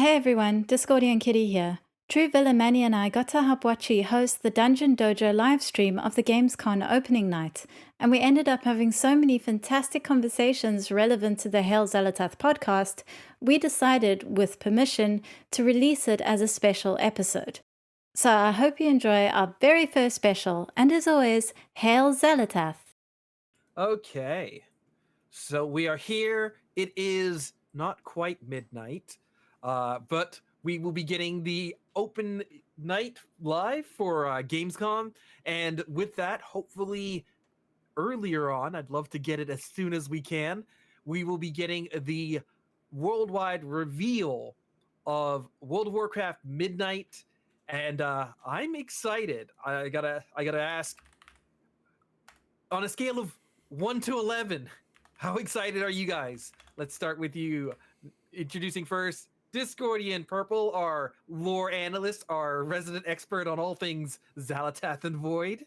Hey everyone, Discordian Kitty here. TruVillainManny and I got to help Wochi host the Dungeon Dojo livestream of the Gamescom opening night, and we ended up having so many fantastic conversations relevant to the Hail Xal'atath podcast, we decided, with permission, to release it as a special episode. So I hope you enjoy our very first special, and as always, Hail Xal'atath! Okay, so we are here. It is not quite midnight, but we will be getting the open night live for Gamescom. And with that, hopefully earlier on, I'd love to get it as soon as we can. We will be getting the worldwide reveal of World of Warcraft Midnight, and I'm excited. I gotta ask, on a scale of 1 to 11, how excited are you guys? Let's start with you. Introducing first Discordian Purple, our lore analyst, our resident expert on all things Zalatath and Void.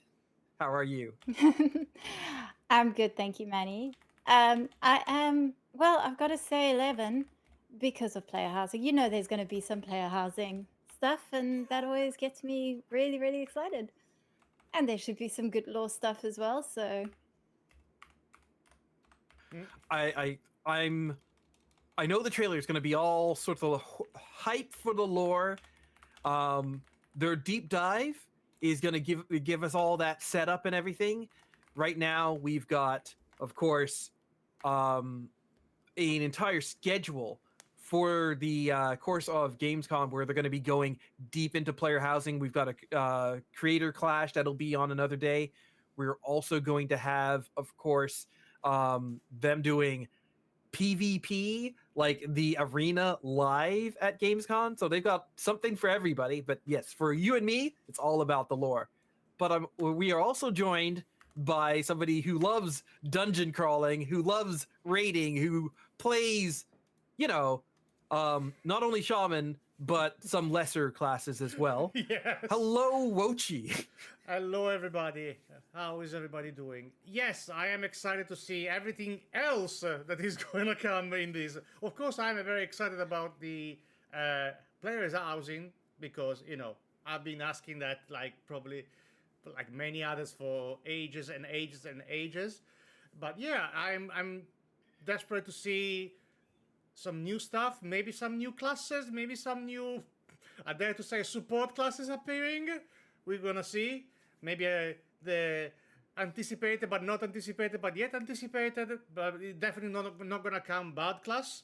How are you? I'm good, thank you, Manny. I am, well, I've got to say 11 because of player housing. You know, there's going to be some player housing stuff, and that always gets me really, really excited. And there should be some good lore stuff as well, so. I know the trailer is going to be all sorts of hype for the lore. Their deep dive is going to give us all that setup and everything. Right now, we've got, of course, an entire schedule for the course of Gamescom where they're going to be going deep into player housing. We've got a creator clash that'll be on another day. We're also going to have, of course, them doing PvP, like the arena live at Gamescom. So they've got something for everybody. But yes, for you and me, it's all about the lore. But we are also joined by somebody who loves dungeon crawling, who loves raiding, who plays, you know, not only shaman, but some lesser classes as well. Yes. Hello, Wochi. Hello, everybody. How is everybody doing? Yes, I am excited to see everything else that is going to come in this. Of course, I'm very excited about the players housing because, I've been asking that probably like many others for ages and ages and ages. But yeah, I'm desperate to see some new stuff, maybe some new classes, maybe some new, I dare to say, support classes appearing. We're gonna see. Maybe the anticipated but not anticipated but yet anticipated, but definitely not gonna come bad class.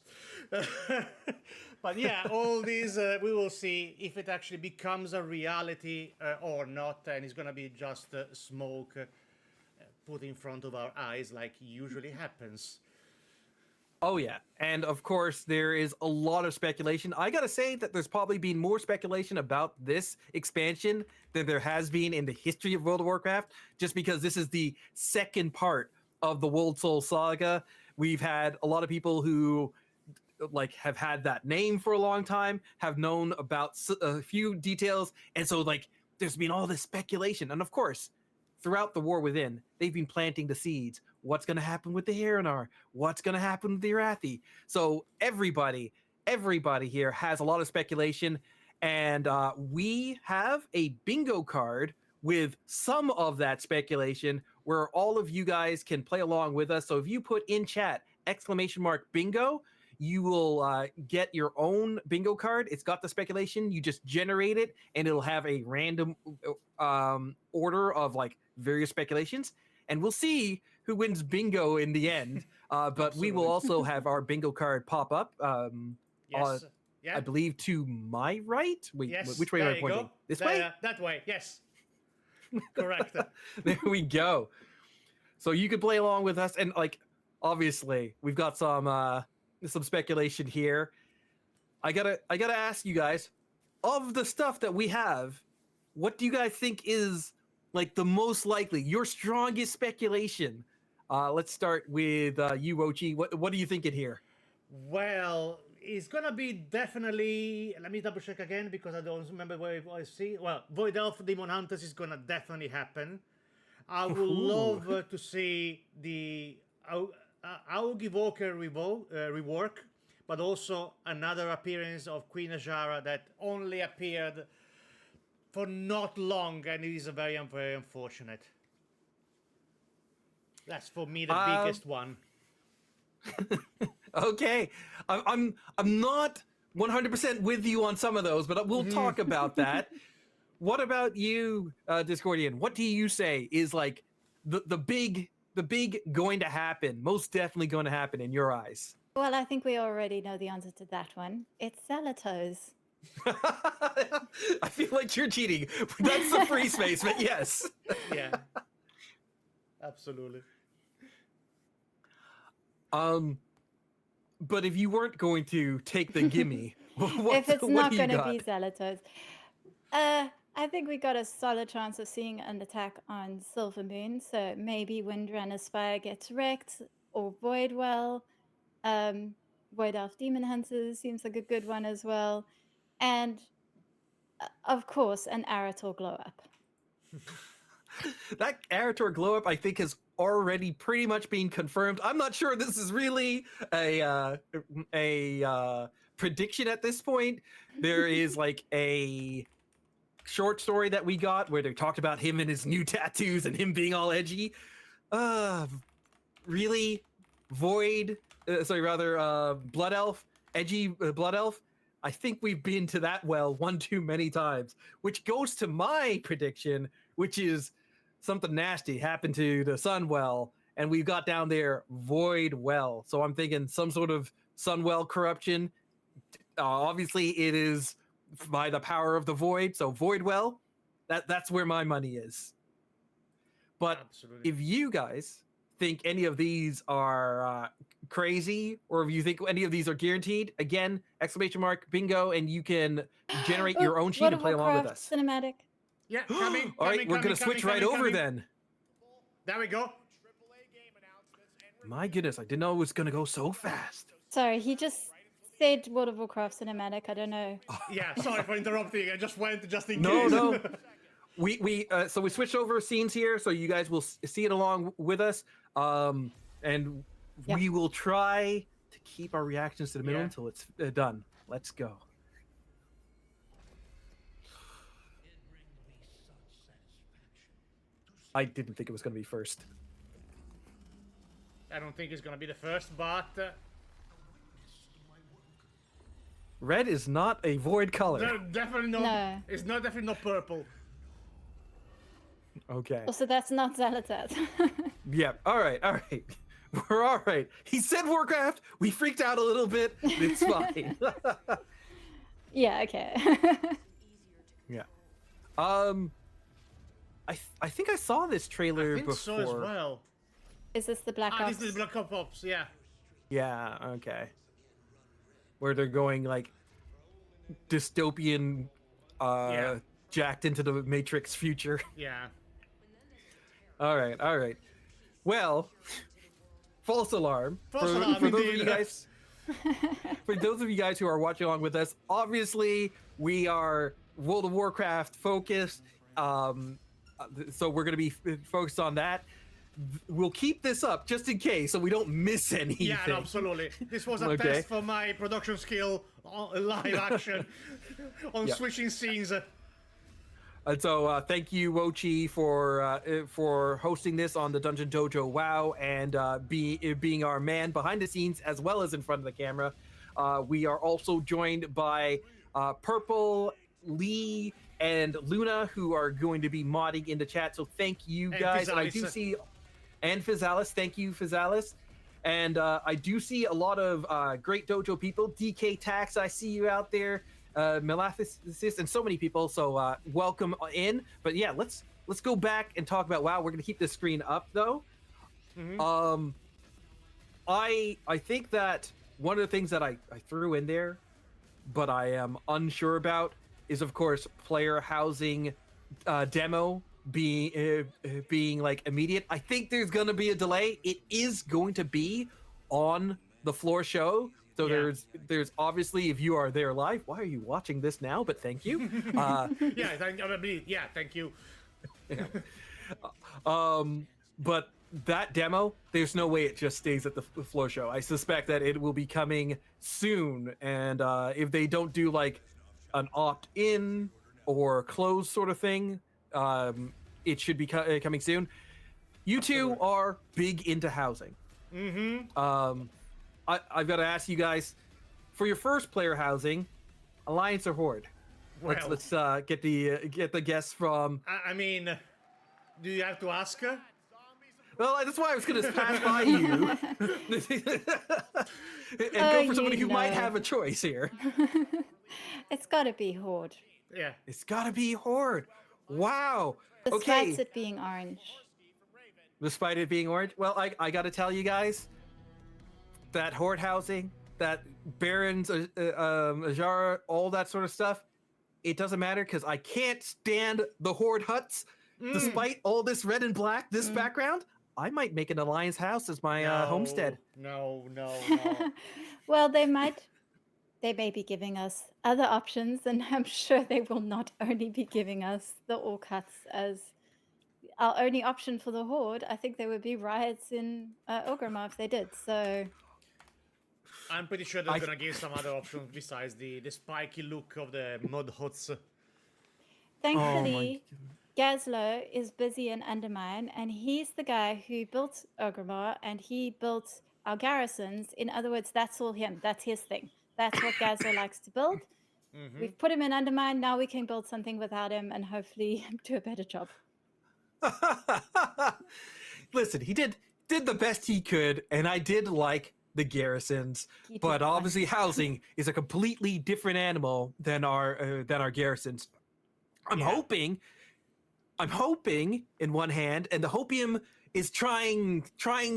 But yeah, all these we will see if it actually becomes a reality or not, and it's gonna be just smoke put in front of our eyes like usually happens. Oh yeah, and of course there is a lot of speculation. I gotta say that there's probably been more speculation about this expansion than there has been in the history of World of Warcraft, just because this is the second part of the World Soul saga. We've had a lot of people who have had that name for a long time, have known about a few details, and so there's been all this speculation. And of course, throughout the War Within, they've been planting the seeds. What's going to happen with the Haraneer? What's going to happen with the Arathi? So everybody here has a lot of speculation, and we have a bingo card with some of that speculation where all of you guys can play along with us. So if you put in chat !bingo, you will get your own bingo card. It's got the speculation. You just generate it, and it'll have a random order of various speculations, and we'll see who wins bingo in the end. But we will also have our bingo card pop up. Yes. Yeah. I believe to my right. Wait, yes. which way am I pointing? Go. This way? That way. Yes. Correct. There we go. So you could play along with us, and obviously we've got some speculation here. I gotta ask you guys, of the stuff that we have, what do you guys think is the most likely, your strongest speculation? Let's start with you, Wochi. What do you think in here? Well, it's gonna be definitely. Let me double check again because I don't remember where I see. Well, Void Elf Demon Hunters is gonna definitely happen. I would love to see the Augie Walker rework, but also another appearance of Queen Ajara that only appeared for not long, and it is a very, very unfortunate. That's for me the biggest one. Okay, I'm not 100% with you on some of those, but we'll talk about that. What about you, Discordian? What do you say is like the big going to happen, most definitely going to happen in your eyes? Well, I think we already know the answer to that one. It's Zalatas. I feel like you're cheating. That's the free space, but yes. Yeah. Absolutely. But if you weren't going to take the gimme, If it's not going to got? be Zalatas, I think we got a solid chance of seeing an attack on Silver Moon. So maybe Windrunner Spire gets wrecked, or Voidwell. Void Elf Demon Hunters seems like a good one as well. And of course, an Arator glow up. That Arator glow up, I think, has already pretty much been confirmed. I'm not sure this is really a prediction at this point. There is like a short story that we got where they talked about him and his new tattoos and him being all edgy. Really, Void, Blood Elf, edgy Blood Elf. I think we've been to that well one too many times, which goes to my prediction, which is something nasty happened to the Sunwell, and we've got down there Void Well. So I'm thinking some sort of Sunwell corruption. Obviously, it is by the power of the Void. So Void Well, that's where my money is. But Absolutely. if you guys think any of these are crazy, or if you think any of these are guaranteed, again, ! Bingo, and you can generate your own sheet and play along with us. Cinematic. Yeah, coming. All right, we're going to switch right over then. There we go. My goodness, I didn't know it was going to go so fast. Sorry, he just said World of Warcraft cinematic. I don't know. Yeah, sorry for interrupting. I just went just in No, case. no. So we switched over scenes here, so you guys will see it along with us. And Yep. we will try to keep our reactions to the middle Yeah. until it's done. Let's go. I didn't think it was going to be first. I don't think it's gonna be the first, but Red is not a void color. definitely not. No. It's not definitely not purple. Okay. Also, that's not Zalatas. Yeah. All right. We're all right. He said Warcraft. We freaked out a little bit. It's fine. Yeah, okay. Yeah. I think I saw this trailer I think before. so as well. Is this the Black Ops? This is Black Ops, yeah. Yeah. Okay. Where they're going like dystopian, Yeah. jacked into the Matrix future. Yeah. All right. Well, false alarm. False alarm, for those of indeed. you guys. For those of you guys who are watching along with us, obviously we are World of Warcraft focused. So we're going to be focused on that. We'll keep this up just in case, so we don't miss anything. Yeah, no, absolutely. This was a Okay. test for my production skill on live action on Yeah. switching scenes. And so thank you, Wochi, for hosting this on the Dungeon Dojo WoW and being our man behind the scenes as well as in front of the camera. We are also joined by Purple, Lee, and Luna, who are going to be modding in the chat. So thank you And guys. And I Physalis. do see, and Physalis, thank you, Physalis. And I do see a lot of great dojo people. DK Tax, I see you out there. Melathis, and so many people. So welcome in. But yeah, let's go back and talk about WoW. We're gonna keep this screen up though. Mm-hmm. I think that one of the things that I threw in there, but I am unsure about, is of course player housing demo being like immediate. I think there's gonna be a delay. It is going to be on the floor show. So Yeah. there's obviously, if you are there live, why are you watching this now? But thank you. Thank you. But that demo, there's no way it just stays at the floor show. I suspect that it will be coming soon, and if they don't do like an opt-in or close sort of thing, it should be coming soon. You two are big into housing. I've got to ask you guys, for your first player housing, Alliance or Horde? Well, Let's get the guess from. I mean, do you have to ask her? Well, that's why I was going to pass by you and go for somebody who might have a choice here. It's got to be Horde. Yeah. It's got to be Horde. Wow. Despite it being orange. Despite it being orange? Well, I got to tell you guys, that Horde housing, that Barons, Ajara, all that sort of stuff, it doesn't matter because I can't stand the Horde huts. Despite all this red and black, this background, I might make an Alliance house as my homestead. No. Well, they may be giving us other options, and I'm sure they will not only be giving us the orc huts as our only option for the Horde. I think there would be riots in Orgrimmar if they did, so... I'm pretty sure they're gonna give some other options besides the spiky look of the mud huts. Thankfully, Gazlo is busy in Undermine, and he's the guy who built Orgrimmar, and he built our garrisons. In other words, that's all him. That's his thing. That's what Gazlo likes to build. We've put him in Undermine. Now we can build something without him and hopefully do a better job. Listen, he did the best he could, and I did like the garrisons, but obviously housing is a completely different animal than our garrisons. I'm hoping in one hand, and the hopium is trying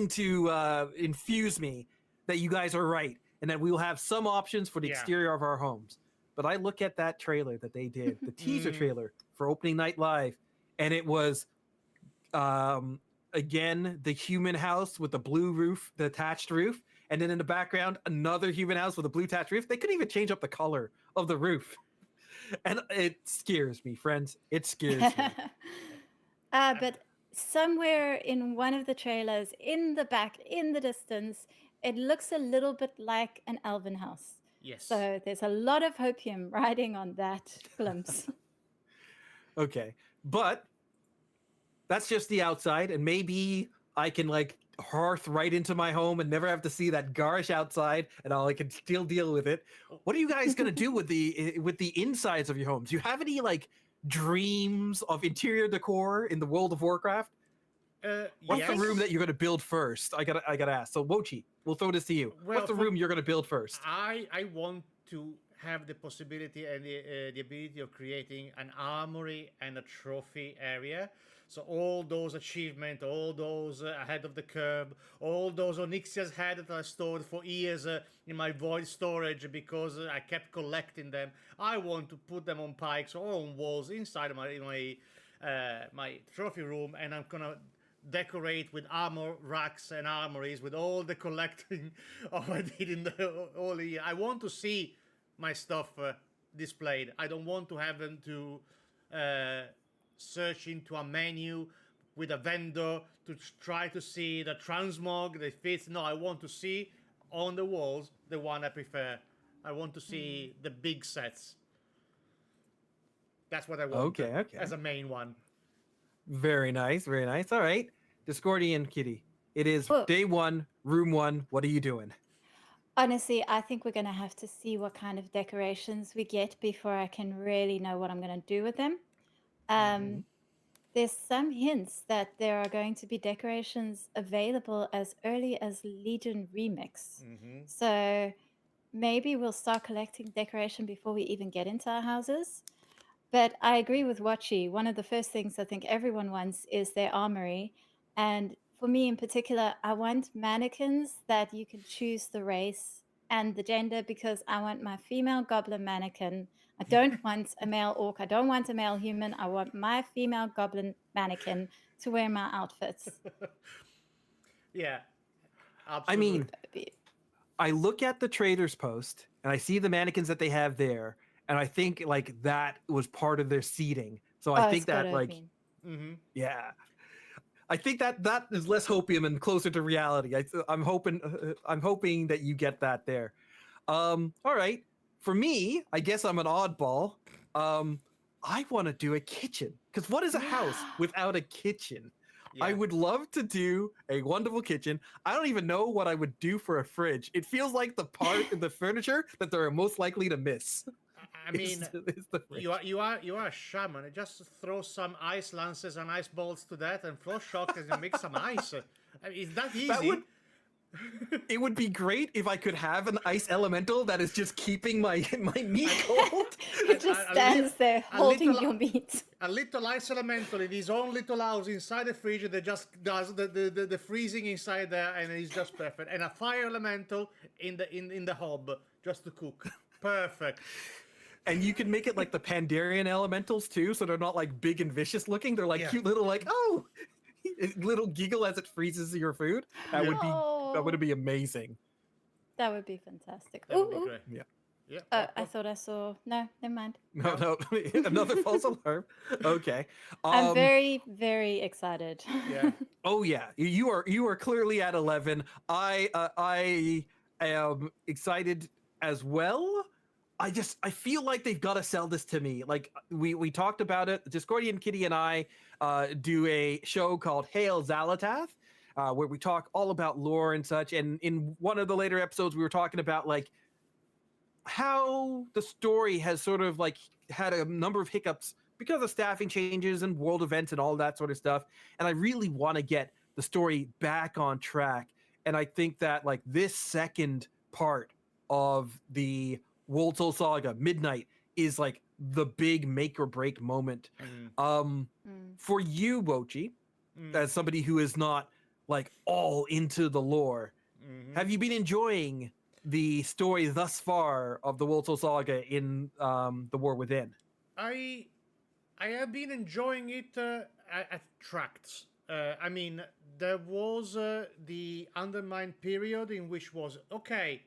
to infuse me that you guys are right, and that we will have some options for the exterior of our homes. But I look at that trailer that they did, the teaser trailer for opening night live, and it was again the human house with the blue roof, the attached roof, and then in the background another human house with a blue attached roof. They couldn't even change up the color of the roof. And it scares me, friends. It scares me. But somewhere in one of the trailers, in the back, in the distance, it looks a little bit like an elven house. Yes. So there's a lot of hopium riding on that glimpse. Okay. But that's just the outside, and maybe I can like hearth right into my home and never have to see that garish outside, and I can still deal with it. What are you guys gonna do with the insides of your homes? Do you have any like dreams of interior decor in the World of Warcraft? What's the room that you're gonna build first? I gotta ask. So Wochi, we'll throw this to you. Well, what's the room you're gonna build first? I want to have the possibility and the ability of creating an armory and a trophy area. So all those achievements, all those ahead of the curve, all those Onyxia's head that I stored for years in my void storage because I kept collecting them. I want to put them on pikes or on walls inside of my trophy room, and I'm gonna decorate with armor racks and armories with all the collecting of I did in all the year. I want to see my stuff displayed. I don't want to have them to search into a menu with a vendor to try to see the transmog that fits. No, I want to see on the walls the one I prefer. I want to see the big sets. That's what I want. Okay. As a main one. Very nice, very nice. All right, Discordian Kitty. It is day one, room one. What are you doing? Honestly, I think we're going to have to see what kind of decorations we get before I can really know what I'm going to do with them. There's some hints that there are going to be decorations available as early as Legion Remix. So maybe we'll start collecting decoration before we even get into our houses. But I agree with Wochi. One of the first things I think everyone wants is their armory. And for me in particular, I want mannequins that you can choose the race and the gender, because I want my female goblin mannequin. I don't want a male orc. I don't want a male human. I want my female goblin mannequin to wear my outfits. Yeah, absolutely. I mean, I look at the traders post and I see the mannequins that they have there, and I think like that was part of their seating. So I think that like, yeah, I think that is less hopium and closer to reality. I'm hoping that you get that there. All right. For me, I guess I'm an oddball. I want to do a kitchen because what is a house without a kitchen? I Yeah. would love to do a wonderful kitchen. I don't even know what I would do for a fridge. It feels like the part of the furniture that they're most likely to miss. I mean, is the fridge. you are a shaman. Just throw some ice lances and ice bolts to that, and throw shock and make some ice. I mean, is that easy? It would be great if I could have an ice elemental that is just keeping my meat cold. It just stands there holding your meat. A little ice elemental in his own little house inside the fridge that just does the freezing inside there, and it's just perfect. And a fire elemental in the hob just to cook. Perfect. And you can make it like the Pandarian elementals too, so they're not like big and vicious looking. They're like cute little little giggle as it freezes your food. That would be amazing. That would be fantastic. That would be great. Yeah. Yeah. I thought I saw. No, never mind. No, another false alarm. Okay. I'm very, very excited. Yeah. Oh yeah, you are clearly at 11. I am excited as well. I feel like they've got to sell this to me. Like we talked about it. Discordian Kitty and I do a show called Hail Xal'atath, where we talk all about lore and such. And in one of the later episodes, we were talking about like how the story has sort of like had a number of hiccups because of staffing changes and world events and all that sort of stuff. And I really want to get the story back on track. And I think that like this second part of the World Soul Saga, Midnight, is like the big make or break moment. For you, Wochi, as somebody who is not like all into the lore, have you been enjoying the story thus far of the World Soul Saga in The War Within? I have been enjoying it at tracts. I mean, there was the Undermine period in which was okay.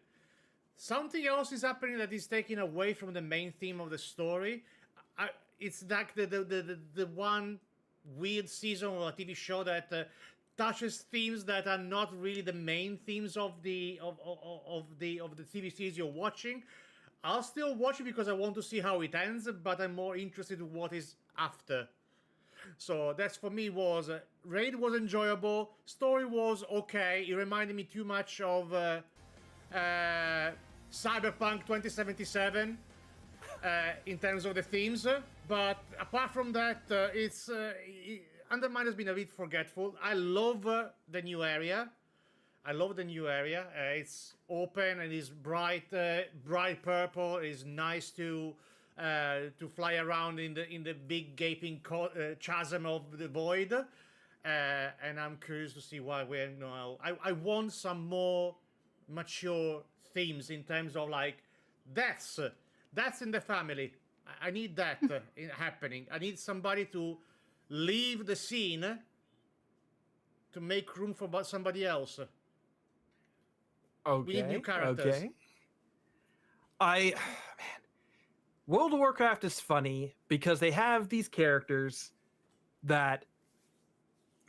Something else is happening that is taking away from the main theme of the story. It's like the one weird season of a TV show that touches themes that are not really the main themes of the TV series you're watching. I'll still watch it because I want to see how it ends, but I'm more interested in what is after. So that's for me was Raid was enjoyable, story was okay. It reminded me too much of Cyberpunk 2077 in terms of the themes, but apart from that, Undermine has been a bit forgetful. I love the new area. It's open and it's bright purple. It's nice to fly around in the big gaping chasm of the void. And I'm curious to see why we're now. I want some more mature themes in terms of like deaths in the family. I need that happening. I need somebody to leave the scene to make room for somebody else. Okay. We need new characters. Okay. Man, World of Warcraft is funny because they have these characters that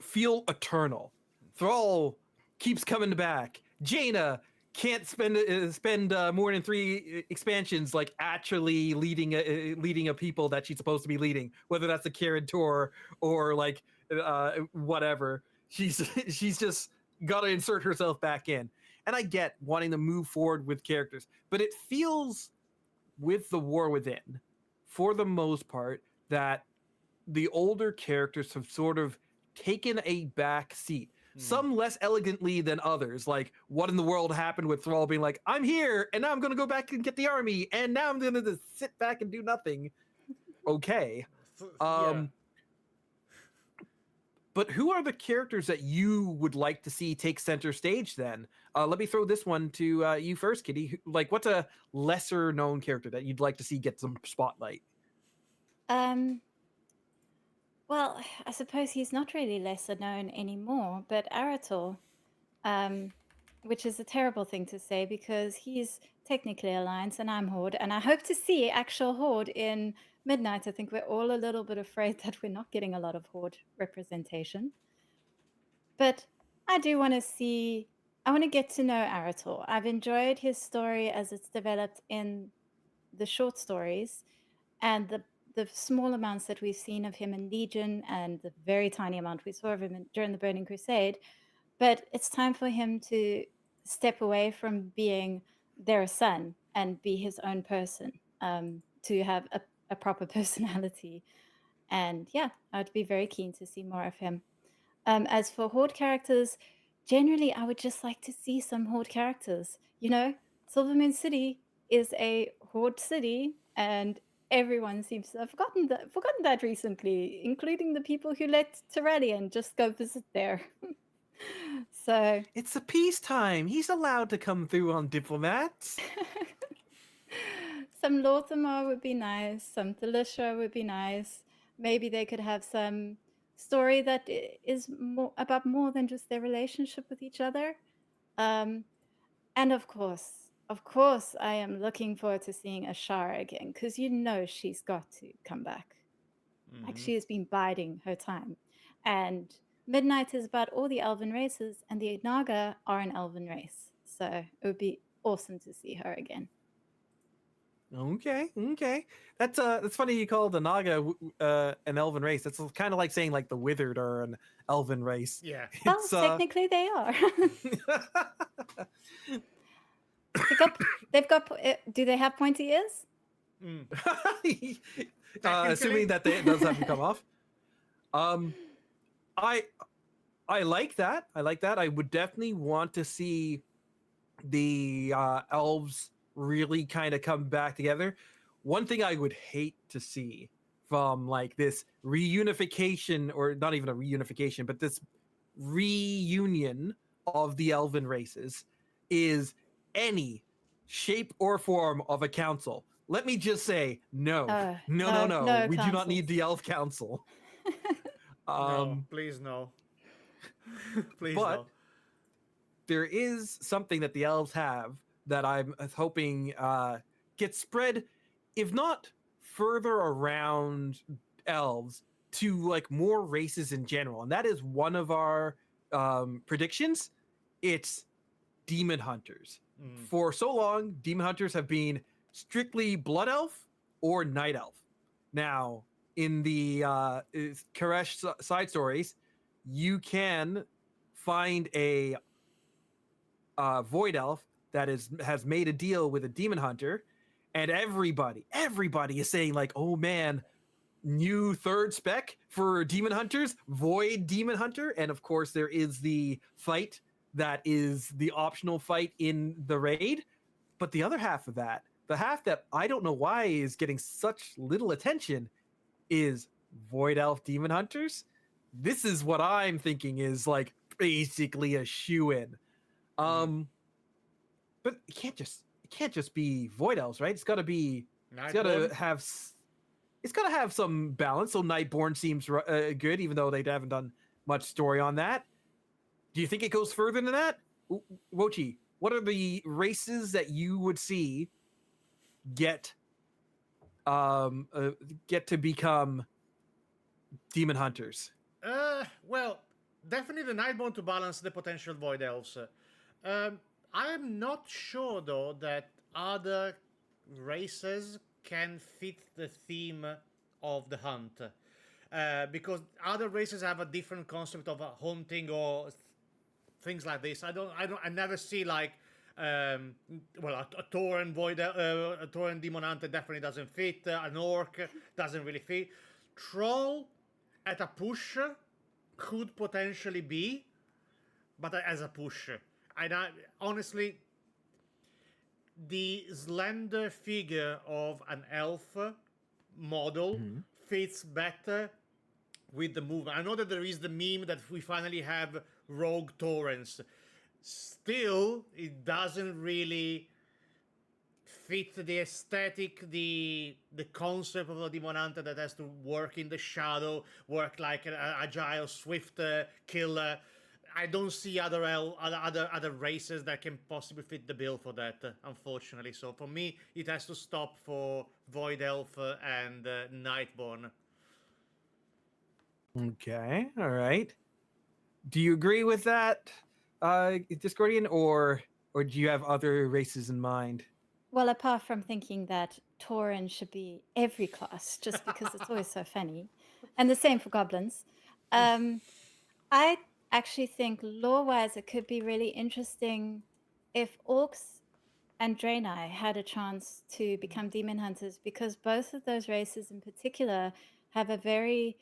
feel eternal. Thrall keeps coming back. Jaina can't spend more than 3 expansions like actually leading a people that she's supposed to be leading, whether that's a Karen tour or like whatever. She's just got to insert herself back in. And I get wanting to move forward with characters, but it feels with The War Within, for the most part, that the older characters have sort of taken a back seat. Some less elegantly than others. Like, what in the world happened with Thrall being like, I'm here, and now I'm going to go back and get the army, and now I'm going to sit back and do nothing. Okay. But who are the characters that you would like to see take center stage then? Let me throw this one to you first, Kitty. Like, what's a lesser known character that you'd like to see get some spotlight? Well, I suppose he's not really lesser known anymore, but Arathi, which is a terrible thing to say because he's technically Alliance and I'm Horde, and I hope to see actual Horde in Midnight. I think we're all a little bit afraid that we're not getting a lot of Horde representation. But I do want to see. I want to get to know Arator. I've enjoyed his story as it's developed in the short stories, and the small amounts that we've seen of him in Legion, and the very tiny amount we saw of him during the Burning Crusade. But it's time for him to step away from being their son and be his own person, to have a proper personality. And yeah, I'd be very keen to see more of him. As for Horde characters, generally, I would just like to see some Horde characters. You know, Silvermoon City is a Horde city, and everyone seems to have forgotten that recently, including the people who let Turalyon just go visit there. So It's a peacetime. He's allowed to come through on diplomats. some Lorthamar would be nice, some Delisha would be nice. Maybe they could have some story that is more about more than just their relationship with each other. And of course, I am looking forward to seeing Ashara again, because you know she's got to come back. Like she has been biding her time. And Midnight is about all the elven races, and the Naga are an elven race. So it would be awesome to see her again. Okay. That's funny you call the Naga an elven race. That's kind of like saying like the Withered are an elven race. Yeah. Well, It's technically they are. they've got. Do they have pointy ears? assuming that it does have to come off. I like that. I like that. I would definitely want to see the elves really kind of come back together. One thing I would hate to see from like this reunification, or not even a reunification, but this reunion of the elven races, is any shape or form of a council. Let me just say no. No. We do not need the elf council. No, please no. Please but no. there is something that the elves have that I'm hoping gets spread, if not further around elves, to like more races in general. And that is one of our predictions. It's demon hunters. For so long, demon hunters have been strictly blood elf or night elf. Now, in the Koresh side stories, you can find a void elf that has made a deal with a demon hunter, and everybody is saying like, oh man, new third spec for demon hunters, void demon hunter. And of course there is the fight that is the optional fight in the raid. But the other half of that, the half that I don't know why is getting such little attention, is void elf demon hunters. This is what I'm thinking is like basically a shoe-in. But it can't just be void elves, right? It's got to be. It's got to have. It's got to have some balance. So Nightborn seems good, even though they haven't done much story on that. Do you think it goes further than that? Wochi, what are the races that you would see get to become demon hunters? Well, definitely the Nightborn to balance the potential void elves. I'm not sure though that other races can fit the theme of the hunt. Because other races have a different concept of hunting or things like this. I never see like well, a Tauren void, a Tauren demon hunter definitely doesn't fit. An orc doesn't really fit. Troll at a push could potentially be, but as a push, honestly, the slender figure of an elf model fits better with the movement. I know that there is the meme that we finally have rogue torrents. Still, it doesn't really fit the aesthetic, the concept of a demon hunter that has to work in the shadow, work like an agile, swift killer. I don't see other races that can possibly fit the bill for that, unfortunately. So for me, it has to stop for Void Elf and Nightborn. Okay, all right. Do you agree with that, Discordian, or do you have other races in mind? Well, apart from thinking that Tauren should be every class, just because it's always so funny, and the same for goblins. I actually think lore-wise it could be really interesting if orcs and Draenei had a chance to become demon hunters, because both of those races in particular have a very,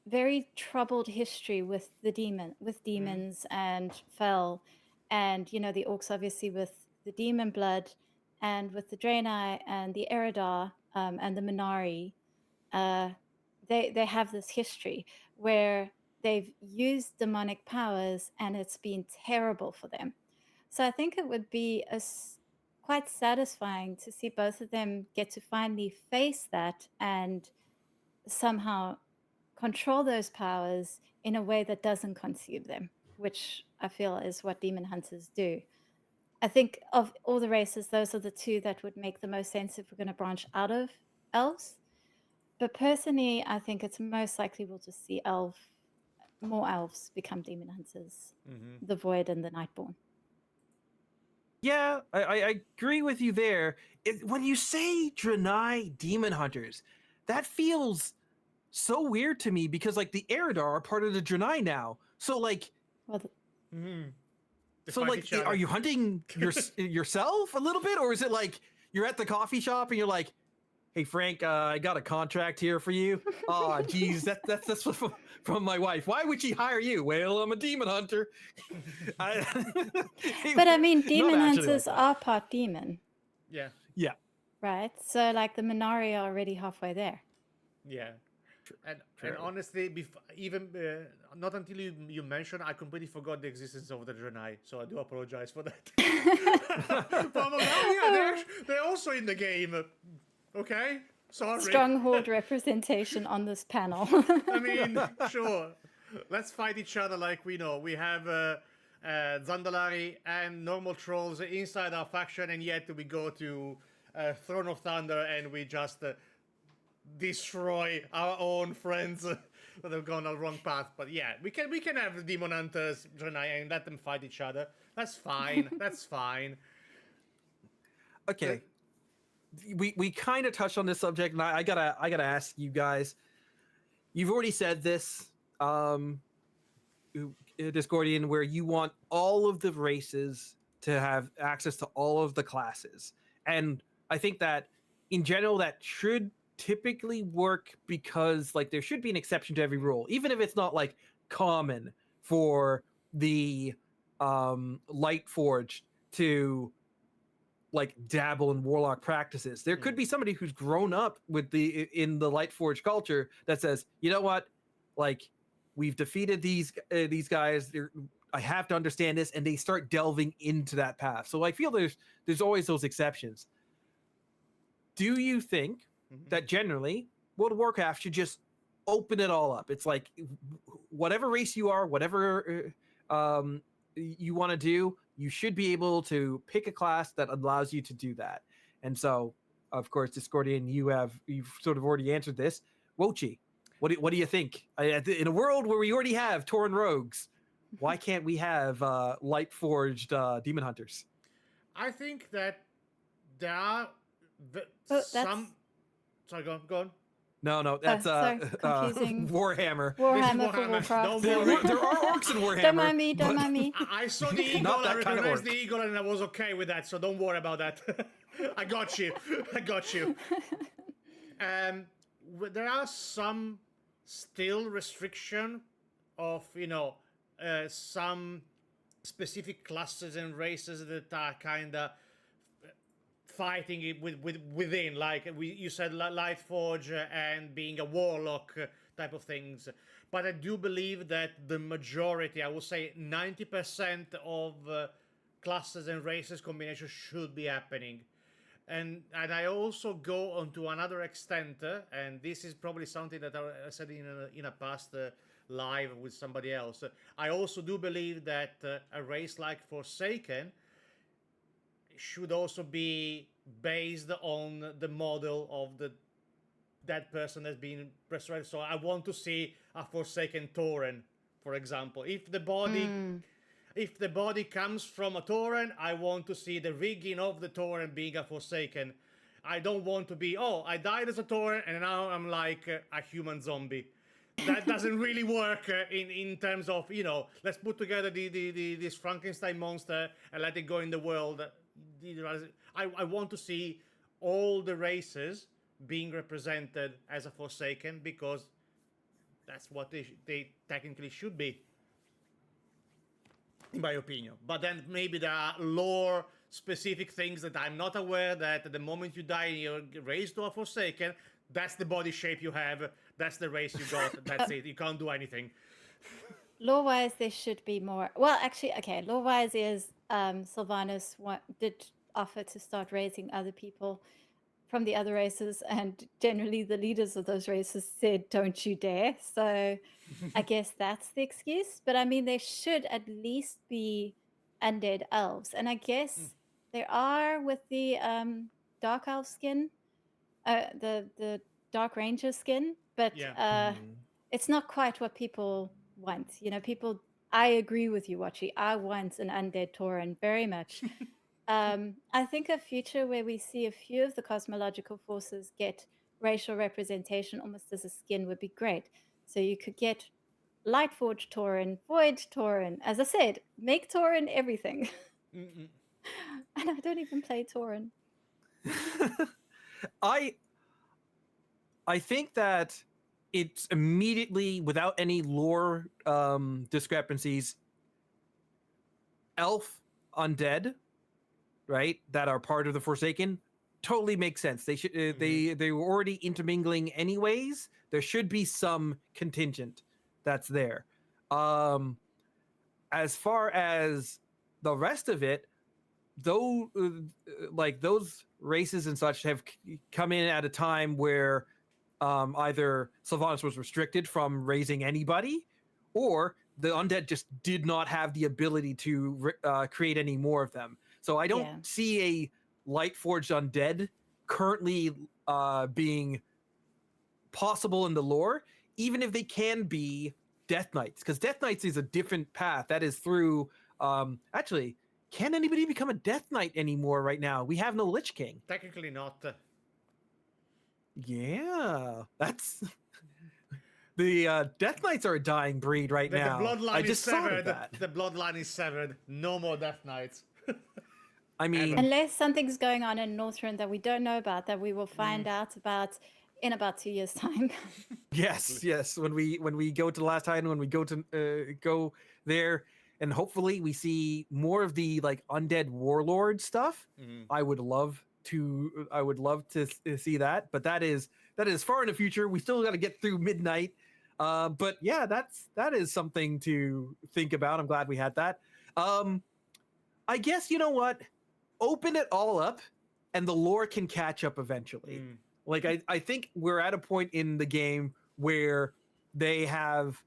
very troubled history with demons and Fel, and you know the orcs obviously with the demon blood, and with the Draenei and the Eridar and the Minari. They have this history where they've used demonic powers and it's been terrible for them. So I think it would be quite satisfying to see both of them get to finally face that and somehow control those powers in a way that doesn't consume them, which I feel is what demon hunters do. I think of all the races, those are the two that would make the most sense if we're going to branch out of elves. But personally, I think it's most likely we'll just see more elves become demon hunters, the Void and the Nightborn. Yeah, I agree with you there. When you say Draenei demon hunters, that feels so weird to me because like the Eridar are part of the Draenei now. So like, Well, so like, are you hunting yourself a little bit, or is it like you're at the coffee shop and you're like, "Hey Frank, I got a contract here for you." Oh, geez, that's from my wife. Why would she hire you? Well, I'm a demon hunter. but I mean, demon hunters are part demon. Yeah. Yeah. Right. So like the Minari are already halfway there. Yeah. And honestly, even not until you mentioned, I completely forgot the existence of the Draenei, so I do apologize for that. But yeah, they're also in the game. Okay, sorry. Stronghold representation on this panel. I mean, sure. Let's fight each other like we know. We have Zandalari and normal trolls inside our faction, and yet we go to Throne of Thunder and we just destroy our own friends that have gone on the wrong path. But yeah, we can have the demon hunters, Draenei, and let them fight each other. That's fine. That's fine. Okay. We kind of touched on this subject, and I gotta ask you guys. You've already said this, Discordian, where you want all of the races to have access to all of the classes, and I think that in general that should typically work because like there should be an exception to every rule, even if it's not like common for the Light Forge to like dabble in warlock practices. There could be somebody who's grown up with in the Lightforge culture that says, you know what, like we've defeated these guys. I have to understand this, and they start delving into that path. So I feel there's always those exceptions. Do you think that generally World of Warcraft should just open it all up? It's like whatever race you are, whatever you want to do, you should be able to pick a class that allows you to do that. And so, of course, Discordian, you've sort of already answered this. Wochi, what do you think? In a world where we already have Tauren rogues, why can't we have light forged demon hunters? I think that there are some. Sorry, go on. No, that's confusing. Warhammer. Warhammer for Warcraft. There are orcs in Warhammer. Don't mind me. I saw the eagle, I recognized the eagle, and I was okay with that, so don't worry about that. I got you. There are some still restriction of, some specific classes and races that are kind of fighting it within, like you said, Lightforge and being a warlock type of things. But I do believe that the majority, I would say 90% of classes and races combinations should be happening. And I also go on to another extent, and this is probably something that I said in a past live with somebody else. I also do believe that a race like Forsaken should also be based on the model of that person that's been resurrected. So I want to see a Forsaken Tauren for example. If the body comes from a Tauren, I want to see the rigging of the Tauren being a Forsaken. I don't want to be, oh, I died as a Tauren and now I'm like a human zombie. That doesn't really work in terms of, let's put together this Frankenstein monster and let it go in the world. I want to see all the races being represented as a Forsaken, because that's what they technically should be, in my opinion. But then maybe there are lore specific things that I'm not aware, that at the moment you die and you're raised to a Forsaken, that's the body shape you have, that's the race you got, that's it, you can't do anything. Lore-wise, there should be more. Well, actually, okay, lore-wise is Sylvanas did offer to start raising other people from the other races, and generally the leaders of those races said, don't you dare. So I guess that's the excuse. But I mean, there should at least be undead elves. And I guess there are with the dark elf skin, the dark ranger skin, but Yeah. it's not quite what people want. I agree with you, Wochi. I want an undead Tauren very much. I think a future where we see a few of the cosmological forces get racial representation almost as a skin would be great. So you could get Lightforge Tauren, Void Tauren. As I said, make Tauren everything. And I don't even play Tauren. I think that it's immediately, without any lore discrepancies, elf undead, right, that are part of the Forsaken, totally makes sense. They should they were already intermingling anyways. There should be some contingent that's there. As far as the rest of it, though, like those races and such have come in at a time where either Sylvanas was restricted from raising anybody, or the undead just did not have the ability to create any more of them. So I don't see a Lightforged undead currently being possible in the lore, even if they can be Death Knights, because Death Knights is a different path. That is through actually, can anybody become a Death Knight anymore right now? We have no Lich King. Technically not. Yeah, that's the Death Knights are a dying breed right now. The bloodline I just is severed. thought of that. The bloodline is severed. No more Death Knights. I mean, unless something's going on in Northrend that we don't know about, that we will find out about in about 2 years' time. yes. When we go to the last time, when we go to go there, and hopefully we see more of the like undead warlord stuff. I would love to see that, but that is far in the future. We still got to get through midnight. But yeah, that is something to think about. I'm glad we had that. I guess, you know what? Open it all up and the lore can catch up eventually. Like I think we're at a point in the game where they have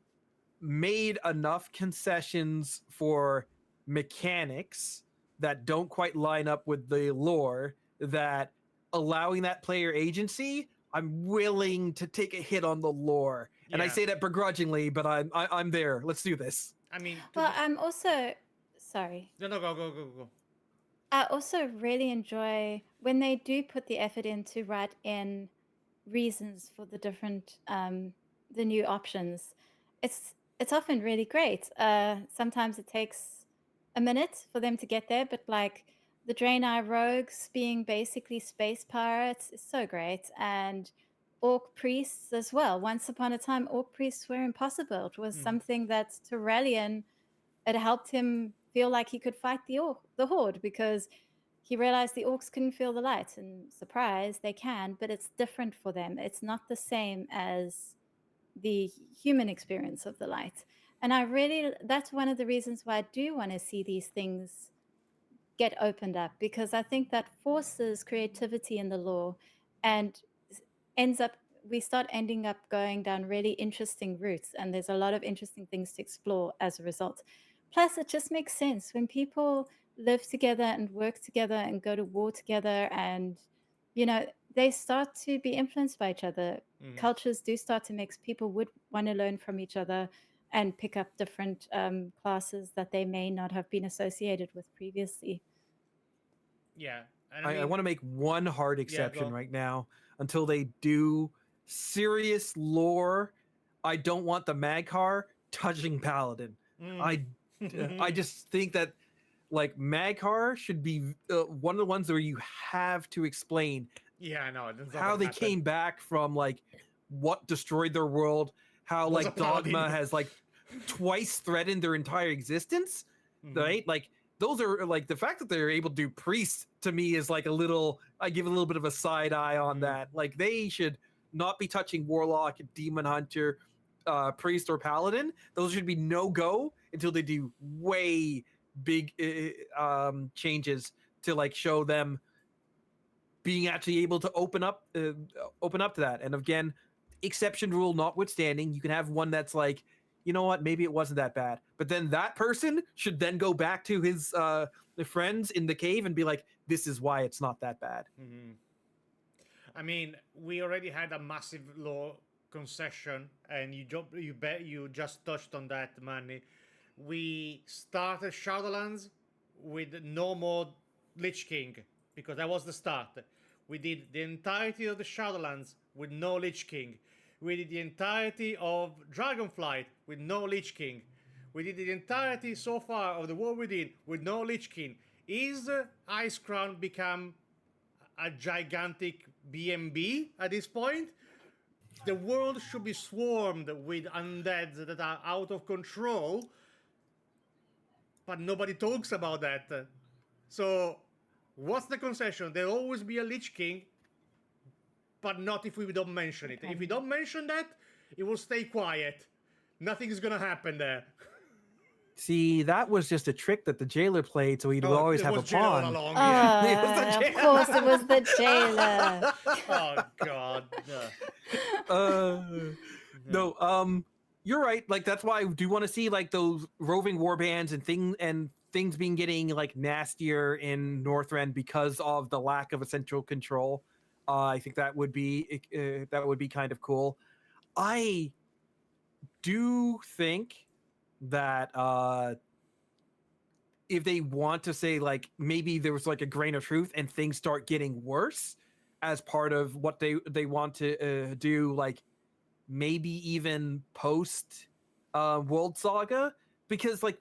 made enough concessions for mechanics that don't quite line up with the lore, that allowing that player agency, I'm willing to take a hit on the lore. And I say that begrudgingly, but I'm there. Let's do this. I mean, well, I'm also sorry. No, go. I also really enjoy when they do put the effort in to write in reasons for the different the new options. It's often really great. Sometimes it takes a minute for them to get there, but like the Draenei rogues being basically space pirates is so great, and orc priests as well. Once upon a time, orc priests were impossible. It was something that Turalyon, it helped him feel like he could fight the Horde, because he realized the orcs couldn't feel the light, and surprise, they can, but it's different for them. It's not the same as the human experience of the light. And that's one of the reasons why I do want to see these things get opened up, because I think that forces creativity in the lore and we start ending up going down really interesting routes, and there's a lot of interesting things to explore as a result. Plus, it just makes sense when people live together and work together and go to war together, and they start to be influenced by each other. Cultures do start to mix. People would want to learn from each other, and pick up different classes that they may not have been associated with previously. Yeah, and I want to make one hard exception right now until they do serious lore. I don't want the Magcar touching Paladin. I just think that like Magcar should be one of the ones where you have to explain yeah, no, that's not how gonna they happen. came back from like what destroyed their world, how Was a like Dogma Paladin. has like twice threatened their entire existence, right? Like those are like the fact that they're able to do priests to me is like a little, I give a little bit of a side eye on that. Like they should not be touching Warlock, Demon Hunter, Priest, or Paladin. Those should be no go until they do way big changes to like show them being actually able to open up to that. And again, exception rule notwithstanding, you can have one that's like, you know what, maybe it wasn't that bad, but then that person should then go back to his friends in the cave and be like, this is why it's not that bad. I mean, we already had a massive law concession, and you just touched on that, Manny. We started Shadowlands with no more Lich King, because that was the start. We did the entirety of the Shadowlands with no Lich King. We did the entirety of Dragonflight with no Lich King. We did the entirety so far of the War Within with no Lich King. Is Ice Crown become a gigantic BMB at this point? The world should be swarmed with undeads that are out of control, but nobody talks about that. So, what's the concession? There'll always be a Lich King, but not if we don't mention it. If we don't mention that, it will stay quiet. Nothing's gonna happen there. See, that was just a trick that the jailer played, so he'd always have a pawn. All along, yeah. Of course, it was the jailer. Oh God. No, you're right. Like that's why I do want to see like those roving warbands and things being getting like nastier in Northrend because of the lack of a central control. I think that would be kind of cool. I do think that if they want to say like maybe there was like a grain of truth and things start getting worse as part of what they want to do, like maybe even post World Saga, because like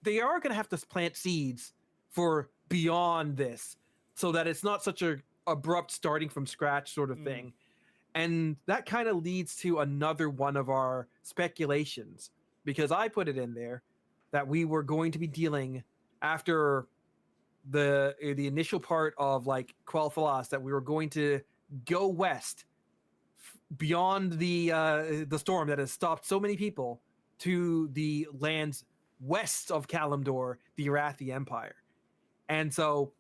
they are going to have to plant seeds for beyond this so that it's not such a abrupt starting from scratch sort of thing. And that kind of leads to another one of our speculations, because I put it in there that we were going to be dealing after the initial part of like Quel'Thalas, that we were going to go west beyond the storm that has stopped so many people to the lands west of Kalimdor, the Arathi Empire. And so,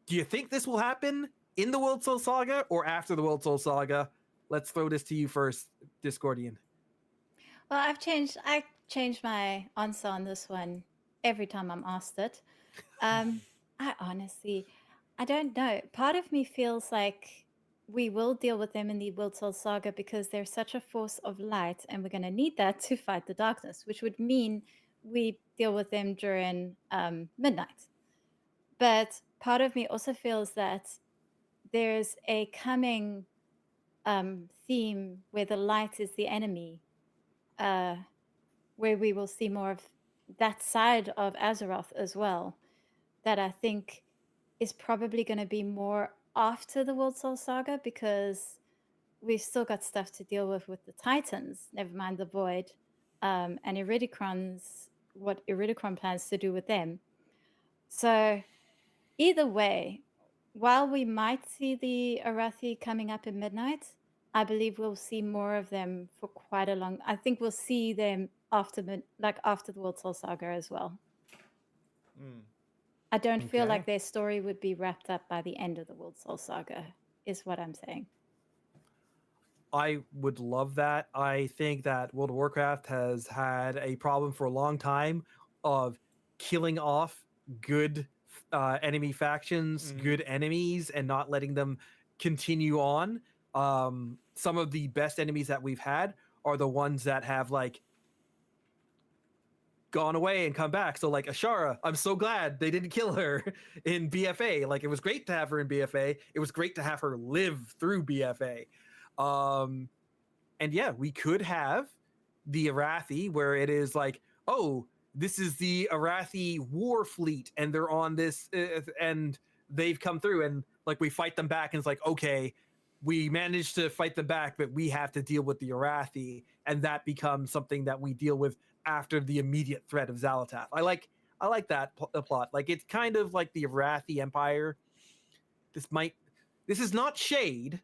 do you think this will happen in the World Soul Saga or after the World Soul Saga? Let's throw this to you first, Discordian. Well, I changed my answer on this one every time I'm asked it. I honestly, I don't know. Part of me feels like we will deal with them in the World Soul Saga because they're such a force of light, and we're going to need that to fight the darkness, which would mean we deal with them during midnight. But part of me also feels that there's a coming theme where the light is the enemy, where we will see more of that side of Azeroth as well, that I think is probably going to be more after the World Soul Saga, because we've still got stuff to deal with the Titans, never mind the Void, and what Iridicron plans to do with them. So either way, while we might see the Arathi coming up in midnight, I believe we'll see more of them for quite a long. I think we'll see them after the World Soul Saga as well. I don't feel like their story would be wrapped up by the end of the World Soul Saga, is what I'm saying. I would love that. I think that World of Warcraft has had a problem for a long time of killing off good enemy factions, good enemies, and not letting them continue on. Some of the best enemies that we've had are the ones that have like gone away and come back. So like Ashara, I'm so glad they didn't kill her in BFA. Like it was great to have her in BFA. It was great to have her live through BFA. And yeah, we could have the Arathi where it is like, oh, this is the Arathi war fleet and they're on this and they've come through and like we fight them back and it's like, okay, we managed to fight them back, but we have to deal with the Arathi, and that becomes something that we deal with after the immediate threat of Xal'atath. I like that plot. Like it's kind of like the Arathi Empire. This is not shade.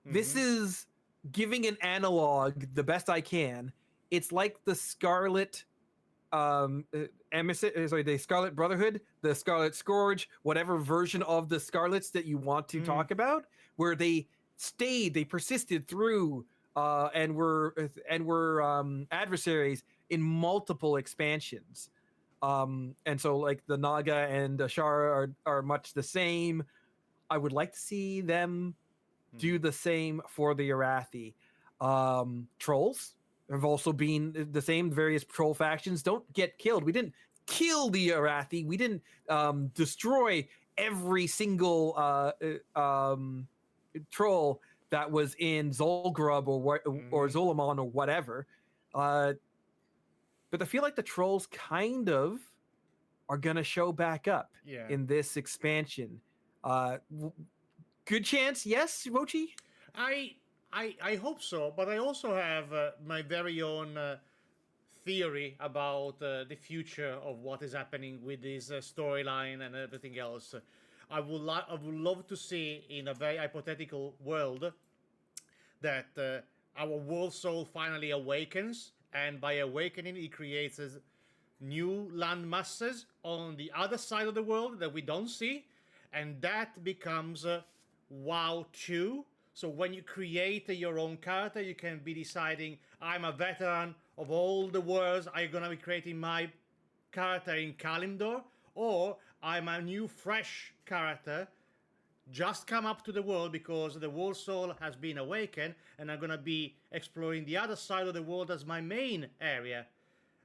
This is giving an analog the best I can. It's like the Scarlet the Scarlet Brotherhood, the Scarlet Scourge, whatever version of the Scarlets that you want to talk about, where they persisted through and were adversaries in multiple expansions. And so like the Naga and Ashara are much the same. I would like to see them do the same for the Arathi. Trolls have also been the same. Various troll factions don't get killed. We didn't kill the Arathi. We didn't destroy every single troll that was in Zolgrub or Zolamon or whatever. But I feel like the trolls kind of are gonna show back up in this expansion. Good chance, yes, Wochi? I hope so, but I also have my very own theory about the future of what is happening with this storyline and everything else. I would love to see in a very hypothetical world that our world soul finally awakens, and by awakening, it creates new land masses on the other side of the world that we don't see, and that becomes WoW 2. So when you create your own character, you can be deciding, I'm a veteran of all the worlds, I'm gonna be creating my character in Kalimdor, or I'm a new fresh character, just come up to the world because the world soul has been awakened, and I'm gonna be exploring the other side of the world as my main area.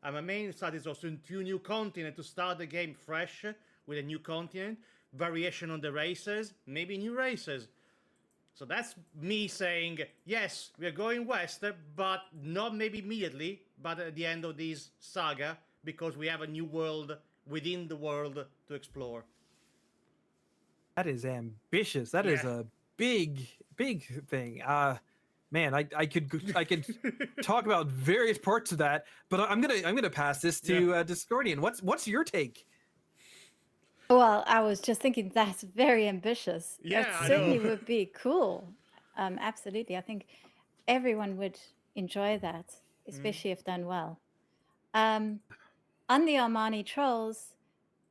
And my main side is also to new continent, to start the game fresh with a new continent, variation on the races, maybe new races. So that's me saying, yes, we're going west, but not maybe immediately, but at the end of this saga, because we have a new world within the world to explore. That is ambitious. That is a big thing. Man, I could talk about various parts of that, but I'm gonna pass this to Discordian. What's your take? Well, I was just thinking that's very ambitious. Yeah, It I certainly know. would be cool. Absolutely. I think everyone would enjoy that, especially if done well. On the Armani trolls,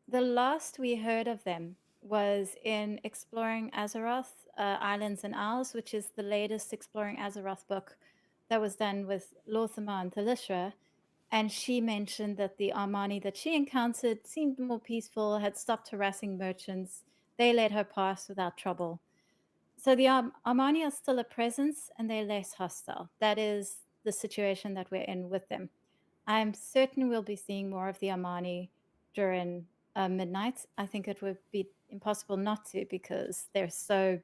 the last we heard of them was in Exploring Azeroth, Islands and Isles, which is the latest Exploring Azeroth book that was done with Lorthamar and Thalishra. And she mentioned that the Armani that she encountered seemed more peaceful, had stopped harassing merchants. They let her pass without trouble. So the Armani are still a presence and they're less hostile. That is the situation that we're in with them. I'm certain we'll be seeing more of the Armani during midnight. I think it would be impossible not to because they're so,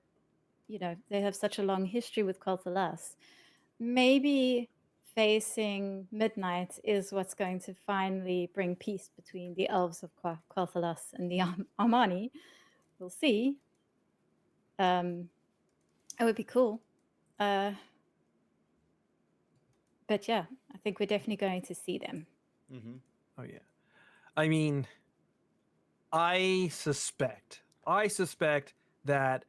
they have such a long history with Quel'Thalas. Maybe facing midnight is what's going to finally bring peace between the elves of Quel'Thalas and the Armani. We'll see. It would be cool. But yeah, I think we're definitely going to see them. Oh yeah. I mean, I suspect that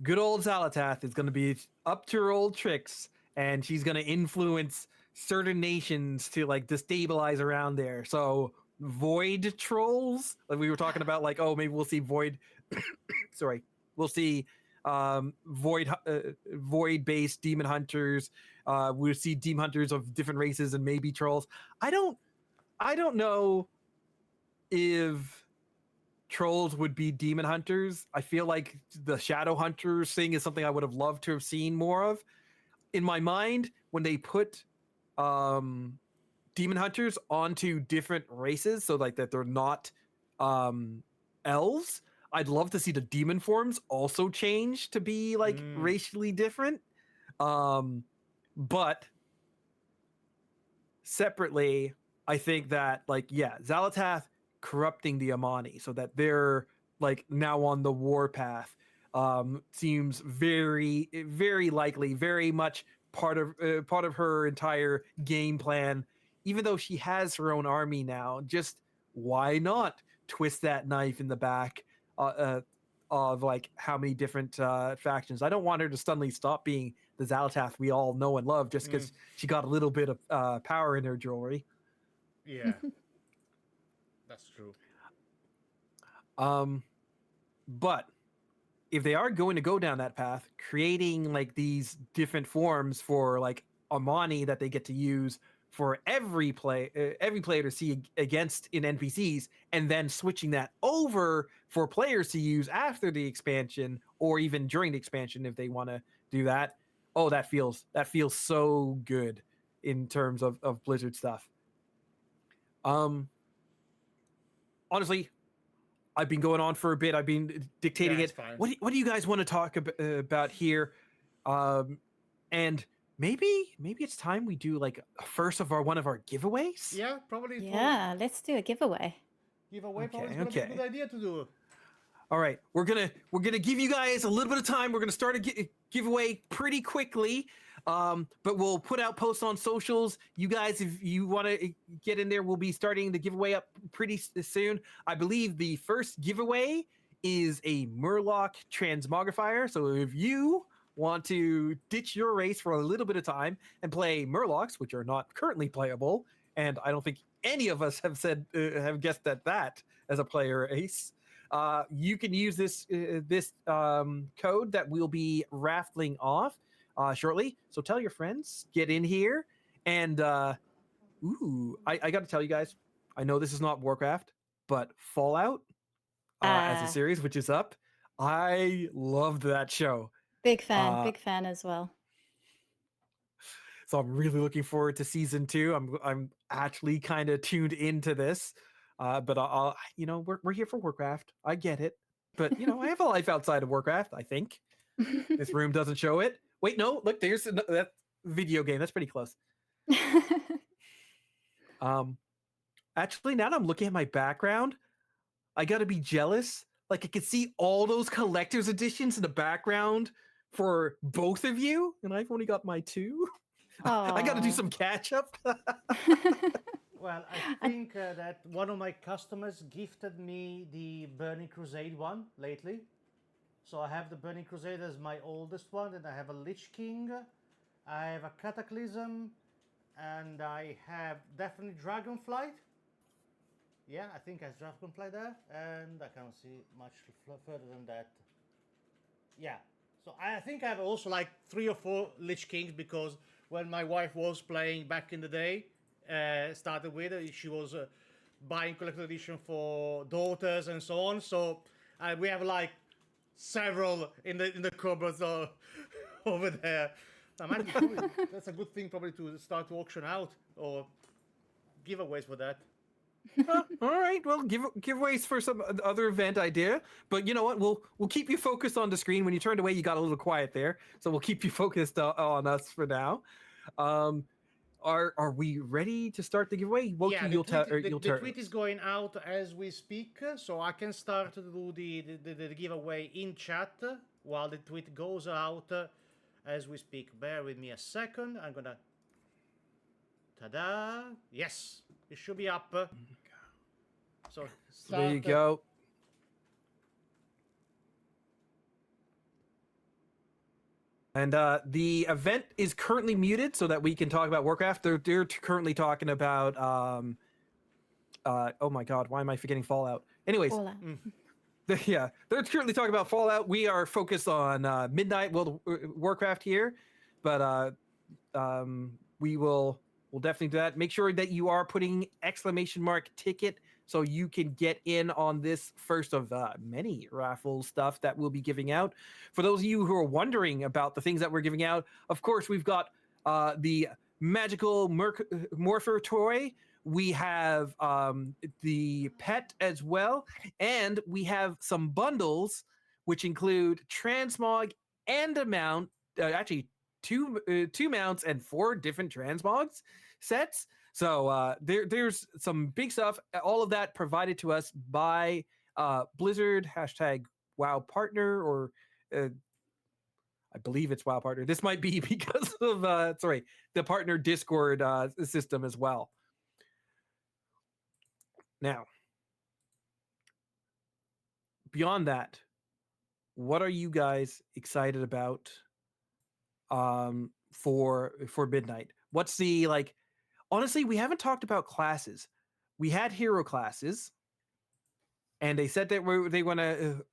good old Zalatath is going to be up to her old tricks, and she's going to influence certain nations to like destabilize around there. So void trolls, like we were talking about, like, oh, maybe we'll see void. Sorry, we'll see void based demon hunters. We'll see demon hunters of different races and maybe trolls. I don't know if trolls would be demon hunters. I feel like the shadow hunters thing is something I would have loved to have seen more of. In my mind, when they put demon hunters onto different races, so like that they're not elves. I'd love to see the demon forms also change to be like racially different. But separately, I think that like Xal'atath corrupting the Amani so that they're like now on the warpath seems very very likely, very much part of her entire game plan. Even though she has her own army now, just why not twist that knife in the back of like how many different factions? I don't want her to suddenly stop being the Zalatas we all know and love just because she got a little bit of power in her jewelry. Yeah, that's true. But if they are going to go down that path, creating like these different forms for like Amani that they get to use for every player to see against in NPCs, and then switching that over for players to use after the expansion or even during the expansion if they want to do that. Oh, that feels so good in terms of Blizzard stuff. Honestly, I've been going on for a bit. I've been dictating it. Fine. What do you guys want to talk about here? And maybe it's time we do like one of our giveaways. Yeah, probably. Yeah, let's do a giveaway. Giveaway probably is gonna be a good idea to do. All right, we're gonna give you guys a little bit of time. We're gonna start a giveaway pretty quickly, but we'll put out posts on socials. You guys, if you want to get in there, we'll be starting the giveaway up pretty soon. I believe the first giveaway is a Murloc transmogrifier. So if you want to ditch your race for a little bit of time and play Murlocs, which are not currently playable, and I don't think any of us have guessed that as a player race. You can use this code that we'll be raffling off shortly. So tell your friends, get in here, and I got to tell you guys, I know this is not Warcraft, but Fallout as a series, which is up, I loved that show. Big fan as well. So I'm really looking forward to season 2. I'm actually kind of tuned into this. But I'll we're here for Warcraft. I get it. But I have a life outside of Warcraft, I think. This room doesn't show it. Wait, no, look, there's that video game. That's pretty close. Actually, now that I'm looking at my background, I gotta be jealous. Like I could see all those collector's editions in the background for both of you, and I've only got my 2. I gotta do some catch up. Well, I think that one of my customers gifted me the Burning Crusade one lately. So I have the Burning Crusade as my oldest one, and I have a Lich King, I have a Cataclysm, and I have definitely Dragonflight. Yeah, I think I have Dragonflight there, and I can't see much further than that. Yeah, so I think I have also like 3 or 4 Lich Kings, because when my wife was playing back in the day, started with, she was buying collector's edition for daughters and so on. So we have like several in the cupboards over there. That's a good thing probably to start to auction out or giveaways for that. All right, well, giveaways for some other event idea, but you know what? We'll keep you focused on the screen. When you turned away, you got a little quiet there, so we'll keep you focused on us for now. Are we ready to start the giveaway? Wochi, yeah, the tweet is going out as we speak, so I can start to do the giveaway in chat while the tweet goes out as we speak. Bear with me a second. I'm gonna. Ta-da! Yes, it should be up. So there you go. And the event is currently muted so that we can talk about Warcraft. They're currently talking about oh my god, why am I forgetting Fallout? Anyways, yeah, they're currently talking about Fallout. We are focused on Midnight World Warcraft here, but we'll definitely do that. Make sure that you are putting !ticket so you can get in on this first of many raffle stuff that we'll be giving out. For those of you who are wondering about the things that we're giving out, of course, we've got the magical morpher toy. We have the pet as well, and we have some bundles which include transmog and a mount. Actually, two mounts and 4 different transmogs sets. So there's some big stuff. All of that provided to us by Blizzard #WoW partner, or I believe it's WoW partner. This might be because of the partner Discord system as well. Now, beyond that, what are you guys excited about for midnight? What's the like? Honestly, we haven't talked about classes. We had hero classes, and they said that they want to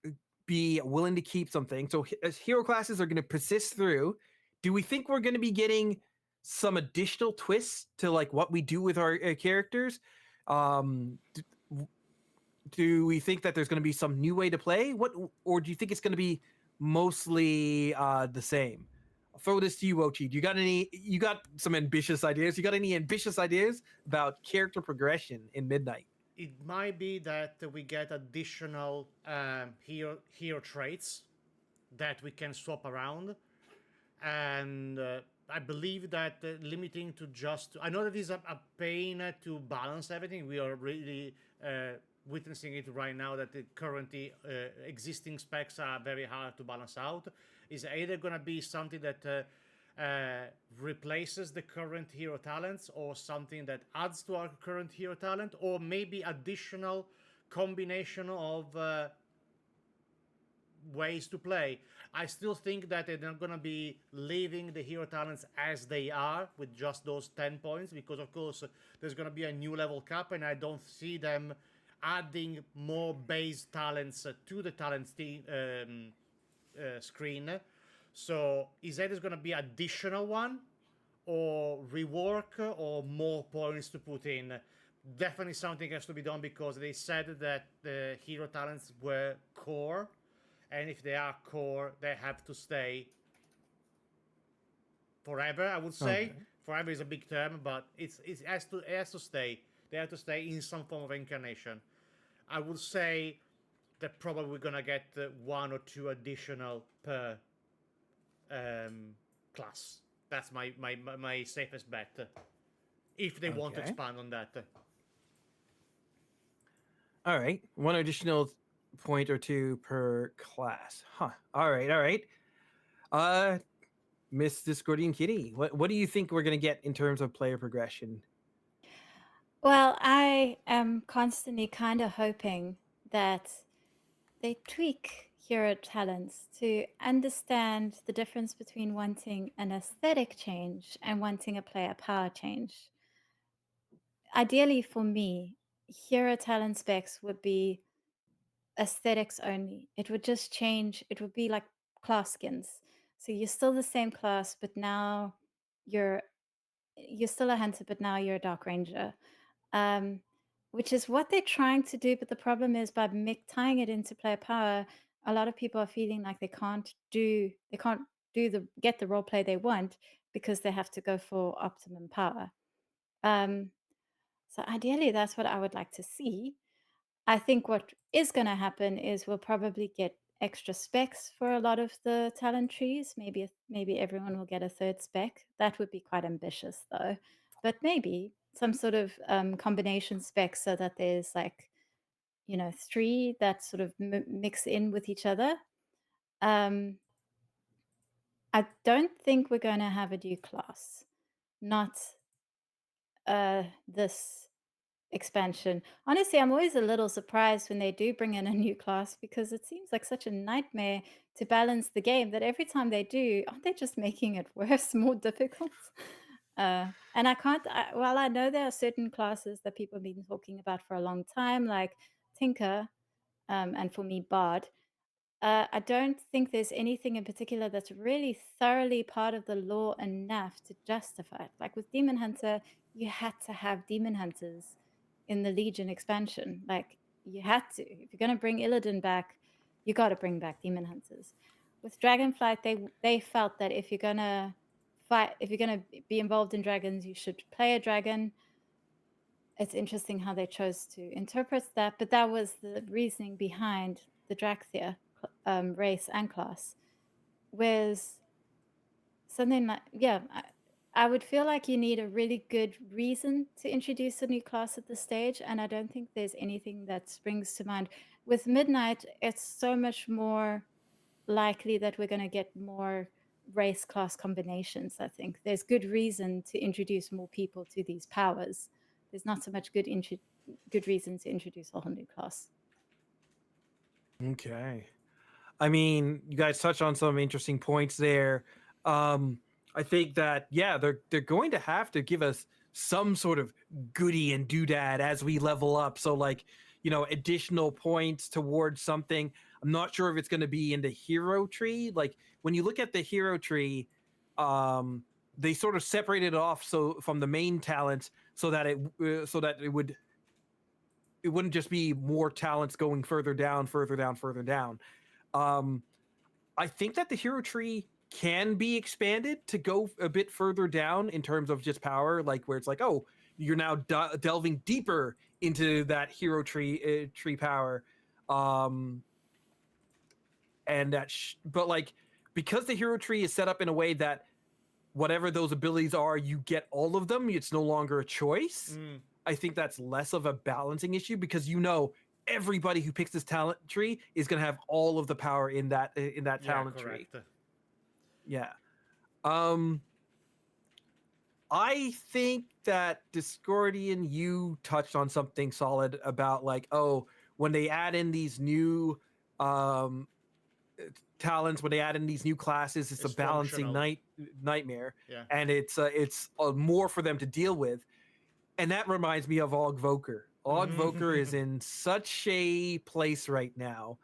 be willing to keep something. So hero classes are going to persist through. Do we think we're going to be getting some additional twists to like what we do with our characters? Do we think that there's going to be some new way to play? Or do you think it's going to be mostly the same? I'll throw this to you, Wochi. Do you got any? You got some ambitious ideas? You got any ambitious ideas about character progression in Midnight? It might be that we get additional hero traits that we can swap around, and I believe that limiting to just, I know that is a pain to balance everything. We are really witnessing it right now, that the currently existing specs are very hard to balance out. Is either going to be something that replaces the current hero talents, or something that adds to our current hero talent, or maybe additional combination of ways to play. I still think that they're not going to be leaving the hero talents as they are with just those 10 points, because of course there's going to be a new level cap, and I don't see them adding more base talents to the talent screen. So is that going to be additional one, or rework, or more points to put in? Definitely something has to be done, because they said that the hero talents were core, and if they are core, they have to stay forever. I would say forever is a big term, but it has to stay. They have to stay in some form of incarnation. I would say that probably we're gonna get 1 or 2 additional per class. That's my safest bet, if they want to expand on that. All right, 1 additional point or 2 per class. Huh. All right. Miss Discordian Kitty, what do you think we're gonna get in terms of player progression? Well, I am constantly kind of hoping that they tweak hero talents to understand the difference between wanting an aesthetic change and wanting a player power change. Ideally for me, hero talent specs would be aesthetics only. It would just change, it would be like class skins. So you're still the same class, but now you're still a hunter, but now you're a dark ranger. Um, which is what they're trying to do. But the problem is, by tying it into player power, a lot of people are feeling like they can't get the role play they want, because they have to go for optimum power. So ideally, that's what I would like to see. I think what is going to happen is we'll probably get extra specs for a lot of the talent trees. Maybe everyone will get a 3rd spec. That would be quite ambitious, though. But maybe some sort of combination spec, so that there's like 3 that sort of mix in with each other. I don't think we're going to have a new class. Not this expansion. Honestly, I'm always a little surprised when they do bring in a new class, because it seems like such a nightmare to balance the game, that every time they do, aren't they just making it worse, more difficult? And I know there are certain classes that people have been talking about for a long time, like Tinker, and for me, Bard. I don't think there's anything in particular that's really thoroughly part of the lore enough to justify it. Like with Demon Hunter, you had to have Demon Hunters in the Legion expansion. Like, you had to. If you're going to bring Illidan back, you got to bring back Demon Hunters. With Dragonflight, they felt that if you're going to fight, if you're going to be involved in dragons, you should play a dragon. It's interesting how they chose to interpret that, but that was the reasoning behind the Drakthir race and class. Whereas something like, I would feel like you need a really good reason to introduce a new class at this stage, and I don't think there's anything that springs to mind. With Midnight, it's so much more likely that we're going to get more race class combinations. I think there's good reason to introduce more people to these powers. There's not so much good reason to introduce a whole new class. Okay. I mean, you guys touched on some interesting points there. I think that they're going to have to give us some sort of goodie and doodad as we level up. So like, additional points towards something. I'm not sure if it's going to be in the hero tree. Like when you look at the hero tree, they sort of separated it off from the main talents so that it wouldn't just be more talents going further down. I think that the hero tree can be expanded to go a bit further down in terms of just power, like where it's like, oh, you're now delving deeper into that hero tree power, and that. But like, because the hero tree is set up in a way that whatever those abilities are, you get all of them. It's no longer a choice. I think that's less of a balancing issue because everybody who picks this talent tree is going to have all of the power in that talent tree. Yeah. I think that Discordian, you touched on something solid about like, when they add in these new talents, when they add in these new classes, it's a balancing nightmare. Yeah. And it's more for them to deal with. And that reminds me of Ogvoker. Ogvoker is in such a place right now.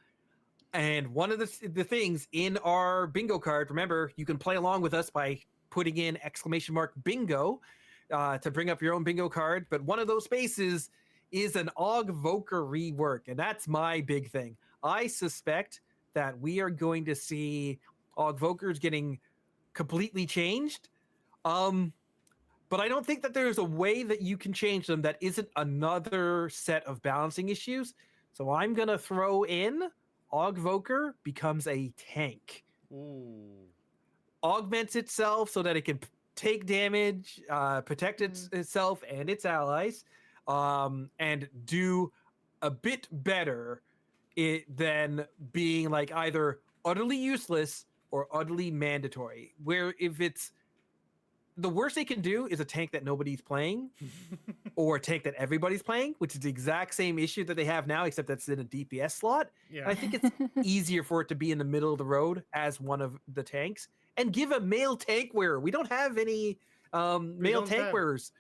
And one of the things in our bingo card, remember, you can play along with us by putting in !bingo to bring up your own bingo card. But one of those spaces is an Ogvoker rework. And that's my big thing. I suspect that we are going to see Ogvokers getting completely changed. But I don't think that there's a way that you can change them that isn't another set of balancing issues. So I'm going to throw in Ogvoker becomes a tank. Ooh. Augments itself so that it can take damage, protect itself and its allies, and do a bit better than being like either utterly useless or utterly mandatory. Where if it's the worst they can do is a tank that nobody's playing or a tank that everybody's playing, which is the exact same issue that they have now, except that's in a DPS slot. Yeah. I think it's easier for it to be in the middle of the road as one of the tanks and give a male tank wearer. We don't have any male tank wearers.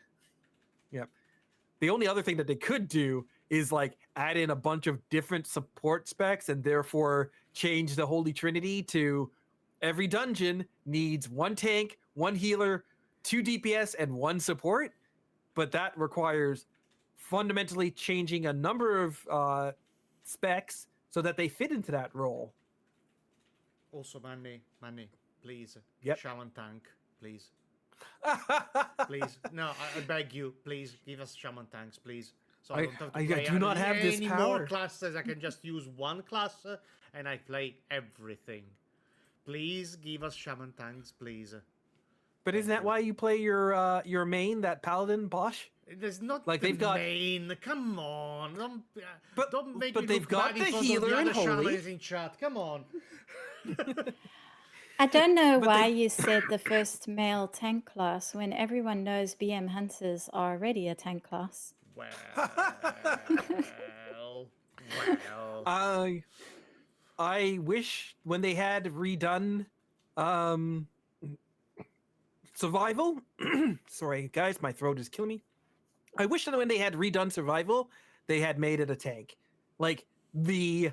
Yep. The only other thing that they could do is like add in a bunch of different support specs and therefore change the Holy Trinity to every dungeon needs one tank, one healer, 2 DPS, and 1 support. But that requires fundamentally changing a number of specs so that they fit into that role. Also, Manny, please. Yep. Shaman tank, please. Please. No, I beg you, please give us shaman tanks, please. So I don't have to play I do not have this any power. more classes. I can just use one class and I play everything. Please give us shaman tanks, please. But isn't that why you play your main, that paladin Bosch? There's not like the they've got main. Come on, don't make but me they've look got bad in the front healer of the and other holy. shamans in chat. Come on. I don't know why you said the first male tank class when everyone knows BM hunters are already a tank class. Well. I wish when they had redone survival. Sorry, guys, my throat is killing me. I wish that when they had redone survival, they had made it a tank. Like the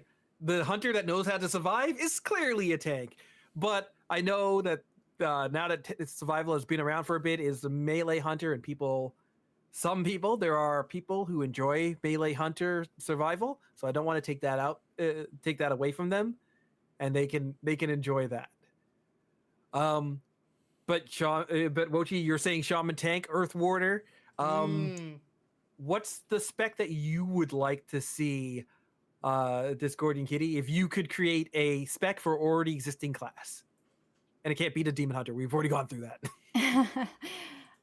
hunter that knows how to survive is clearly a tank. But I know that now that survival has been around for a bit, is the melee hunter, and there are people who enjoy melee hunter survival. So I don't want to take that away from them, and they can enjoy that. but Wochi, you're saying Shaman Tank, Earth Warder. What's the spec that you would like to see, Discordian Kitty, if you could create a spec for already existing class? And it can't beat a Demon Hunter. We've already gone through that.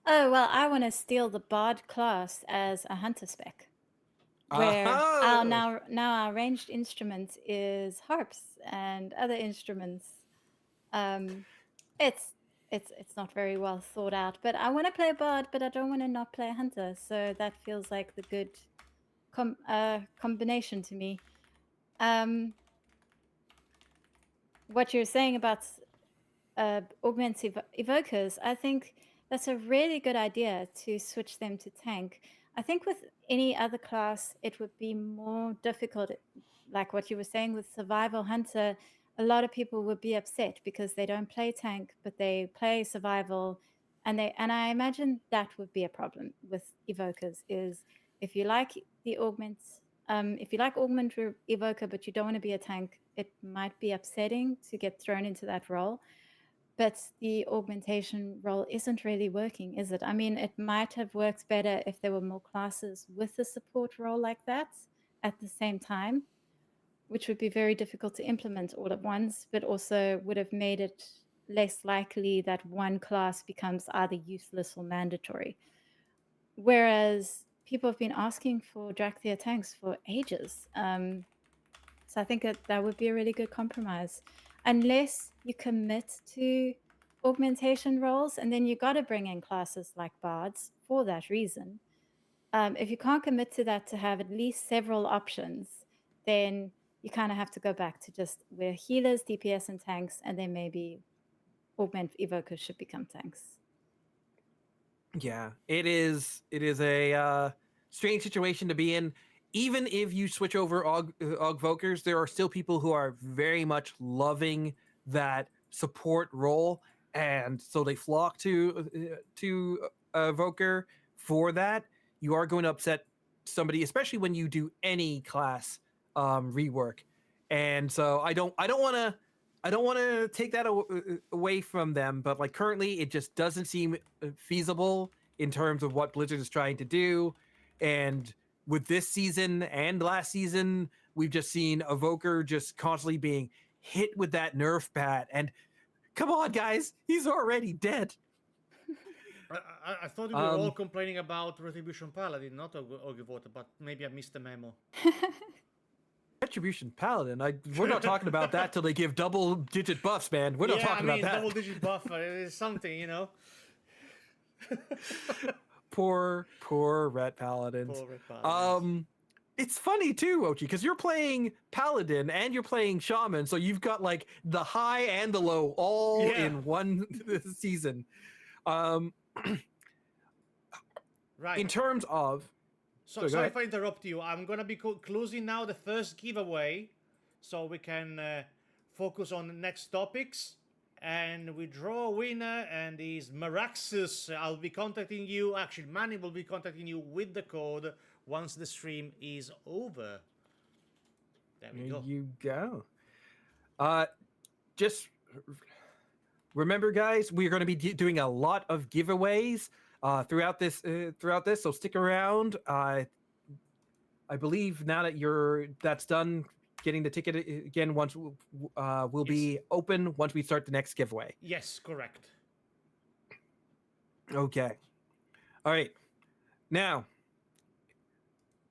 Oh, well, I want to steal the Bard class as a hunter spec, where now our ranged instrument is harps and other instruments. It's not very well thought out, but I want to play a Bard, but I don't want to not play a hunter. So that feels like the good combination to me. What you're saying about augmented evokers, I think that's a really good idea to switch them to tank. I think with any other class, it would be more difficult. Like what you were saying with Survival Hunter, a lot of people would be upset because they don't play tank, but they play Survival. And I imagine that would be a problem with evokers, is if you like the augments, if you like augment evoker, but you don't want to be a tank, it might be upsetting to get thrown into that role. But the augmentation role isn't really working, is it? I mean, it might have worked better if there were more classes with a support role like that at the same time, which would be very difficult to implement all at once, but also would have made it less likely that one class becomes either useless or mandatory. Whereas people have been asking for Dracthea tanks for ages. So I think that would be a really good compromise. Unless you commit to augmentation roles, and then you got to bring in classes like bards for that reason. If you can't commit to that to have at least several options, then you kind of have to go back to just where healers, DPS, and tanks, and then maybe augment evokers should become tanks. Yeah, it is a strange situation to be in. Even if you switch over Augvokers, there are still people who are very much loving that support role, and so they flock to Voker for that. You are going to upset somebody, especially when you do any class rework, and so I don't want to take that away from them, but like currently it just doesn't seem feasible in terms of what Blizzard is trying to do, and with this season and last season, we've just seen Evoker just constantly being hit with that nerf bat. And come on, guys, he's already dead. I thought we were all complaining about Retribution Paladin, not Ogivota, but maybe I missed the memo. Retribution Paladin? We're not talking about that till they give double-digit buffs, man. We're not talking about that. Double-digit buff is something, you know. Poor Ret Paladins. Poor Ret Paladins. It's funny too, Wochi, because you're playing Paladin and you're playing Shaman, so you've got like the high and the low all in one season. Right. In terms of... Sorry if I interrupt you. I'm going to be closing now the first giveaway so we can focus on the next topics. And we draw a winner, and he's Maraxus. I'll be contacting you. Actually, Manny will be contacting you with the code once the stream is over. There we go. You go. Just remember, guys, we're going to be doing a lot of giveaways throughout this. So stick around. I believe now that that's done, getting the ticket again once will be open once we start the next giveaway. Yes, correct. Okay. All right. Now,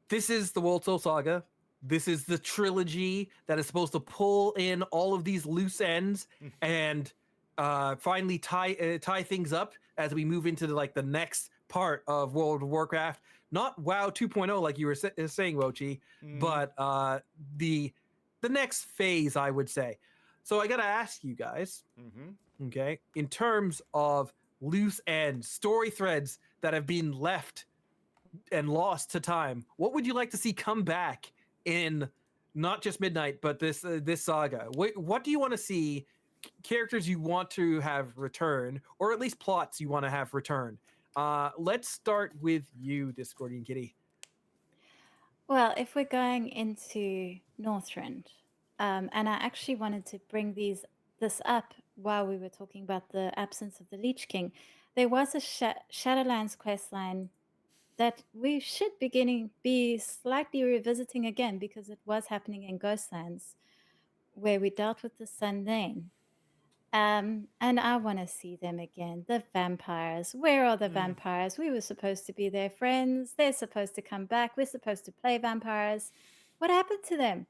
this is the World Soul Saga. This is the trilogy that is supposed to pull in all of these loose ends and finally tie things up as we move into the next part of World of Warcraft. Not WoW 2.0 like you were saying, Wochi, but the next phase, I would say. So I got to ask you guys, okay, in terms of loose ends, story threads that have been left and lost to time, what would you like to see come back in not just Midnight, but this saga? What do you want to see, characters you want to have return, or at least plots you want to have return? Let's start with you, Discordian Kitty. Well, if we're going into Northrend, and I actually wanted to bring this up while we were talking about the absence of the Lich King, there was a Shadowlands questline that we should be slightly revisiting again because it was happening in Ghostlands, where we dealt with the Sundane. And I want to see them again. The vampires. Where are the vampires? We were supposed to be their friends. They're supposed to come back. We're supposed to play vampires. What happened to them?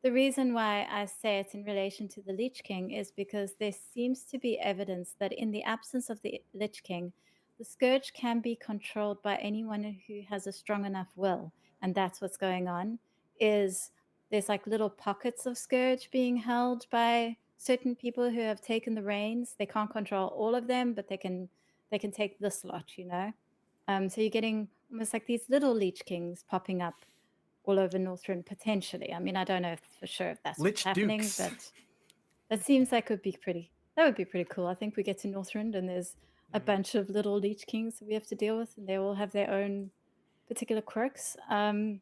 The reason why I say it in relation to the Lich King is because there seems to be evidence that in the absence of the Lich King, the Scourge can be controlled by anyone who has a strong enough will. And that's what's going on, is there's like little pockets of Scourge being held by certain people who have taken the reins. They can't control all of them, but they can take this lot, you know. So you're getting almost like these little Lich Kings popping up all over Northrend potentially. I mean, I don't know for sure if that's what's Lich happening, Dukes. but that seems like would be pretty. That would be pretty cool. I think we get to Northrend and there's a bunch of little Lich Kings that we have to deal with, and they all have their own particular quirks. And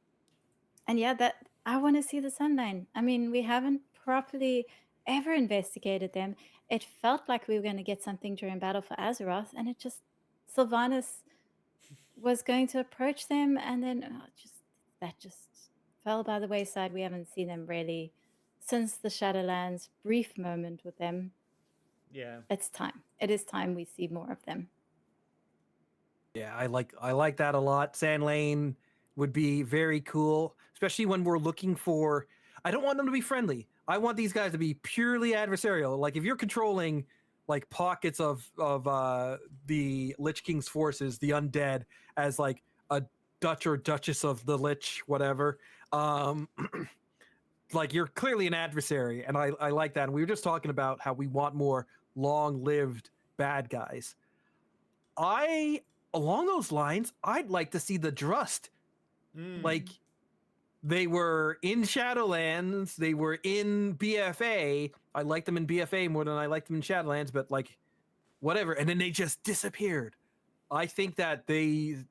yeah, that I want to see the Sunline. I mean, we haven't properly ever investigated them. It felt like we were going to get something during Battle for Azeroth, and it just Sylvanas was going to approach them, and then that just fell by the wayside. We haven't seen them really since the Shadowlands brief moment with them. Yeah. It's time. It is time we see more of them. Yeah, I like that a lot. Sand Lane would be very cool, especially when we're looking for. I don't want them to be friendly. I want these guys to be purely adversarial. Like if you're controlling like pockets of the Lich King's forces, the undead, as like a Dutch or Duchess of the Lich, whatever. Like you're clearly an adversary, and I like that. And we were just talking about how we want more long-lived bad guys. Along those lines, I'd like to see the Drust. Like they were in Shadowlands, they were in BFA. I liked them in BFA more than I liked them in Shadowlands, but like whatever. And then they just disappeared. I think that they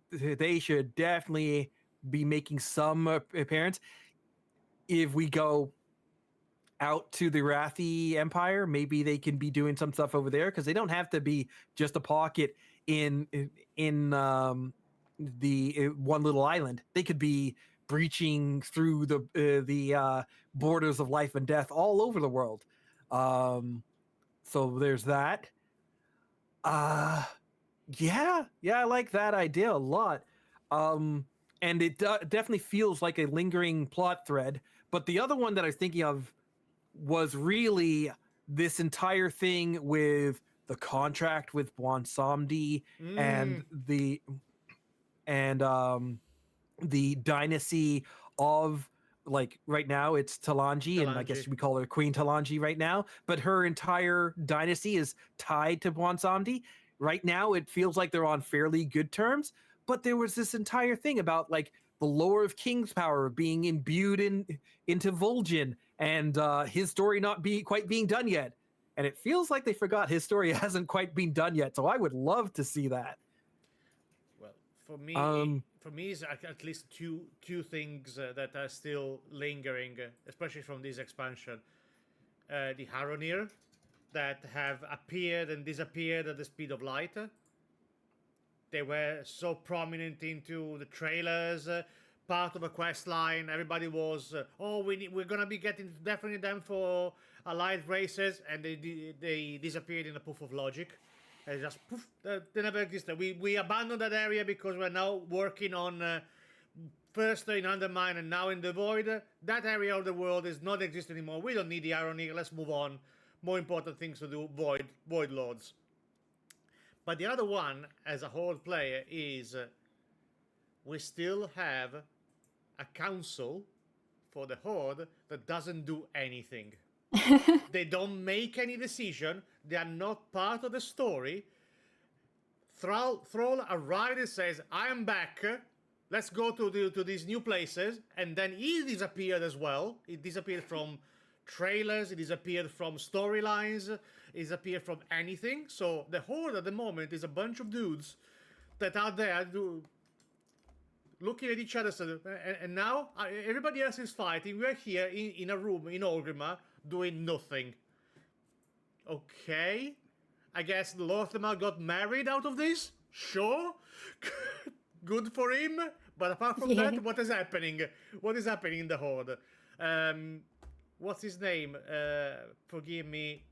should definitely be making some appearance. If we go out to the Arathi Empire, maybe they can be doing some stuff over there because they don't have to be just a pocket in the one little island. They could be breaching through the borders of life and death all over the world. So there's that. Yeah, I like that idea a lot. And it definitely feels like a lingering plot thread. But the other one that I was thinking of was really this entire thing with the contract with Bwansamdi and the dynasty of, like, right now it's Talanji, and I guess we call her Queen Talanji right now, but her entire dynasty is tied to Bwansamdi. Right now it feels like they're on fairly good terms, but there was this entire thing about like the lore of King's power being imbued into Vol'jin, and his story not quite being done yet. And it feels like they forgot his story hasn't quite been done yet. So I would love to see that. Well, for me, is at least two things that are still lingering, especially from this expansion. The Haraneer that have appeared and disappeared at the speed of light. They were so prominent into the trailers, part of a quest line. Everybody was, we're gonna be getting definitely them for allied races, and they disappeared in a poof of logic. They just poof, they never existed. We abandoned that area because we're now working on first in Undermine and now in the Void. That area of the world is not exist anymore. We don't need the irony. Let's move on. More important things to do. Void Lords. But the other one, as a Horde player, is we still have a council for the Horde that doesn't do anything. They don't make any decision. They are not part of the story. Thrall arrives and says, I am back. Let's go to these new places. And then he disappeared as well. He disappeared from trailers. He disappeared from storylines. He disappeared from anything. So the Horde at the moment is a bunch of dudes that are there looking at each other. And now everybody else is fighting. We're here in a room in Orgrimmar doing nothing. Okay. I guess Lorthamar got married out of this? Sure. Good for him. But apart from Yeah. that, what is happening? What is happening in the Horde? What's his name? Forgive me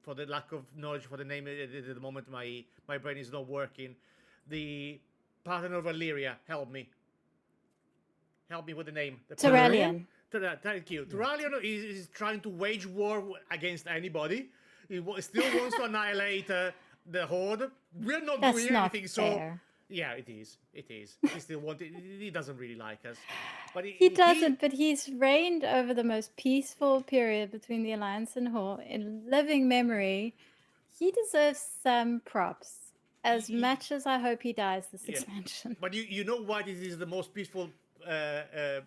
for the lack of knowledge for the name at the moment. My brain is not working. The partner of Illyria, help me. Help me with the name. The Turalyon. Thank you. Turalyon is trying to wage war against anybody. He still wants to annihilate the Horde. We're not That's doing not anything, fair. so yeah, it is. It is. He still wants. He doesn't really like us, but He doesn't, but he's reigned over the most peaceful period between the Alliance and Horde in living memory. He deserves some props. As much as I hope he dies this expansion. But you know why this is the most peaceful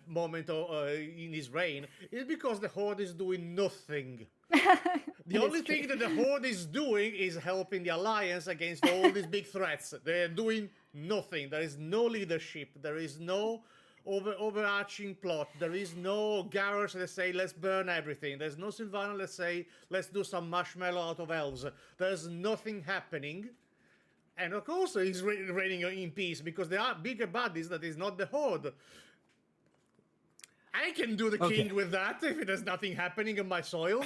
moment in his reign? It's because the Horde is doing nothing. The only thing that the Horde is doing is helping the Alliance against all these big threats. They're doing nothing. There is no leadership. There is no overarching plot. There is no Garrosh that say, let's burn everything. There's no Sylvana that say, let's do some marshmallow out of elves. There's nothing happening. And of course he's reigning in peace because there are bigger bodies that is not the Horde. I can do the king with that if there's nothing happening on my soil.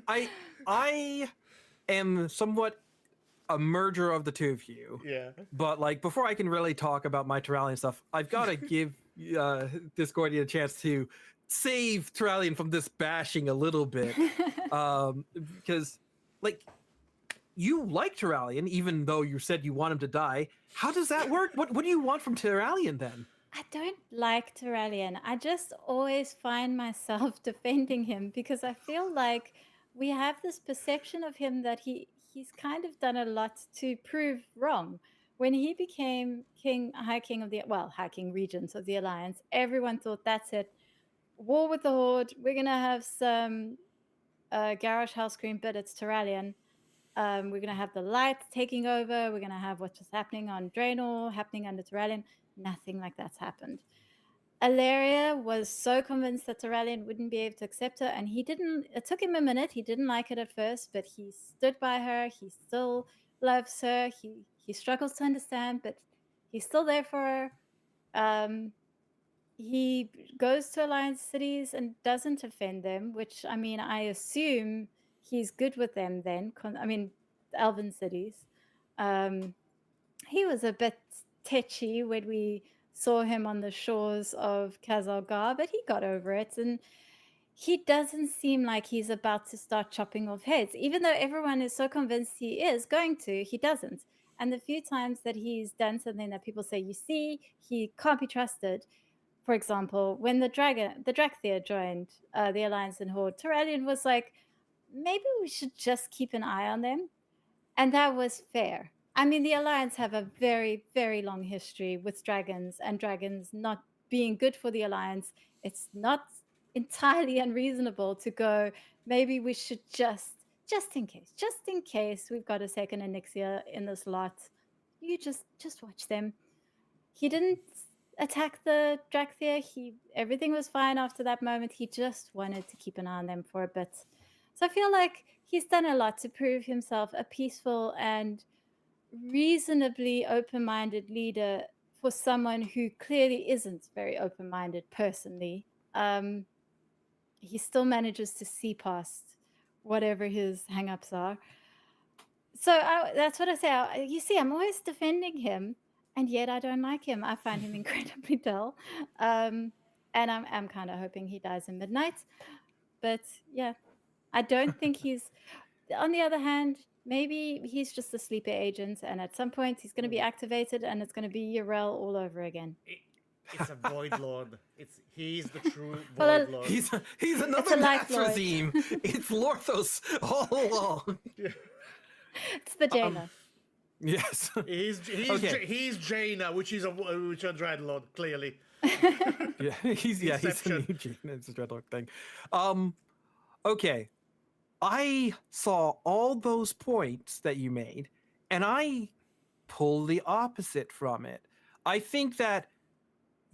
I am somewhat a merger of the two of you. Yeah. But like before I can really talk about my Turalyon stuff, I've got to give Discordia a chance to save Turalyon from this bashing a little bit. Because like you like Turalyon, even though you said you want him to die. How does that work? What do you want from Turalyon then? I don't like Turalyon. I just always find myself defending him because I feel like we have this perception of him that he's kind of done a lot to prove wrong. When he became High King Regent of the Alliance, everyone thought that's it. War with the Horde. We're gonna have some Garrosh Hellscream, but it's Turalyon. We're going to have the lights taking over. We're going to have what's happening on Draenor happening under Turalyon. Nothing like that's happened. Alleria was so convinced that Turalyon wouldn't be able to accept her, and he didn't. It took him a minute. He didn't like it at first, but he stood by her. He still loves her. He struggles to understand, but he's still there for her. He goes to Alliance cities and doesn't offend them, which I mean, I assume he's good with them then. Elven cities. He was a bit tetchy when we saw him on the shores of Khazar, but he got over it. And he doesn't seem like he's about to start chopping off heads. Even though everyone is so convinced he is going to, he doesn't. And the few times that he's done something that people say, you see, he can't be trusted. For example, when the Drakthir joined the Alliance and Horde, Turalyon was like, maybe we should just keep an eye on them. And that was fair. I mean, the Alliance have a very, very long history with dragons and dragons not being good for the Alliance. It's not entirely unreasonable to go, maybe we should just in case we've got a second Onyxia in this lot, you just watch them. He didn't attack the Drakthir. Everything was fine after that moment. He just wanted to keep an eye on them for a bit. So I feel like he's done a lot to prove himself a peaceful and reasonably open-minded leader for someone who clearly isn't very open-minded personally. He still manages to see past whatever his hang-ups are. So that's what I say. You see, I'm always defending him, and yet I don't like him. I find him incredibly dull. And I'm kind of hoping he dies in midnight. But yeah, I don't think he's... On the other hand, maybe he's just a sleeper agent, and at some point he's going to be activated, and it's going to be Yrel all over again. It's a Void Lord. He's the true Void Lord. He's another Natrazim. It's Lorthos all along. It's the Jaina. Yes. He's Jaina, which is a Dreadlord, clearly. Yeah, he's a new Jaina. It's a Dreadlord thing. Okay. I saw all those points that you made, and I pull the opposite from it. I think that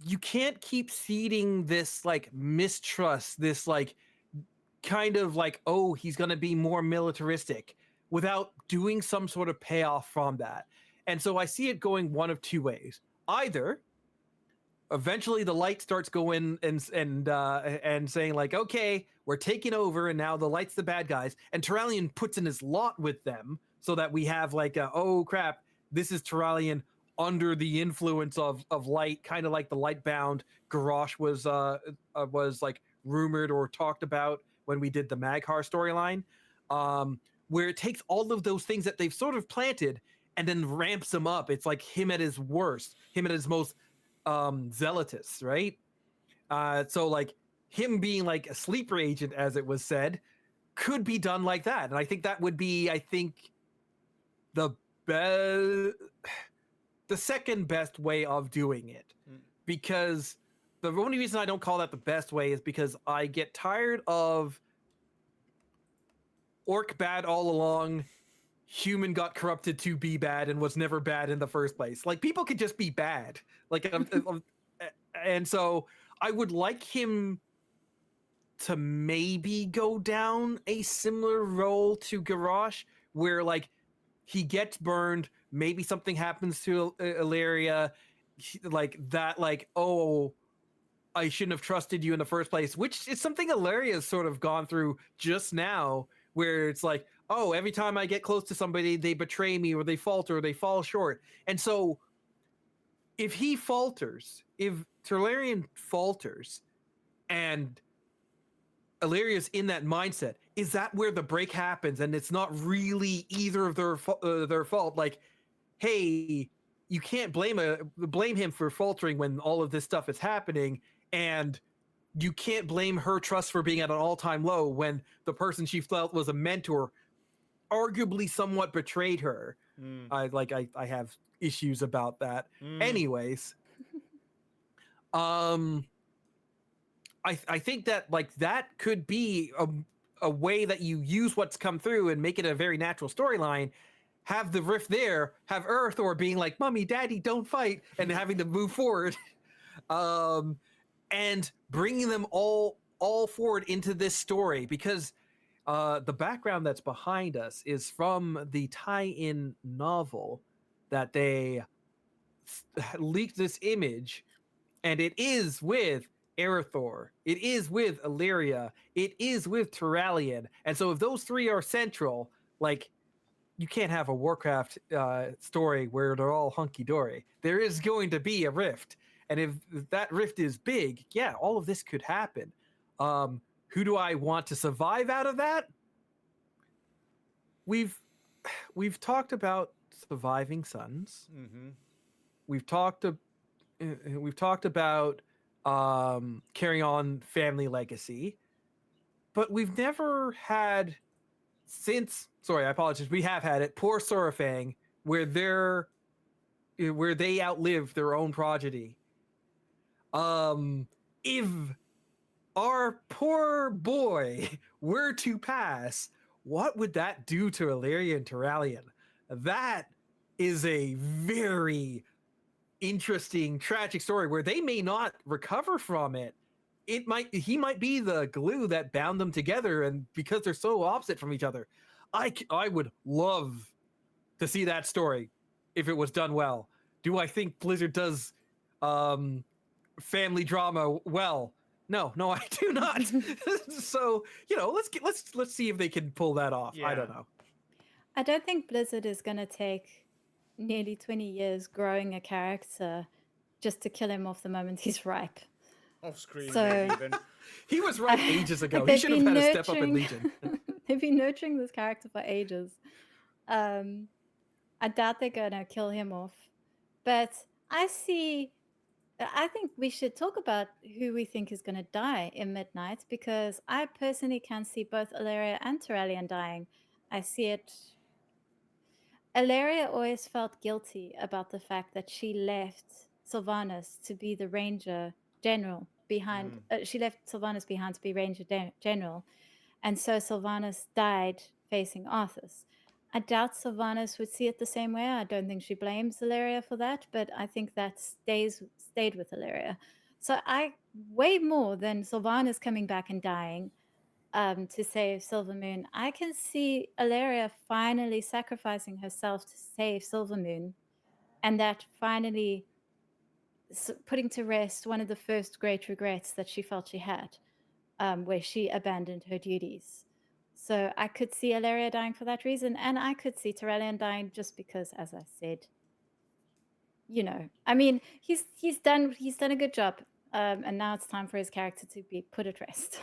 you can't keep seeding this like mistrust, this like kind of like, oh, he's going to be more militaristic without doing some sort of payoff from that. And so I see it going one of two ways. Either eventually the light starts going and saying like, okay, we're taking over, and now the light's the bad guys, and Turalyon puts in his lot with them, so that we have like oh crap, this is Turalyon under the influence of light, kind of like the Lightbound Garrosh was like rumored or talked about when we did the Maghar storyline, where it takes all of those things that they've sort of planted and then ramps them up. It's like him at his worst, him at his most Zalatas, right? So like him being like a sleeper agent, as it was said, could be done like that, and I think that would be, I think, the second best way of doing it, because the only reason I don't call that the best way is because I get tired of orc bad all along, human got corrupted to be bad and was never bad in the first place. Like, people could just be bad. Like, and so I would like him to maybe go down a similar role to Garrosh, where like he gets burned, maybe something happens to Ilaria, like that, like, oh, I shouldn't have trusted you in the first place, which is something Ilaria's sort of gone through just now, where it's like, oh, every time I get close to somebody, they betray me, or they falter, or they fall short. And so if he falters, if Turalyon falters, and Ilaria's in that mindset, is that where the break happens, and it's not really either of their fault? Like, hey, you can't blame him for faltering when all of this stuff is happening, and you can't blame her trust for being at an all-time low when the person she felt was a mentor arguably somewhat betrayed her. I have issues about that. Anyways, I think that like that could be a way that you use what's come through and make it a very natural storyline. Have the rift there, have Arathor being like, "Mommy, Daddy, don't fight," and having to move forward, and bringing them all forward into this story, because the background that's behind us is from the tie-in novel that they leaked this image, and it is with Arathor, it is with Ilaria, it is with Turalyon, and so if those three are central, like, you can't have a Warcraft story where they're all hunky-dory. There is going to be a rift, and if that rift is big, yeah, all of this could happen. Who do I want to survive out of that? We've talked about surviving sons. We've talked about carrying on family legacy, but we've never had, since, sorry, I apologize, we have had it, poor Sorafang, where they outlive their own progeny. If our poor boy were to pass, what would that do to Ilaria and Turalyon? That is a very interesting, tragic story where they may not recover from it. He might be the glue that bound them together, and because they're so opposite from each other, I would love to see that story if it was done well. Do I think Blizzard does family drama well? No, I do not. So, let's see if they can pull that off. Yeah. I don't know. I don't think Blizzard is going to take nearly 20 years growing a character just to kill him off the moment he's ripe. Off screen, So- maybe even. He was right ages ago. Like, He they've should have been had a step up in nurturing- Legion. They've been nurturing this character for ages. I doubt they're going to kill him off. But I think we should talk about who we think is going to die in Midnight, because I personally can see both Ilaria and Turalyon dying. I see it. Ilaria always felt guilty about the fact that she left Sylvanas to be the Ranger General behind. She left Sylvanas behind to be Ranger General, and so Sylvanas died facing Arthas. I doubt Sylvanas would see it the same way. I don't think she blames Ilaria for that, but I think that stayed with Ilaria. So I, way more than Sylvanas coming back and dying, to save Silvermoon. I can see Alaria finally sacrificing herself to save Silvermoon, and that finally putting to rest one of the first great regrets that she felt she had, where she abandoned her duties. So I could see Alaria dying for that reason, and I could see Turalyon dying just because, as I said, I mean, he's done a good job, and now it's time for his character to be put at rest.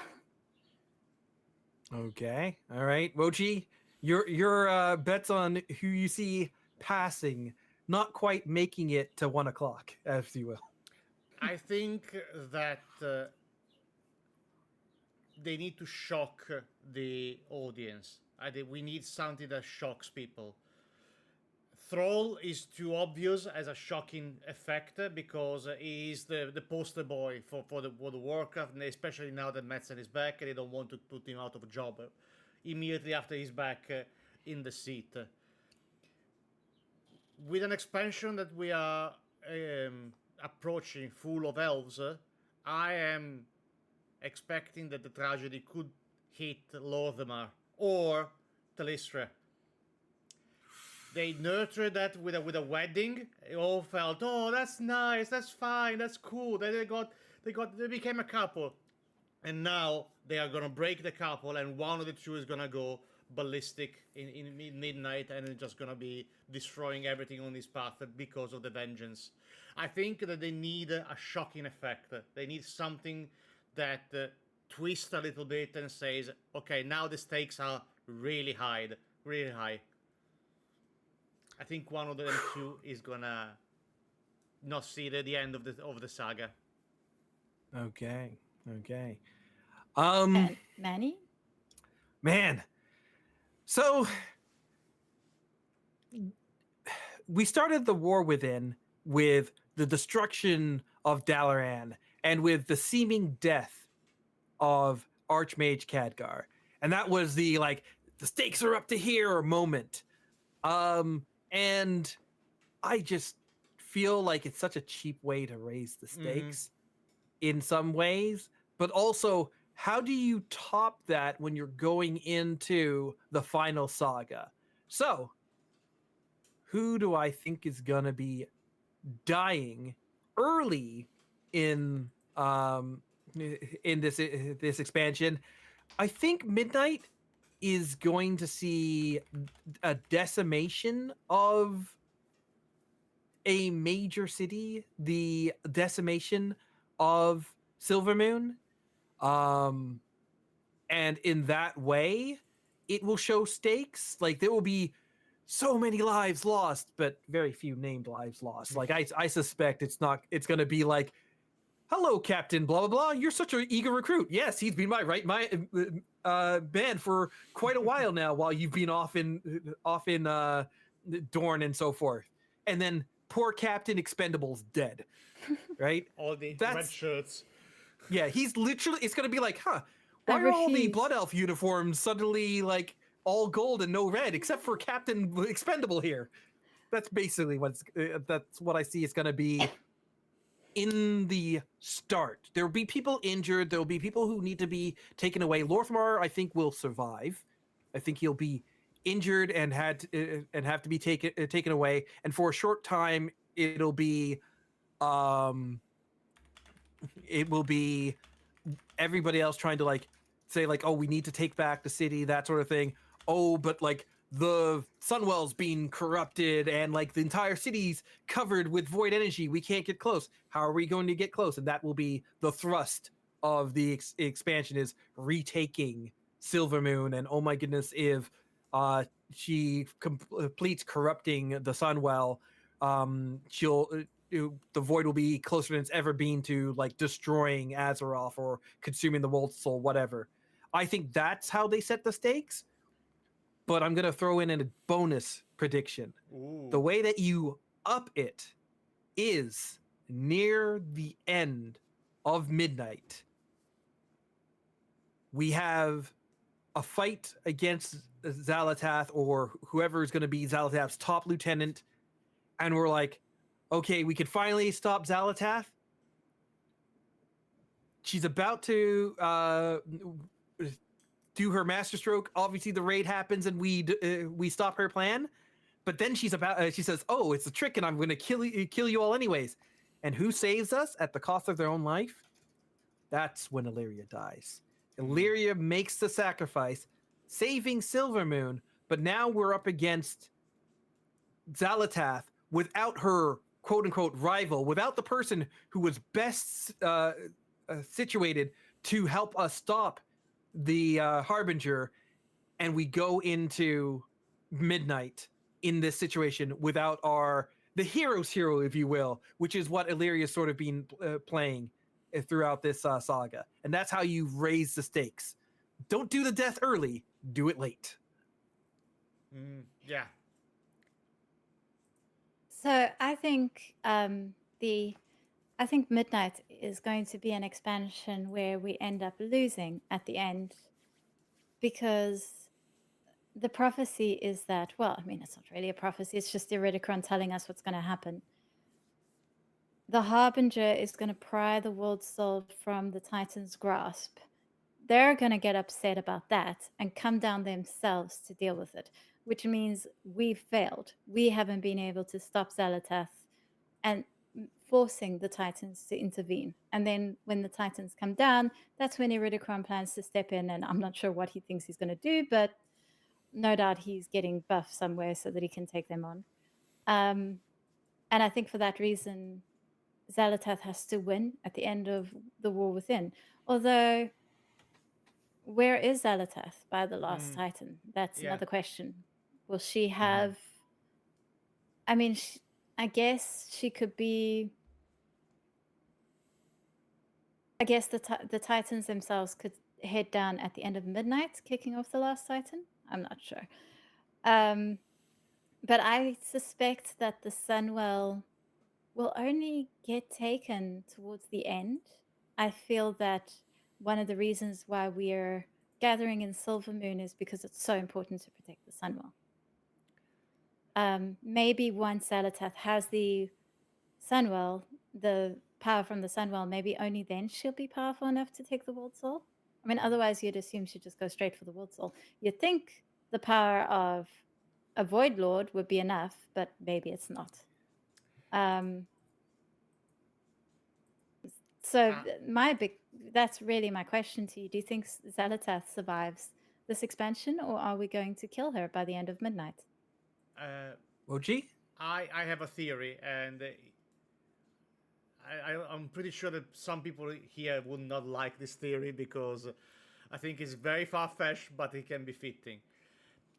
Okay. All right. Wochi, your bets on who you see passing, not quite making it to 1 o'clock, as you will. I think that they need to shock the audience. I think we need something that shocks people. Thrall is too obvious as a shocking effect because he is the poster boy for the World of Warcraft, and especially now that Metzen is back and they don't want to put him out of a job immediately after he's back in the seat. With an expansion that we are approaching full of elves, I am expecting that the tragedy could hit Lordamer or Talistra. They nurtured that with a wedding. It all felt, oh, that's nice, that's fine, that's cool. Then they became a couple, and now they are gonna break the couple, and one of the two is gonna go ballistic in midnight, and it's just gonna be destroying everything on his path because of the vengeance. I think that they need a shocking effect. They need something that twists a little bit and says, okay, now the stakes are really high, really high. I think one of them two is gonna not see the end of the saga. Okay. Okay. And Manny? Man. So we started the War Within with the destruction of Dalaran and with the seeming death of Archmage Khadgar. And that was the stakes are up to here moment. And I just feel like it's such a cheap way to raise the stakes in some ways, but also how do you top that when you're going into the final saga? So, who do I think is going to be dying early in this expansion? I think Midnight is going to see a decimation of a major city, the decimation of Silvermoon. And in that way, it will show stakes. Like there will be so many lives lost, but very few named lives lost. Like I suspect it's going to be like, hello, Captain blah, blah, blah. You're such an eager recruit. Yes, he's been my band for quite a while now while you've been off in Dorne and so forth. And then poor Captain Expendable's dead, right? All the red shirts. Yeah, he's literally, it's going to be like, why are all the Blood Elf uniforms suddenly like all gold and no red except for Captain Expendable here? That's basically that's what I see is going to be in the start. There will be people injured. There will be people who need to be taken away. Lorthmar, I think, will survive. I think he'll be injured and have to be taken away. And for a short time, it will be everybody else trying to say oh, we need to take back the city, that sort of thing. Oh, but the Sunwell's being corrupted and the entire city's covered with void energy. We can't get close. How are we going to get close? And that will be the thrust of the expansion, is retaking Silvermoon. And oh my goodness, if she completes corrupting the Sunwell, the void will be closer than it's ever been to destroying Azeroth or consuming the World Soul, whatever. I think that's how they set the stakes. But I'm going to throw in a bonus prediction. Ooh. The way that you up it is near the end of Midnight. We have a fight against Xal'atath or whoever is going to be Xal'atath's top lieutenant. And we're like, okay, we could finally stop Xal'atath. She's about to do her master stroke. Obviously, the raid happens and we stop her plan. But then she says, "Oh, it's a trick, and I'm going to kill you all anyways." And who saves us at the cost of their own life? That's when Illyria dies. Illyria makes the sacrifice, saving Silvermoon. But now we're up against Xal'atath without her quote unquote rival, without the person who was best situated to help us stop the Harbinger, and we go into midnight in this situation without the hero's hero, if you will, which is what Illyria's sort of been playing throughout this saga. And that's how you raise the stakes. Don't do the death early, do it late. Yeah. So I think I think Midnight is going to be an expansion where we end up losing at the end, because the prophecy is that, well, I mean, it's not really a prophecy, it's just the Iridicron telling us what's going to happen. The Harbinger is going to pry the world soul from the Titan's grasp. They're going to get upset about that and come down themselves to deal with it, which means we've failed. We haven't been able to stop Zalatath and forcing the Titans to intervene. And then when the Titans come down, that's when Iridicron plans to step in, and I'm not sure what he thinks he's going to do, but no doubt he's getting buff somewhere so that he can take them on. And I think for that reason, Zalatath has to win at the end of the War Within. Although, where is Zalatath by the last Titan? That's another question. Will she have... I mean, I guess she could be... I guess the Titans themselves could head down at the end of midnight, kicking off the last Titan. I'm not sure. But I suspect that the Sunwell will only get taken towards the end. I feel that one of the reasons why we're gathering in Silvermoon is because it's so important to protect the Sunwell. Maybe once Zalatath has the Sunwell, the power from the Sunwell, maybe only then she'll be powerful enough to take the World Soul. I mean, otherwise you'd assume she'd just go straight for the World Soul. You'd think the power of a Void Lord would be enough, but maybe it's not. So that's really my question to you. Do you think Zalatath survives this expansion, or are we going to kill her by the end of midnight? Wochi? I have a theory, and I'm pretty sure that some people here would not like this theory because I think it's very far-fetched, but it can be fitting.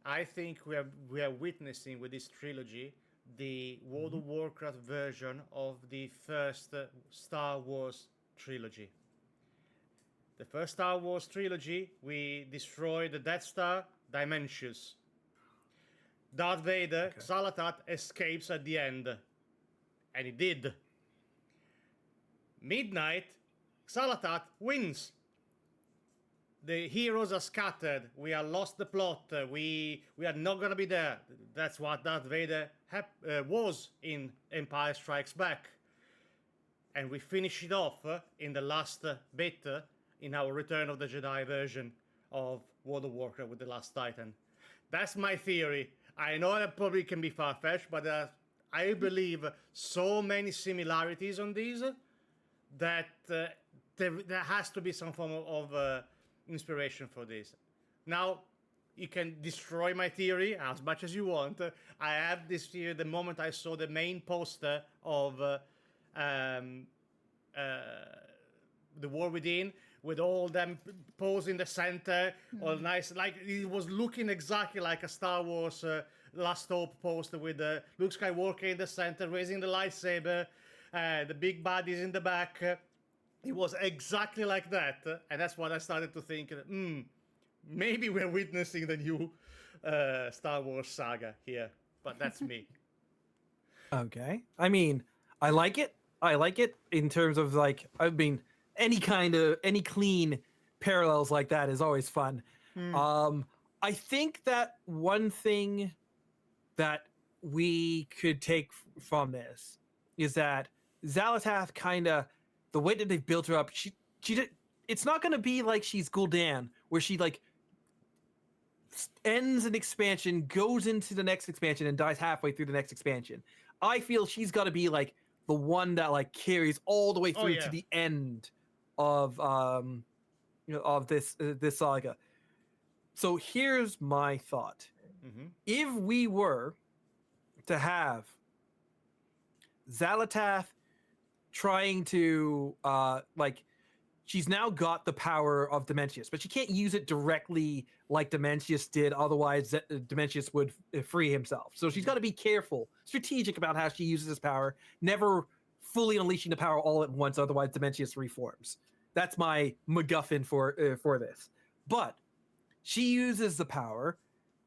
I think we are witnessing with this trilogy the World of Warcraft version of the first Star Wars trilogy. The first Star Wars trilogy, we destroyed the Death Star, Dimensions. Darth Vader, Xal'atath, escapes at the end. And he did. Midnight, Xal'atath wins. The heroes are scattered. We are lost the plot. We are not going to be there. That's what Darth Vader was in Empire Strikes Back. And we finish it off in the last bit in our Return of the Jedi version of World of Warcraft with the Last Titan. That's my theory. I know that probably can be far-fetched, but I believe so many similarities on these that there has to be some form of inspiration for this. Now, you can destroy my theory as much as you want. I have this theory the moment I saw the main poster of the War Within, with all them posing in the center, all nice, like it was looking exactly like a Star Wars Last Hope poster with Luke Skywalker in the center, raising the lightsaber, the big baddies in the back. It was exactly like that, and that's what I started to think. Maybe we're witnessing the new Star Wars saga here, but that's me. Okay. I mean, I like it. I like it in terms of like, I mean, any clean parallels like that is always fun. I think that one thing that we could take from this is that Xal'atath kind of, the way that they've built her up, she did, it's not going to be like she's Gul'dan, where she like ends an expansion, goes into the next expansion, and dies halfway through the next expansion. I feel she's got to be like the one that like carries all the way through to the end of of this saga. So here's my thought: if we were to have Zalatas trying to she's now got the power of Dementius, but she can't use it directly like Dementius did. Otherwise, Dementius would free himself. So she's got to be careful, strategic about how she uses his power, never fully unleashing the power all at once. Otherwise, Dementius reforms. That's my MacGuffin for this. But she uses the power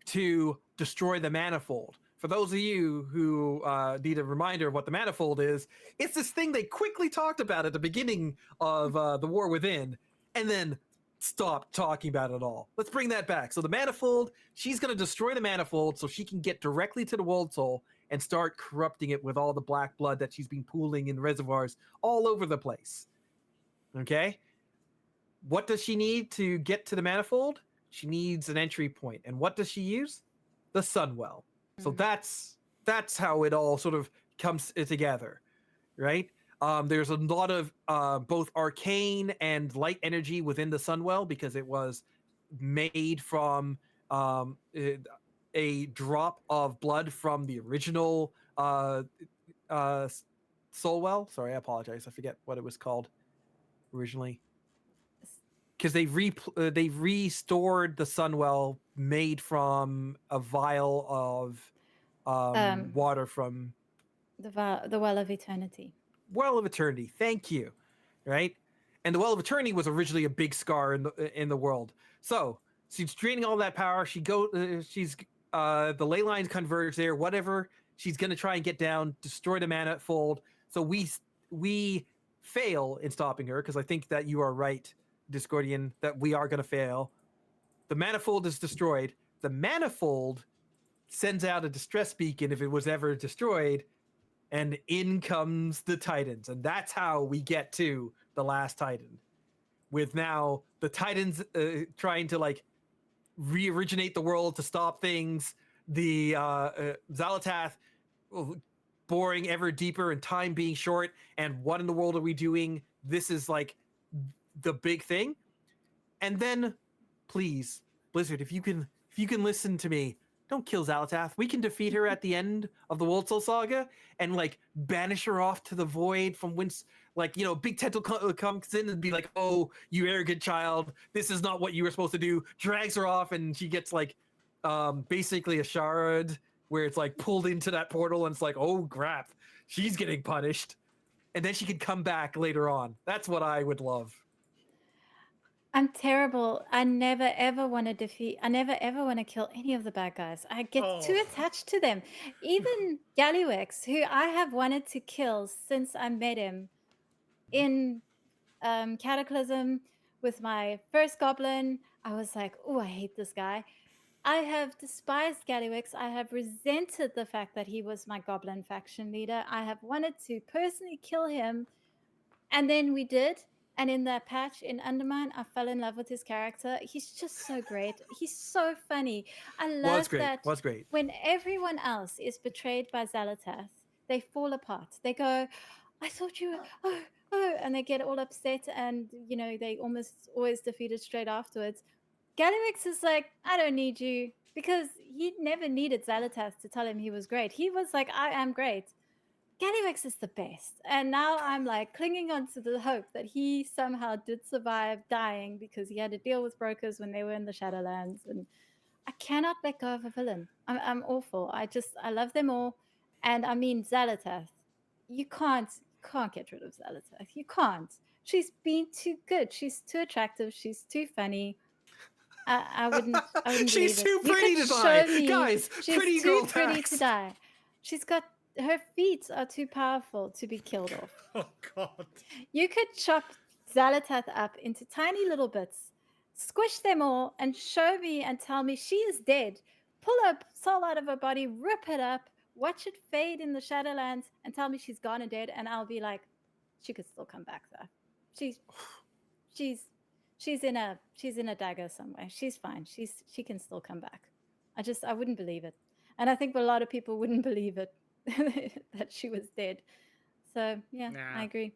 to destroy the manifold. For those of you who need a reminder of what the manifold is, it's this thing they quickly talked about at the beginning of the War Within, and then stopped talking about it all. Let's bring that back. So the manifold, she's going to destroy the manifold so she can get directly to the world soul and start corrupting it with all the black blood that she's been pooling in reservoirs all over the place. Okay? What does she need to get to the manifold? She needs an entry point. And what does she use? The Sunwell. So that's how it all sort of comes together, right? There's a lot of both arcane and light energy within the Sunwell because it was made from a drop of blood from the original Soulwell. Sorry, I apologize. I forget what it was called originally. Because they restored the Sunwell made from a vial of water from the Well of Eternity. Well of Eternity. Thank you. Right, and the Well of Eternity was originally a big scar in the world. So she's draining all that power. She's the ley lines converge there. Whatever. She's gonna try and get down, destroy the manifold. So we fail in stopping her because I think that you are right, Discordian, that we are going to fail. The manifold is destroyed. The manifold sends out a distress beacon if it was ever destroyed, and in comes the Titans. And that's how we get to the last Titan. With now the Titans trying to like re-originate the world to stop things. The Zalatath boring ever deeper and time being short. And what in the world are we doing? This is like the big thing. And then please, Blizzard, if you can listen to me, don't kill Zalatath. We can defeat her at the end of the World Soul Saga and like banish her off to the void from whence, like, Big Tentacle comes in and be like, oh, you arrogant child, this is not what you were supposed to do. Drags her off and she gets like basically a shard where it's like pulled into that portal and it's like, oh crap, she's getting punished. And then she could come back later on. That's what I would love. I'm terrible. I never ever want to defeat. I never ever want to kill any of the bad guys. I get too attached to them. Even Gallywix, who I have wanted to kill since I met him in Cataclysm with my first goblin. I was like, oh, I hate this guy. I have despised Gallywix. I have resented the fact that he was my goblin faction leader. I have wanted to personally kill him. And then we did. And in that patch in Undermine, I fell in love with his character. He's just so great. He's so funny. I love that was great. when everyone else is betrayed by Zalatath, they fall apart. They go, I thought you were, oh, and they get all upset and, they almost always defeated straight afterwards. Gallywix is like, I don't need you, because he never needed Zalatath to tell him he was great. He was like, I am great. Gallywix is the best. And now I'm like clinging on to the hope that he somehow did survive dying because he had to deal with brokers when they were in the Shadowlands. And I cannot let go of a villain. I'm awful. I love them all. And I mean, Zalatath, you can't get rid of Zalatath. You can't. She's been too good. She's too attractive. She's too funny. I wouldn't She's believe too pretty to die. Guys, she's too pretty to die. She's got her feet are too powerful to be killed off. Oh God! You could chop Zalatath up into tiny little bits, squish them all, and show me and tell me she is dead. Pull her soul out of her body, rip it up, watch it fade in the Shadowlands, and tell me she's gone and dead, and I'll be like, she could still come back though. She's She's in a dagger somewhere. She's fine. She can still come back. I wouldn't believe it. And I think a lot of people wouldn't believe it that she was dead. So yeah, Nah. I agree.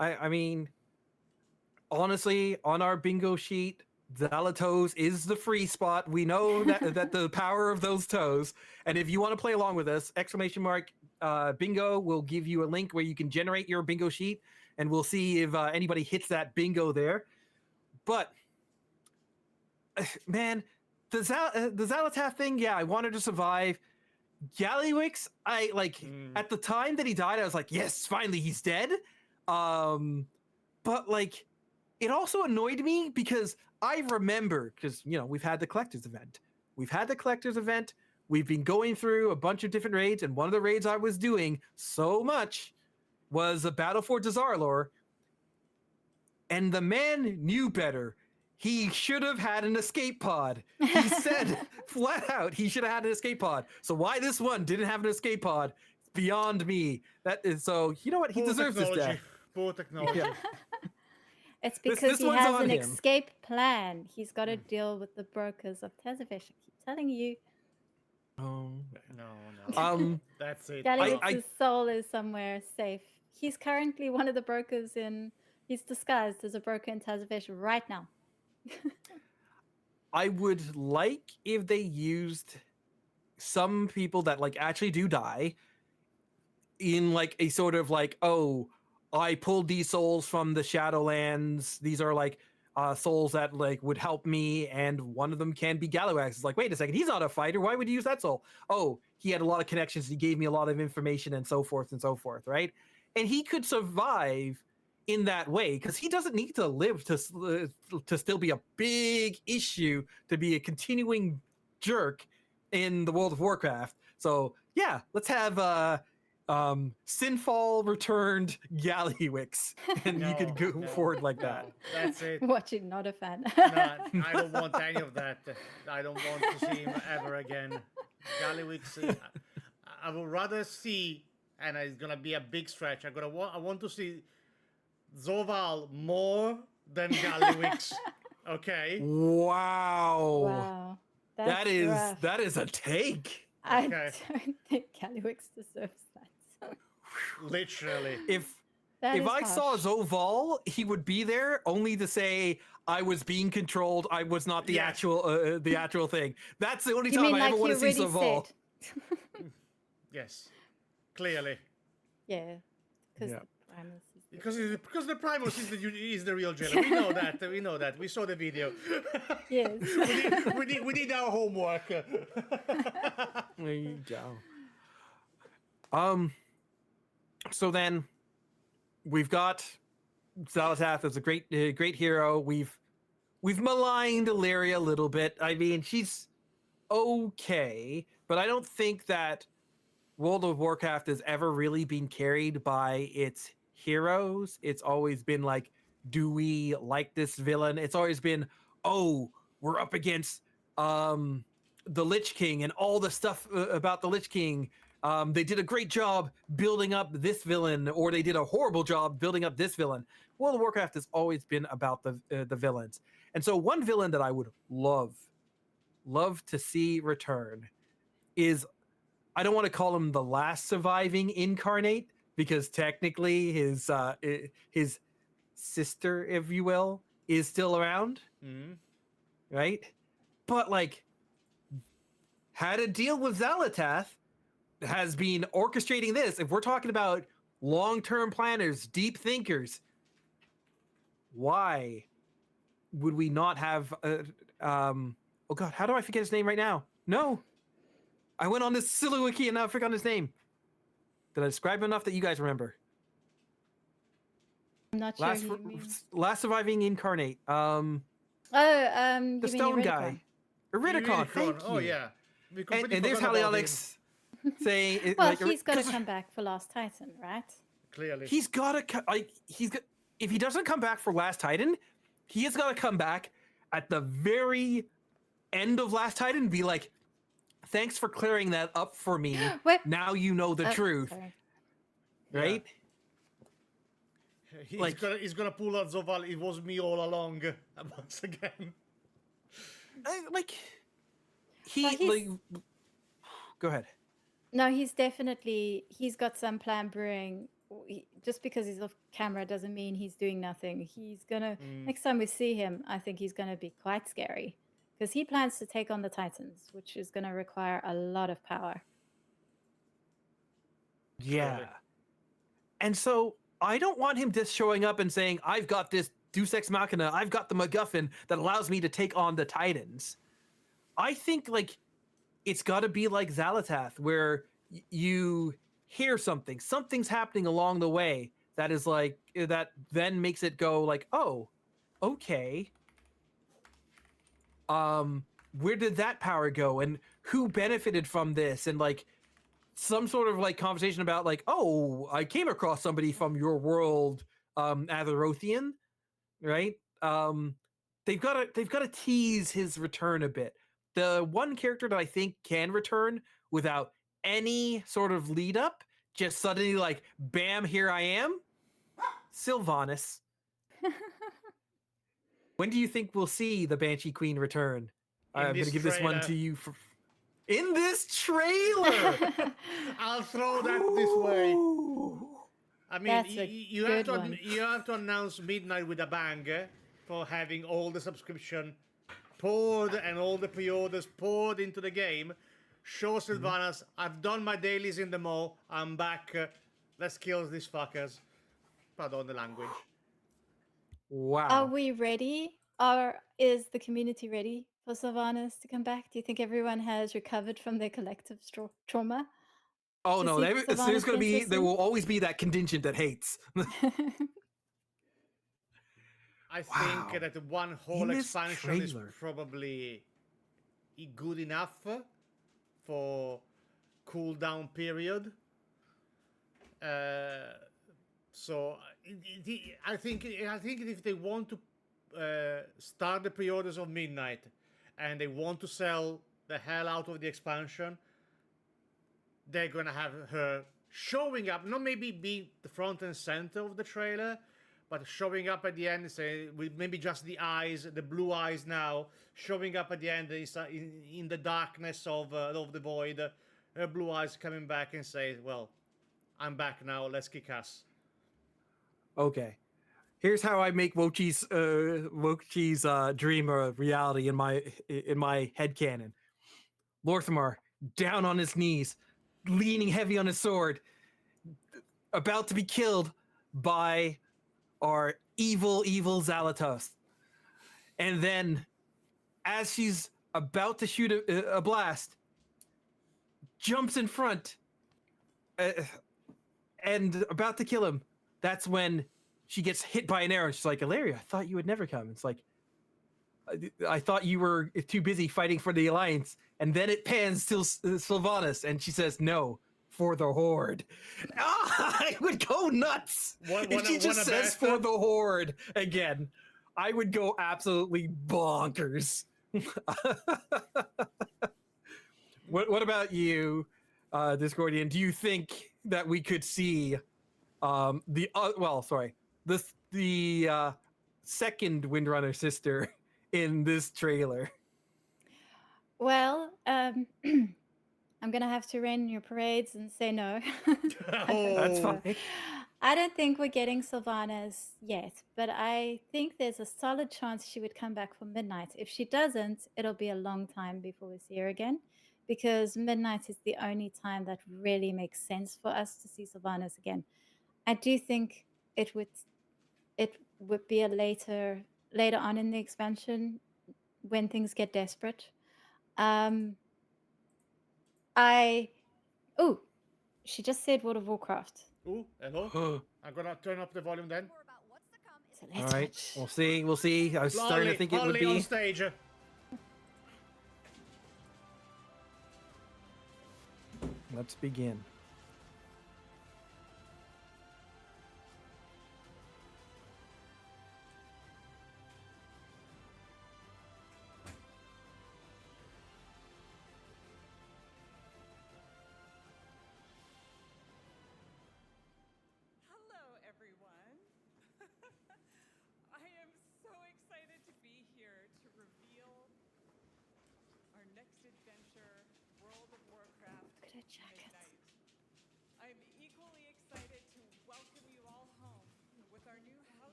I mean, honestly, on our bingo sheet, Zalatos is the free spot. We know that the power of those toes. And if you want to play along with us, bingo will give you a link where you can generate your bingo sheet, and we'll see if anybody hits that bingo there. But man, the Zalatath thing, yeah, I wanted to survive. Gallywix, I like at the time that he died, I was like, yes, finally he's dead. But like, it also annoyed me because I remember, because we've had the collector's event. We've been going through a bunch of different raids, and one of the raids I was doing so much was a battle for Dazarlor, and the man knew better. He should have had an escape pod. He said flat out he should have had an escape pod. So why this one didn't have an escape pod? It's beyond me. That is so. You know what? He deserves this death. Poor technology. Yeah. It's because he one's has on an him. escape plan. He's got to deal with the brokers of Tezavish. I keep telling you. Oh. No. That's it. Gallywix's soul is somewhere safe. He's currently one of the brokers he's disguised as a broker in Tezavish right now. I would like if they used some people that like actually do die in like a sort of like, oh, I pulled these souls from the Shadowlands. These are like souls that like would help me, and one of them can be Gallywix. It's like, wait a second, he's not a fighter. Why would you use that soul? Oh, he had a lot of connections. He gave me a lot of information and so forth, right? And he could survive in that way because he doesn't need to live to still be a big issue, to be a continuing jerk in the World of Warcraft. So yeah, let's have Sinfall returned Gallywix, and you could go forward like that. That's it. Watching, not a fan. I don't want any of that. I don't want to see him ever again. Gallywix, I would rather see, and it's gonna be a big stretch. I want to see Zoval more than Gallywix. Okay. Wow. That is a take. I don't think Gallywix deserves that. Literally. If I saw Zoval, he would be there only to say I was being controlled. I was not the actual thing. That's the only time I ever want to see Zoval. Yes, clearly. Yeah, because because the Primus is the real jailer. We know that. We know that. We saw the video. Yes. we did our homework. There you go. So then we've got Zalatath as a great hero. We've maligned Illyria a little bit. I mean, she's okay, but I don't think that World of Warcraft has ever really been carried by its heroes. It's always been like, do we like this villain? It's always been, oh, we're up against the Lich King and all the stuff about the Lich King. They did a great job building up this villain, or they did a horrible job building up this villain. World of Warcraft has always been about the villains. And so one villain that I would love to see return is, I don't want to call him the last surviving incarnate, because technically his sister, if you will, is still around, right? But like, had to deal with Zalatath, has been orchestrating this. If we're talking about long-term planners, deep thinkers, why would we not have oh god, how do I forget his name right now? No, I went on this silly wiki and now I forgot his name. Did I describe him enough that you guys remember? I'm not sure. Last surviving incarnate. The stone guy. Iridicon. Thank you. Oh yeah. And there's Hail Xal'atath saying, well, he's got to come back for Last Titan, right? Clearly, he's got to. If he doesn't come back for Last Titan, he has got to come back at the very end of Last Titan and be like, "Thanks for clearing that up for me. Now you know the truth." Sorry. Right? He's gonna pull out Zoval. It was me all along. Once again. Go ahead. No, he's got some plan brewing. Just because he's off camera doesn't mean he's doing nothing. He's gonna, next time we see him, I think he's gonna be quite scary. Because he plans to take on the Titans, which is gonna require a lot of power. Yeah. Clearly. And so I don't want him just showing up and saying, I've got this Deus Ex Machina, I've got the MacGuffin that allows me to take on the Titans. I think like it's got to be like Zalatas, where you hear something's happening along the way that is like that then makes it go like, oh, okay. Where did that power go, and who benefited from this, and like some sort of like conversation about like, oh, I came across somebody from your world, Atherothian, right? They've got to tease his return a bit. The one character that I think can return without any sort of lead up, just suddenly like, bam, here I am, Sylvanas. When do you think we'll see the Banshee Queen return? I'm going to give this one to you. In this trailer! I'll throw that this way. I mean, you have to announce Midnight with a bang for having all the subscription poured and all the pre-orders poured into the game. Show Sylvanas, I've done my dailies in the mall. I'm back. Let's kill these fuckers. Pardon the language. Wow. Are we ready? Is the community ready for Sylvanas to come back? Do you think everyone has recovered from their collective trauma? Oh no, there will always be that contingent that hates. I think that one whole expansion is probably good enough for cooldown period. So I think if they want to start the pre-orders of Midnight and they want to sell the hell out of the expansion, they're gonna have her showing up, not maybe be the front and center of the trailer, but showing up at the end, say with maybe just the eyes, the blue eyes now, showing up at the end in the darkness of the void, her blue eyes coming back and say, "Well, I'm back now. Let's kick ass." Okay, here's how I make Wochi's dream a reality in my headcanon. Lorthamar down on his knees, leaning heavy on his sword, about to be killed by our evil Zalatas. And then, as she's about to shoot a blast, jumps in front and about to kill him. That's when she gets hit by an arrow. She's like, Ilaria, I thought you would never come. It's like, I thought you were too busy fighting for the Alliance. And then it pans to Sylvanas, and she says, no, for the Horde. I would go nuts if she just says for the Horde again. I would go absolutely bonkers. What about you, Discordian? Do you think that we could see the second Windrunner sister in this trailer? Well, I'm gonna have to rain in your parades and say no. That's fine. I don't think we're getting Sylvanas yet, but I think there's a solid chance she would come back for Midnight. If she doesn't, it'll be a long time before we see her again, because Midnight is the only time that really makes sense for us to see Sylvanas again. I do think it would be a later on in the expansion when things get desperate. She just said World of Warcraft. Ooh, hello. I'm gonna turn up the volume then. So all right, we'll see. I was starting to think it would be on stage. Let's begin.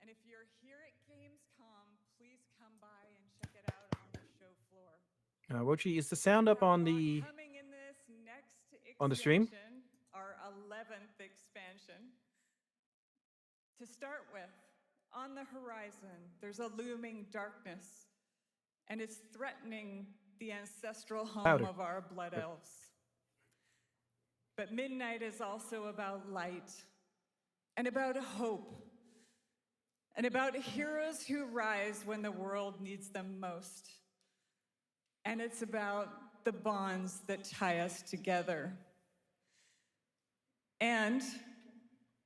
And if you're here at Gamescom, please come by and check it out on the show floor. Wochi, is the sound up on the Coming in this next on the stream? expansion, our 11th expansion. To start with, on the horizon, there's a looming darkness, and it's threatening the ancestral home Louder. of our blood elves. But midnight is also about light, and about hope, and about heroes who rise when the world needs them most. And it's about the bonds that tie us together. And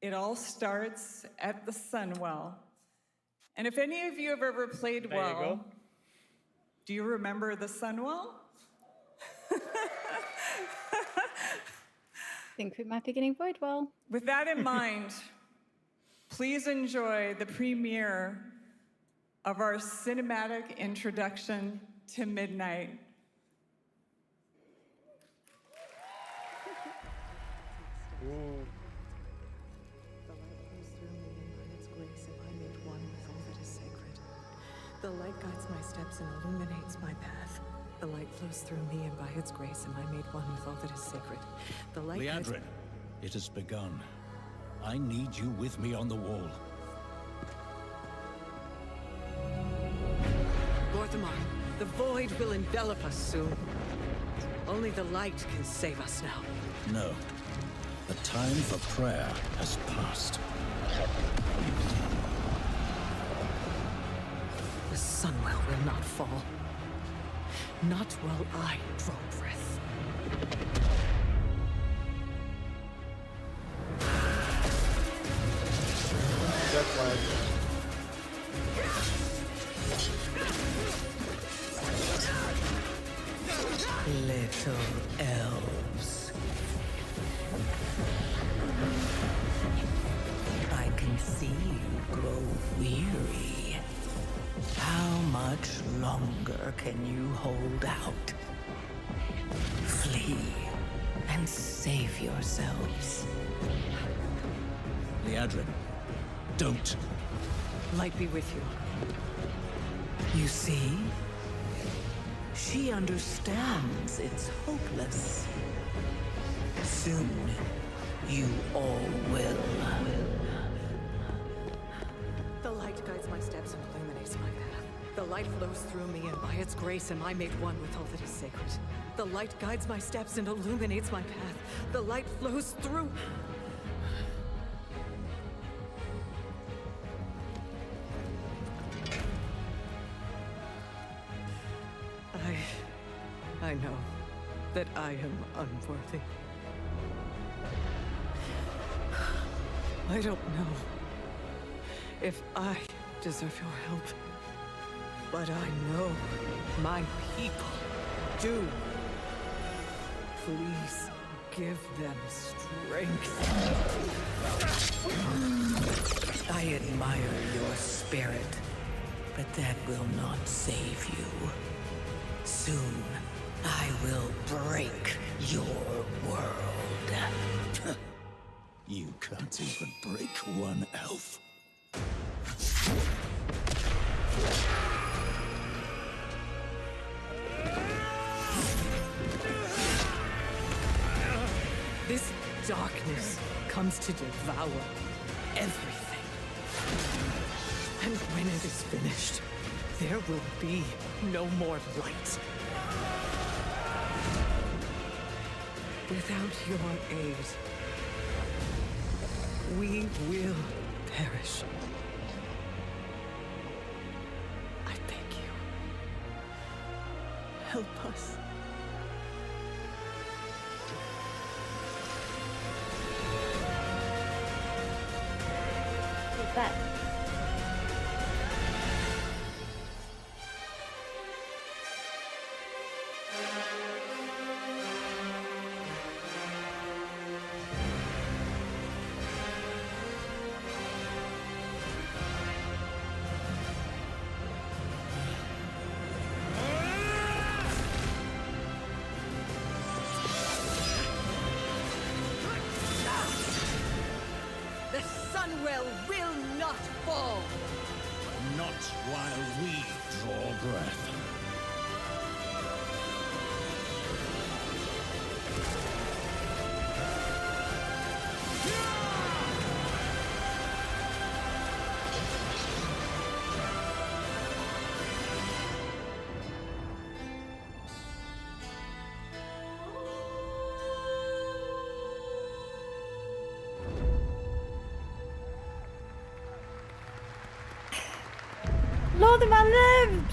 it all starts at the Sunwell. And if any of you have ever played There you go. do you remember the Sunwell? Think we might be getting void well. With that in mind, please enjoy the premiere of our cinematic introduction to Midnight. Ooh. The light flows through me, and by its grace am I made one with all that is sacred. The light guides my steps and illuminates my path. The light flows through me, and by its grace am I made one with all that is sacred. The light guides... Liadrin, it has begun. I need you with me on the wall. Lorthamar, the void will envelop us soon. Only the light can save us now. No. The time for prayer has passed. The Sunwell will not fall. Not while I draw breath. That's why. Little elves. I can see you grow weary. How much longer can you hold out? Flee and save yourselves. Liadrin, don't. Light be with you. You see? She understands it's hopeless. Soon, you all will. The light guides my steps and illuminates my path. The light flows through me, and by its grace am I made one with all that is sacred. The light guides my steps and illuminates my path. The light flows through... I know that I am unworthy. I don't know if I deserve your help, but I know my people do. Please give them strength. I admire your spirit, but that will not save you. Soon, I will break your world. You can't even break one elf. This darkness comes to devour everything. And when it is finished, there will be no more light. Without your aid, we will perish. I beg you, help us. What's that? The Sunwell will not fall! Not while we draw breath. Lordimer lived!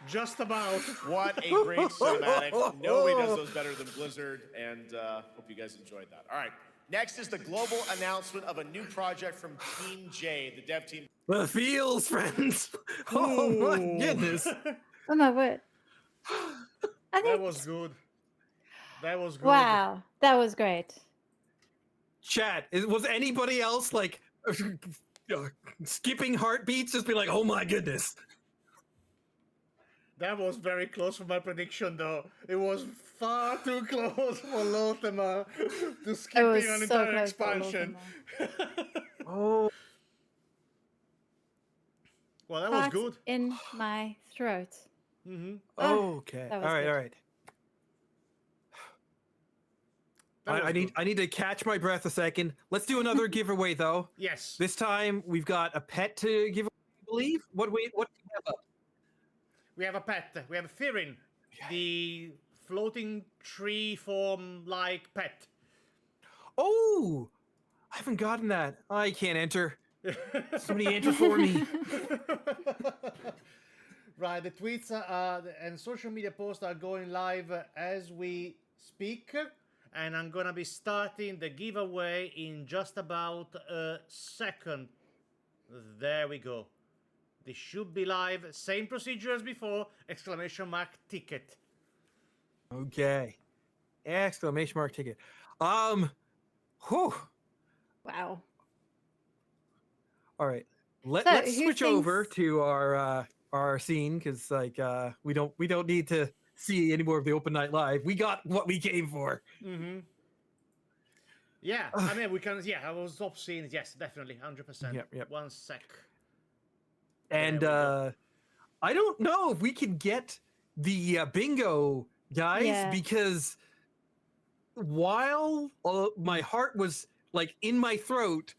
Just about. What a great cinematic. Nobody does those better than Blizzard, and hope you guys enjoyed that. All right, next is the global announcement of a new project from Team J, the dev team. The feels, friends. Oh my goodness. Oh my word. I That think, was good. That was good. wow, that was great. Chat, was anybody else like skipping heartbeats, just be like, oh my goodness. That was very close for my prediction, though. It was far too close for Lortimer to It skipping was an so entire close for expansion. Oh, Well, that was Heart good. in my throat. okay. that All was right, good. all right. That was I need good. I need to catch my breath a second. Let's do another giveaway though. Yes. This time we've got a pet to give away, I believe. What do we have up? We have a pet. We have a Thirin, the floating tree form like pet. Oh, I haven't gotten that. I can't enter. Somebody enter for me. Right, the tweets and social media posts are going live as we speak, and I'm gonna be starting the giveaway in just about a second. There we go. This should be live. Same procedure as before. Exclamation mark ticket. Okay. Exclamation mark ticket. Whew. Wow. All right. So, Let's who switch over thinks- to our scene, because like we don't need to see any more of the open night live. We got what we came for. Mm-hmm. Yeah, I mean, we can. Yeah, I will stop seeing it. Yes, definitely, 100%. Yep. 1 sec. And There we go. I don't know if we can get the bingo, guys, Yeah. because while my heart was like in my throat,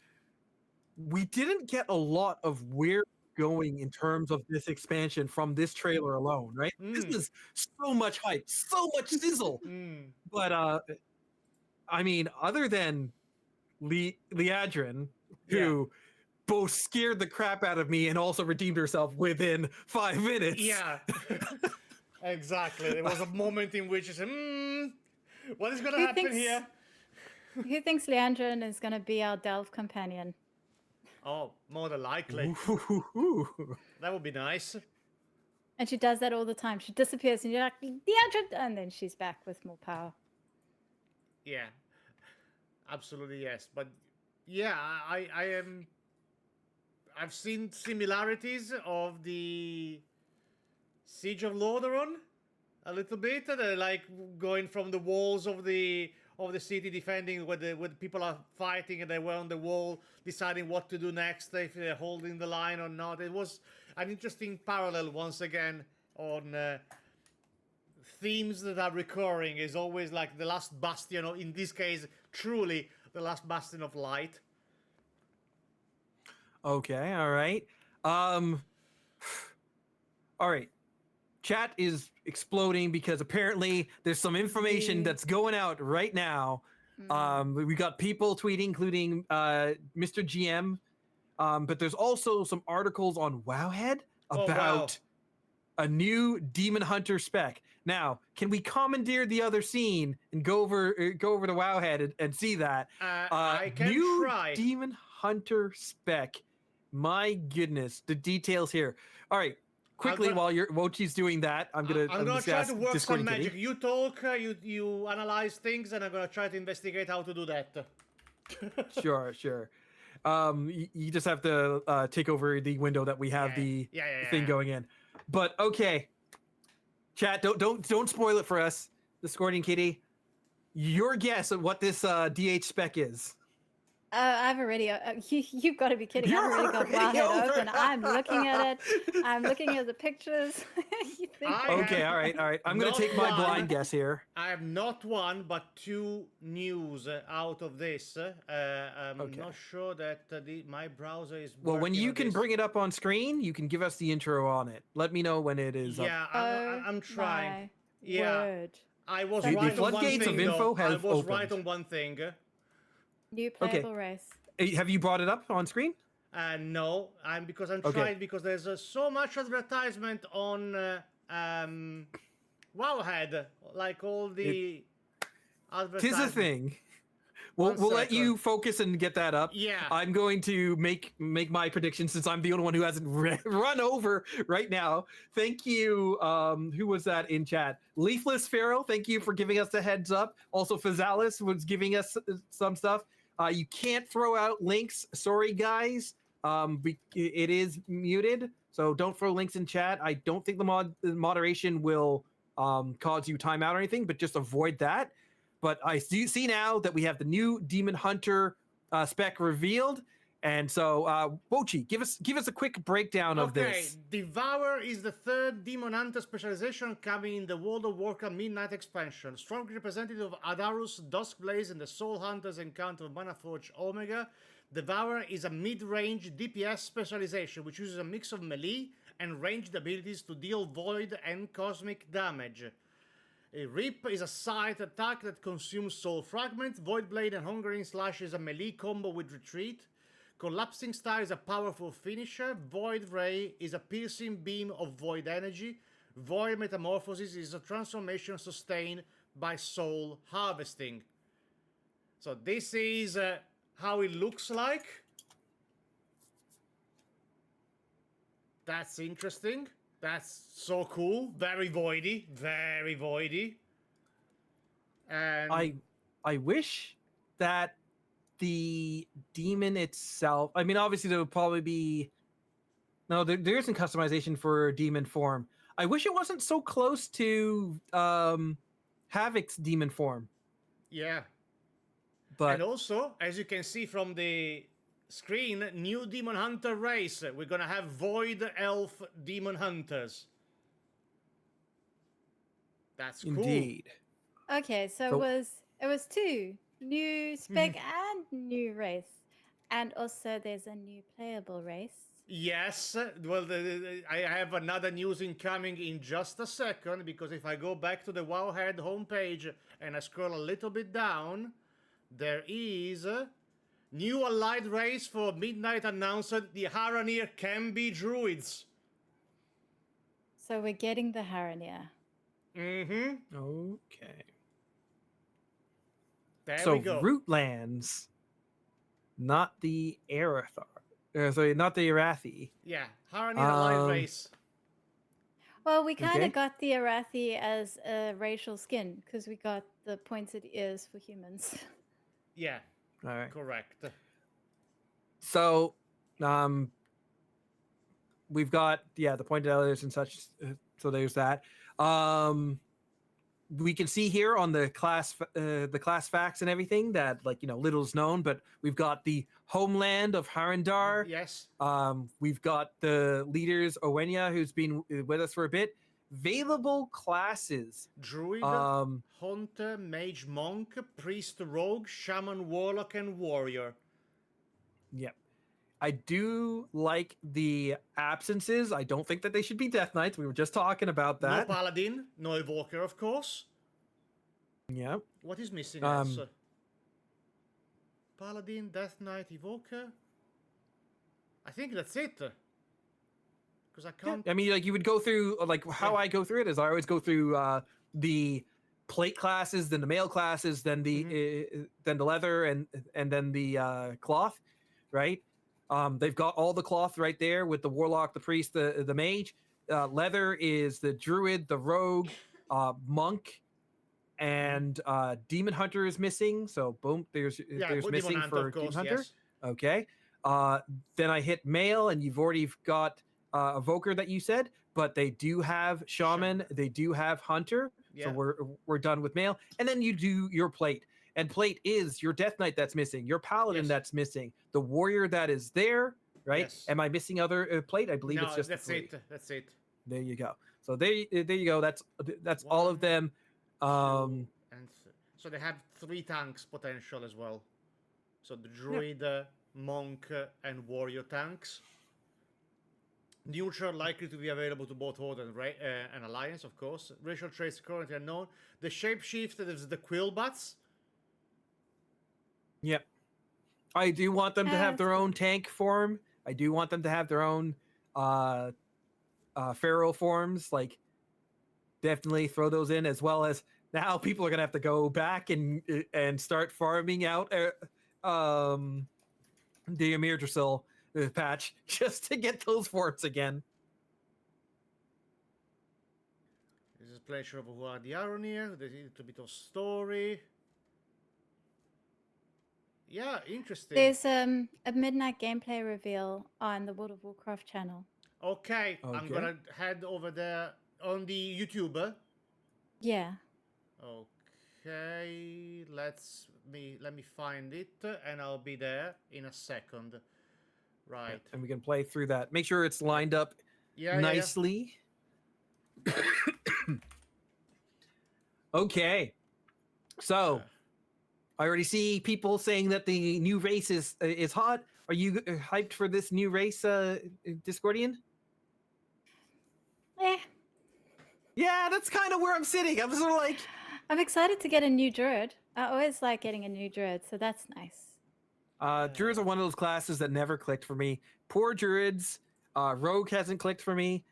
we didn't get a lot of where we're going in terms of this expansion from this trailer alone, right? This is so much hype, so much sizzle. But I mean, other than Liadrin, who both scared the crap out of me and also redeemed herself within 5 minutes. Yeah. Exactly. There was a moment in which you said, what is going to Who happen thinks- here? Who thinks Leandrin is going to be our Delve companion? Oh, more than likely. That would be nice. And she does that all the time. She disappears and you're like, Leandrin! And then she's back with more power. Yeah. Absolutely, yes. But yeah, I am. I've seen similarities of the Siege of Lordaeron a little bit. They're like going from the walls of the city, defending where the people are fighting, and they were on the wall deciding what to do next, if they're holding the line or not. It was an interesting parallel once again on themes that are recurring. Is always like the last bastion, or in this case, truly the last bastion of light. Okay, all right. All right. Chat is exploding because apparently there's some information that's going out right now. We got people tweeting, including Mr. GM. But there's also some articles on Wowhead about a new Demon Hunter spec. Now, can we commandeer the other scene and go over to Wowhead and see that? I can new try. Demon Hunter spec. My goodness, the details here. All right, quickly while Wochi's doing that, I'm gonna try to work Discord some and Kitty. magic. You talk, you analyze things, and I'm gonna try to investigate how to do that. Sure. You just have to take over the window that we have the thing going in. But okay, chat, don't spoil it for us. Discord and Kitty. Your guess at what this DH spec is. I've already. You've got to be kidding! You're I've already got already Wildhead over. open. I'm looking at it. I'm looking at the pictures. You think I Okay, have all right. I'm gonna not take my one. blind guess here. I have not one, but two news out of this. I'm Okay. not sure that my browser is. Well, when working you on can this. bring it up on screen, you can give us the intro on it. Let me know when it is up. Yeah, Oh I'm trying. my Yeah. word! I was The right on one floodgates thing. of info though. I have was right opened. on one thing. New playable race. Have you brought it up on screen? No, I'm Okay. trying because there's so much advertisement on Wowhead, like all the Tis advertisements. a thing. We'll One let you second. focus and get that up. Yeah. I'm going to make my prediction since I'm the only one who hasn't run over right now. Thank you. Who was that in chat? Leafless Pharaoh. Thank you for giving us a heads up. Also, Fazalis was giving us some stuff. You can't throw out links. Sorry, guys. It is muted, so don't throw links in chat. I don't think the moderation will cause you timeout or anything, but just avoid that. But I do see now that we have the new Demon Hunter spec revealed, and so Wochi, give us a quick breakdown of this. Devour is the third Demon Hunter specialization coming in the World of Warcraft Midnight expansion. Strong representative of Adarus, Duskblaze, and the Soul Hunters encounter of Manaforge Omega. Devour is a mid-range DPS specialization which uses a mix of melee and ranged abilities to deal void and cosmic damage. A Rip is a scythe attack that consumes soul fragments. Void Blade and Hungering Slash is a melee combo with retreat. Collapsing Star is a powerful finisher. Void Ray is a piercing beam of void energy. Void Metamorphosis is a transformation sustained by soul harvesting. So this is how it looks like. That's interesting. That's so cool. Very voidy. Very voidy. And I wish that the demon itself. I mean, obviously there would probably be. No, there isn't customization for demon form. I wish it wasn't so close to Havoc's demon form. yeah. But And also, as you can see from the screen, new Demon Hunter race. We're gonna have Void Elf Demon Hunters. That's cool. indeed. Okay, so So- it was two new spec and new race, and also there's a new playable race. Yes, well, I have another news incoming in just a second, because if I go back to the Wowhead homepage and I scroll a little bit down, there is a new allied race for Midnight announced the Haraneer can be druids. So we're getting the Haraneer. Mm-hmm. Okay. There So we go. Rootlands, not the Arathar. Sorry, not the Arathi. Yeah, Haraneer allied Um, race. Well, we kind of Okay. got the Arathi as a racial skin because we got the pointed ears for humans. Yeah, All right. correct. So, we've got the pointed ears and such. So there's that. We can see here on the class facts and everything that little's known, but we've got the homeland of Harandar. Yes. We've got the leaders Owenia, who's been with us for a bit. Available classes. Druid, Um, Hunter, Mage, Monk, Priest, Rogue, Shaman, Warlock, and Warrior. Yep. I do like the absences. I don't think that they should be Death Knights. We were just talking about that. No Paladin, no Evoker, of course. Yep. What is missing Um, else? Paladin, Death Knight, Evoker? I think that's it. Because I Yeah. can't... I mean, you would go through, how I go through it is I always go through the plate classes, then the mail classes, then the leather, and then the cloth, right? They've got all the cloth right there with the warlock, the priest, the mage. Leather is the druid, the rogue, monk, and demon hunter is missing. So boom, there's well, missing Demon Hunter, for of course, demon hunter. yes. Okay. Then I hit mail, and you've already got Evoker that you said, but they do have shaman, they do have hunter. So we're done with mail, and then you do your plate. And plate is your Death Knight that's missing, your Paladin that's missing, the Warrior that is there, right? Yes. Am I missing other plate? I believe it's just that's the 3. it. That's it. There you go. So there you go. That's all of them. And so they have 3 tanks potential as well. So the Druid, Monk, and Warrior tanks. Neutral likely to be available to both Horde and Alliance, of course. Racial traits currently unknown. The Shapeshifter is the Quillbats. Yep. I do want them to have their own tank form. I do want them to have their own feral forms. Like, definitely throw those in, as well as now people are gonna have to go back and start farming out the Amir Drasil patch just to get those forts again. This is a pleasure of who are the Haraneer. There's a little bit of story. Yeah, interesting. There's a midnight gameplay reveal on the World of Warcraft channel. Okay, I'm gonna head over there on the YouTuber. Yeah. Okay, let me find it, and I'll be there in a second. Right. And we can play through that. Make sure it's lined up nicely. Yeah. Okay. So, I already see people saying that the new race is hot. Are you hyped for this new race, Discordian? Yeah, that's kind of where I'm sitting. I'm sort of like... I'm excited to get a new druid. I always like getting a new druid, so that's nice. Druids are one of those classes that never clicked for me. Poor druids. Rogue hasn't clicked for me.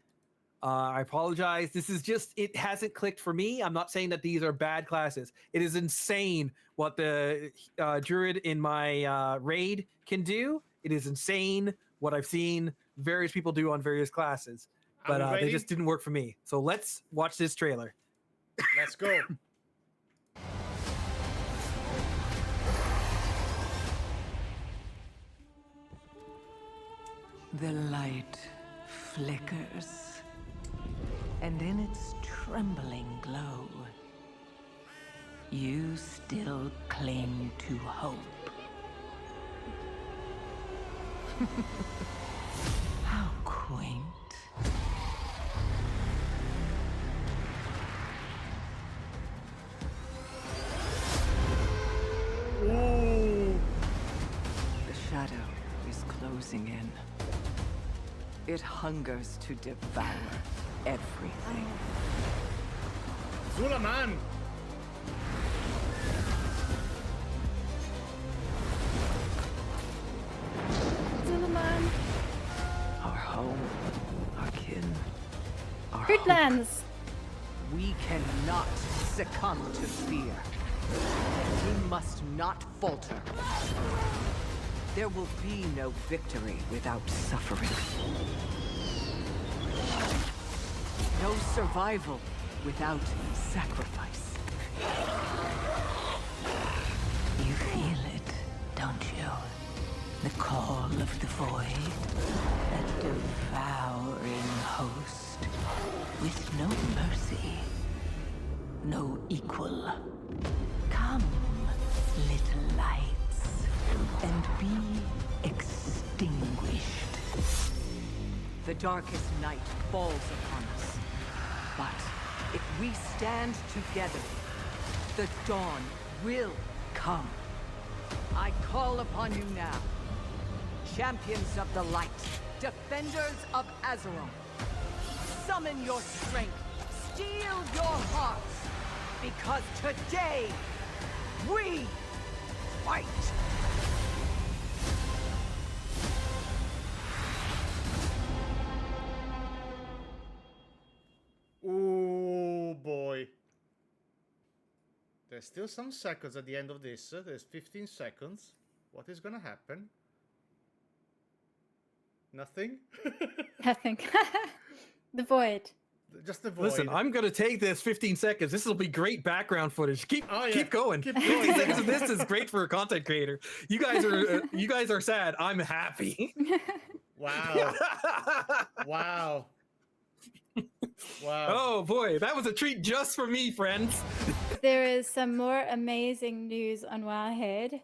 I apologize. This is just, it hasn't clicked for me. I'm not saying that these are bad classes. It is insane what the druid in my raid can do. It is insane what I've seen various people do on various classes. But they just didn't work for me. So let's watch this trailer. Let's go. The light flickers, and in its trembling glow, you still cling to hope. How quaint. Ooh. The shadow is closing in. It hungers to devour everything. Zula, man! Zulaman. Our home, our kin, our Fruitlands. We cannot succumb to fear. We must not falter. There will be no victory without suffering. No survival without sacrifice. You feel it, don't you? The call of the void, that devouring host, with no mercy, no equal. Come, little lights, and be extinguished. The darkest night falls upon us, but if we stand together, the dawn will come. I call upon you now, champions of the light, defenders of Azeroth. Summon your strength, steel your hearts, because today, we fight! Ooh, boy. There's still some seconds at the end of this. There's 15 seconds. What is gonna happen? Nothing? Nothing. The void. Just the void. Listen, I'm gonna take this 15 seconds. This will be great background footage. Keep going. Keep 15 going. seconds of this is great for a content creator. You guys are sad. I'm happy. Wow. Wow. Wow. Oh boy, that was a treat just for me, friends. There is some more amazing news on WoW ahead.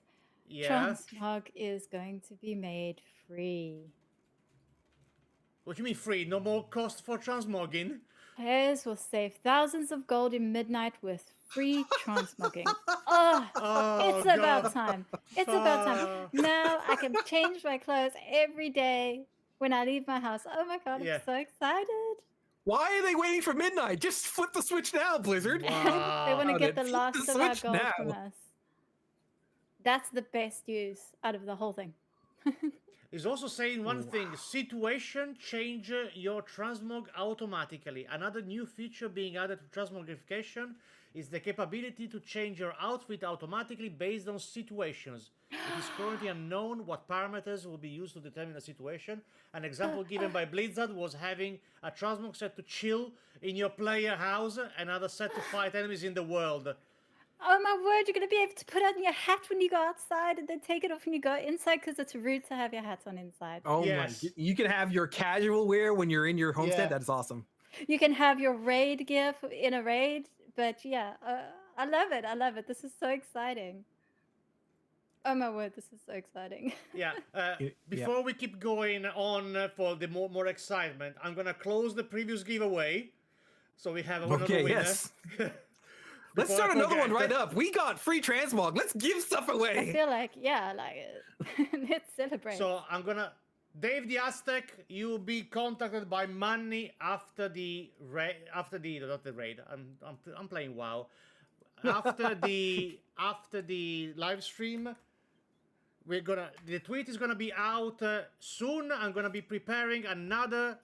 Yes. Transmog is going to be made free. What do you mean free? No more cost for transmogging? Players will save thousands of gold in Midnight with free transmogging. Oh, it's God. about time. It's about time. Fuck. Now I can change my clothes every day when I leave my house. Oh my god, Yeah. I'm so excited. Why are they waiting for midnight? Just flip the switch now, Blizzard. They want to Wow. get the Flip last the of our switch gold now. from us. That's the best use out of the whole thing. It's also saying one thing, situation change your transmog automatically. Another new feature being added to transmogrification is the capability to change your outfit automatically based on situations. It is currently unknown what parameters will be used to determine a situation. An example given by Blizzard was having a transmog set to chill in your player house, another set to fight enemies in the world. Oh my word, you're going to be able to put on your hat when you go outside and then take it off when you go inside because it's rude to have your hat on inside. Oh Yes. my! You can have your casual wear when you're in your homestead. Yeah. That is awesome. You can have your raid gear in a raid, but yeah, I love it. I love it. This is so exciting. Oh my word, this is so exciting. Yeah. Yeah. Before we keep going on for the more excitement, I'm gonna close the previous giveaway, so we have another Okay. winner. Yes. Let's Before I start another one forget. right up. We got free transmog. Let's give stuff I away. feel like, yeah, like, let's celebrate. So I'm gonna Dave the Aztec. You'll be contacted by Manny after the raid. After the not the raid. I'm playing WoW. After the live stream. The tweet is gonna be out soon. I'm gonna be preparing another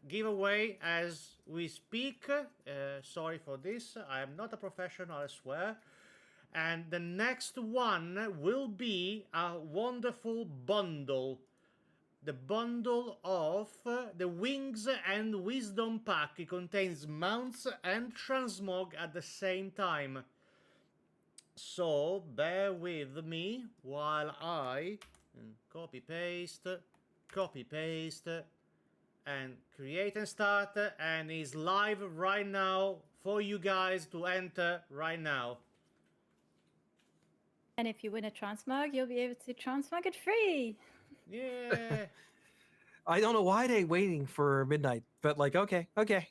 giveaway as we speak. Sorry for this. I am not a professional, I swear. And the next one will be a wonderful bundle. The bundle of the Wings and Wisdom pack. It contains mounts and transmog at the same time. So bear with me while I copy paste, and create and start, and is live right now for you guys to enter right now. And if you win a transmog, you'll be able to transmog it free. Yeah. I don't know why they waiting for midnight, but like, okay. Okay.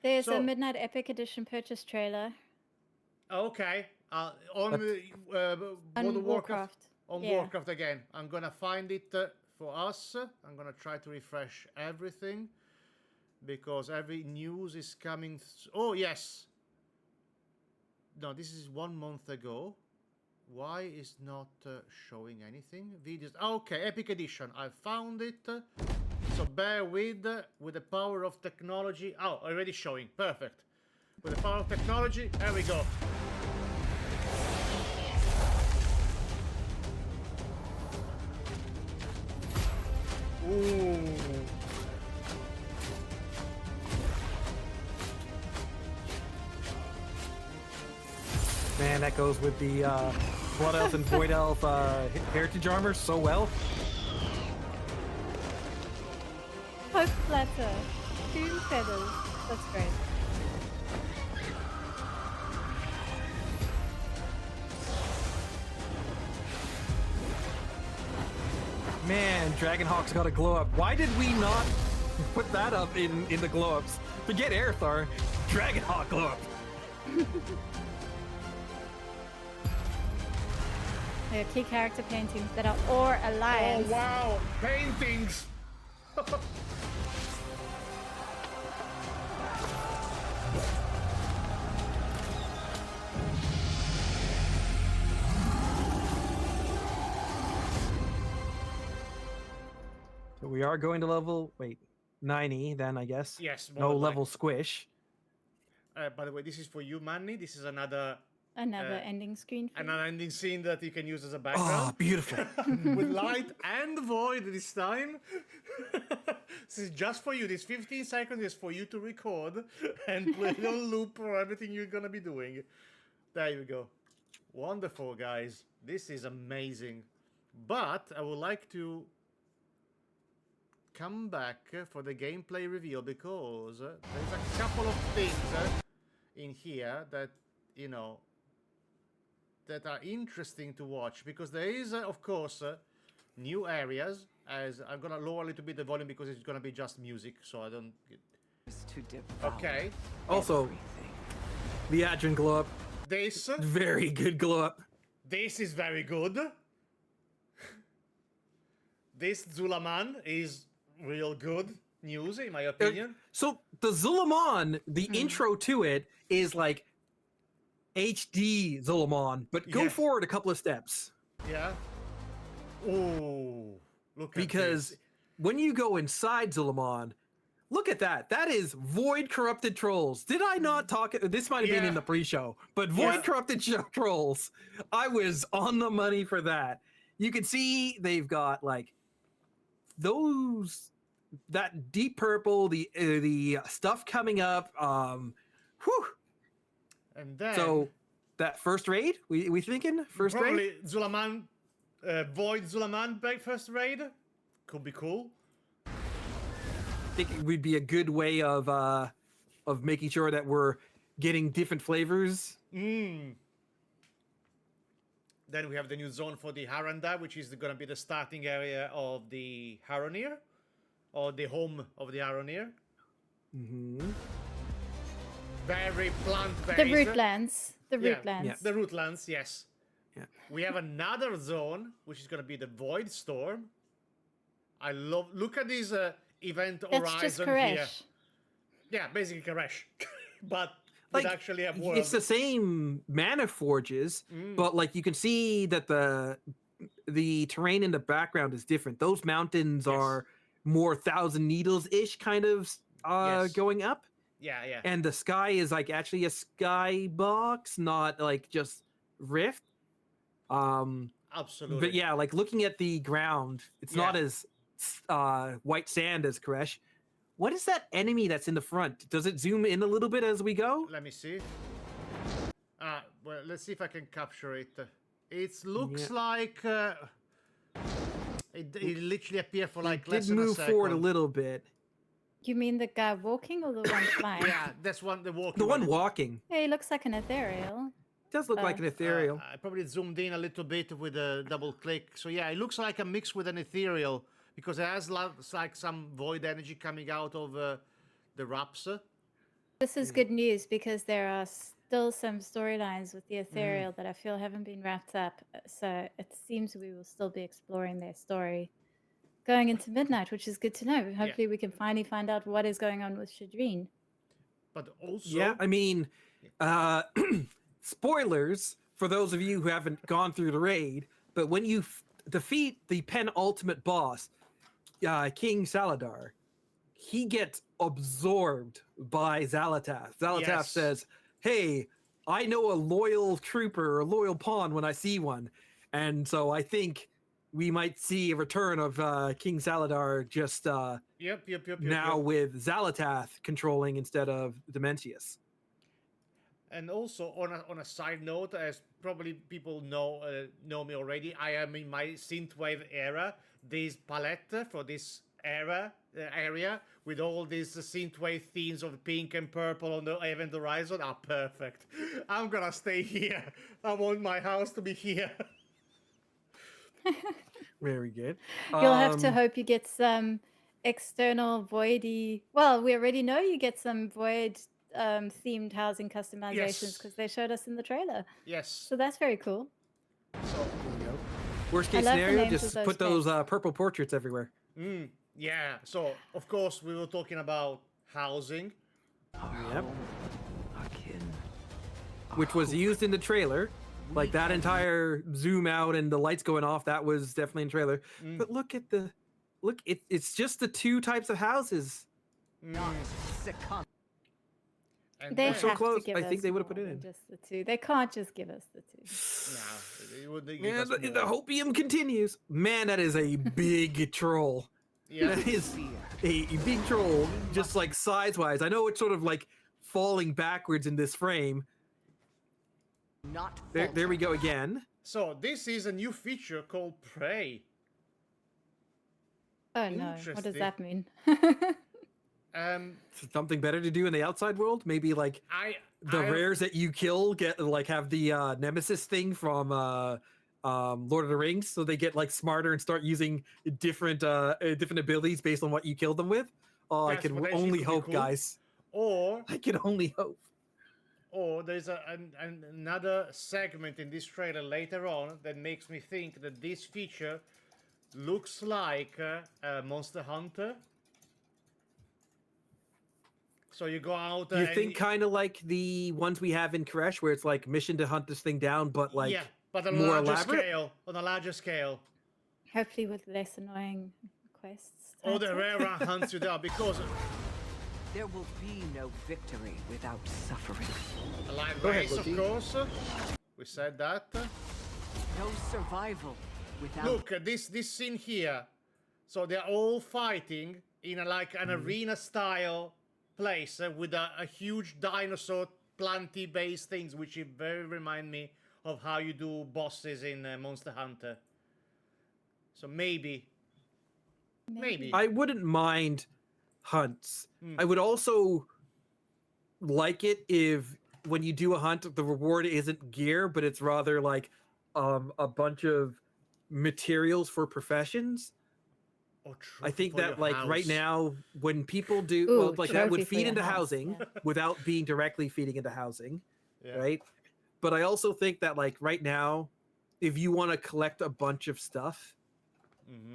There's So- a Midnight Epic Edition purchase trailer Okay. On on World of Warcraft. On Yeah. Warcraft again. I'm gonna find it for us. I'm gonna try to refresh everything because every news is coming. Oh yes. No, this is 1 month ago. Why is not showing anything? Videos. Okay, Epic Edition. I found it. So bear with the power of technology. Oh, already showing. Perfect. With the power of technology, there we go. Ooh. Man, that goes with the Blood Elf and Void Elf heritage armor so well. Hope Flatter. Doom Feathers. That's great. Man, Dragonhawk's got a glow up. Why did we not put that up in the glow ups? Forget Aerthar, Dragonhawk glow up. There are key character paintings that are or Oh alliance. wow, paintings! So we are going to level 90 then, I guess. Yes, more No than level squish. By the way, this is for you, Manny. This is another Ending screen. For you. ending scene that you can use as a Oh, background. beautiful. With light and void this time. This is just for you. This 15 seconds is for you to record and play on loop for everything you're gonna be doing. There you go. Wonderful, guys. This is amazing. But I would like to come back for the gameplay reveal because there's a couple of things in here that, you know, that are interesting to watch, because there is, of course, new areas. As I'm gonna lower a little bit the volume because it's gonna be just music, so I don't get... Okay. Also, the Adrian glow up, This very good glow up. This is very good. This Zulaman is real good news, in my opinion. So the Zulaman, the intro to it is like HD Zulaman, but go Yes. forward a couple of steps. Yeah. Oh, look at Because this. when you go inside Zulaman, look at that. That is Void Corrupted Trolls. Did I not talk? This might have been in the pre-show, but Void Corrupted Trolls. I was on the money for that. You can see they've got like that deep purple, the stuff coming up. Whew. And then So that first raid, we thinking first raid? probably Zulaman, Void Zulaman first raid could be cool. I think it would be a good way of making sure that we're getting different flavors. Then we have the new zone for the Haranda, which is going to be the starting area of the Haraneer, or the home of the Haraneer. Very plant-based. The rootlands. The Yeah, rootlands. the Rootlands, yes. Yeah. We have another zone, which is going to be the Void Storm. I love... Look at this event That's just horizon here. Koresh. Yeah, basically Koresh. But Like, it actually have world. it's the same mana forges, but like you can see that the terrain in the background is different. Those mountains are more Thousand Needles-ish kind of going up. Yeah, yeah. And the sky is like actually a sky box, not like just rift. Absolutely. But yeah, like looking at the ground, it's not as white sand as Koresh. What is that enemy that's in the front? Does it zoom in a little bit as we go? Let me see. Well, let's see if I can capture it. It looks like it literally appeared for like less Did than a move second. forward a little bit. You mean the guy walking or the one flying? Yeah, that's one. The walking. The one walking Yeah, he looks like an ethereal. does look like an ethereal. I probably zoomed in a little bit with a double click. So yeah, it looks like a mix with an ethereal because it has like some void energy coming out of the wraps. This is good news because there are still some storylines with the ethereal that I feel haven't been wrapped up. So it seems we will still be exploring their story going into midnight, which is good to know. Hopefully we can finally find out what is going on with Shadreen. But also, Yeah, I mean, spoilers for those of you who haven't gone through the raid, but when you defeat the penultimate boss, King Saladar, he gets absorbed by Zalatas. Zalatas says, hey, I know a loyal trooper or a loyal pawn when I see one. And so I think we might see a return of King Saladar just yep, now with Zalatath controlling instead of Dementius. And also on a side note, as probably people know me already, I am in my synthwave era. This palette for this area with all these synthwave themes of pink and purple on the event horizon are perfect. I'm gonna stay here. I want my house to be here. Very good. You'll have to hope you get some external voidy. Well, we already know you get some void themed housing customizations because they showed us in the trailer. Yes. So that's very cool. So Worst case love the scenario, names of just those put those purple portraits everywhere. yeah. So of course we were talking about housing. Yep. Which was used in the trailer. Like that entire zoom out and the lights going off, that was definitely in the trailer. But look at it's just the two types of houses. And They then- so have close. to give I think us they would've put more it than in. just the two. They can't just give us the two. No, it would give Yeah, us the more. hopium continues. Man, that is a big troll. Yeah. That is a big troll, just like size-wise. I know it's sort of like falling backwards in this frame. There we go again. So this is a new feature called Prey. Oh no, what does Interesting. that mean? Something better to do in the outside world? Maybe like the I rares that you kill get like have the nemesis thing from Lord of the Rings, so they get like smarter and start using different abilities based on what you kill them with. Oh, I That's can potentially only could be hope, cool. guys. Or I can only hope. there's another segment in this trailer later on that makes me think that this feature looks like Monster Hunter. So you go out. Do you think kind of like the ones we have in Koresh, where it's like mission to hunt this thing down, but like yeah, but on a more larger elaborate? scale. On a larger scale. Hopefully with less annoying quests. Or the type rare stuff. hunts you down because There will be no victory without suffering. a live Go ahead, race, of Wochi. course. We said that. No survival without. Look, this scene here. So they're all fighting in like an arena style place with a huge dinosaur planty based things, which very remind me of how you do bosses in Monster Hunter. So maybe. I wouldn't mind hunts. I would also like it if when you do a hunt, the reward isn't gear, but it's rather like a bunch of materials for professions. Or I think for that your like right house. now when people do Ooh, well, like that would trophy for feed your into house, housing yeah. without being directly feeding into housing, Yeah. right? But I also think that like right now, if you want to collect a bunch of stuff,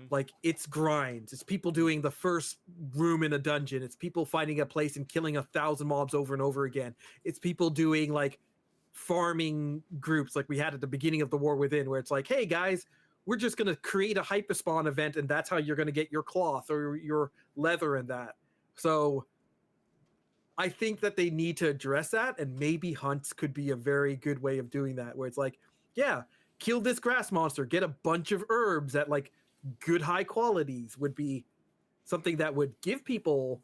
like it's grinds. It's people doing the first room in a dungeon. It's people finding a place and killing 1,000 mobs over and over again. It's people doing like farming groups like we had at the beginning of the War Within, where it's like, hey guys, we're just going to create a hyperspawn event and that's how you're going to get your cloth or your leather and that. So I think that they need to address that, and maybe hunts could be a very good way of doing that, where it's like, yeah, kill this grass monster, get a bunch of herbs at like good high qualities would be something that would give people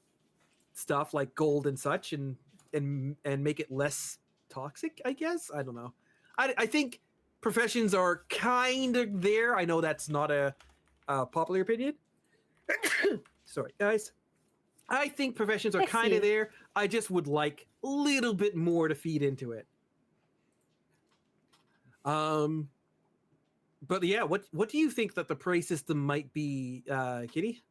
stuff like gold and such and make it less toxic, I guess. I don't know. I think professions are kind of there. I know that's not a popular opinion. Sorry, guys. I think professions are Bless kind you. of there. I just would like a little bit more to feed into it. But yeah, what do you think that the prey system might be, Kitty?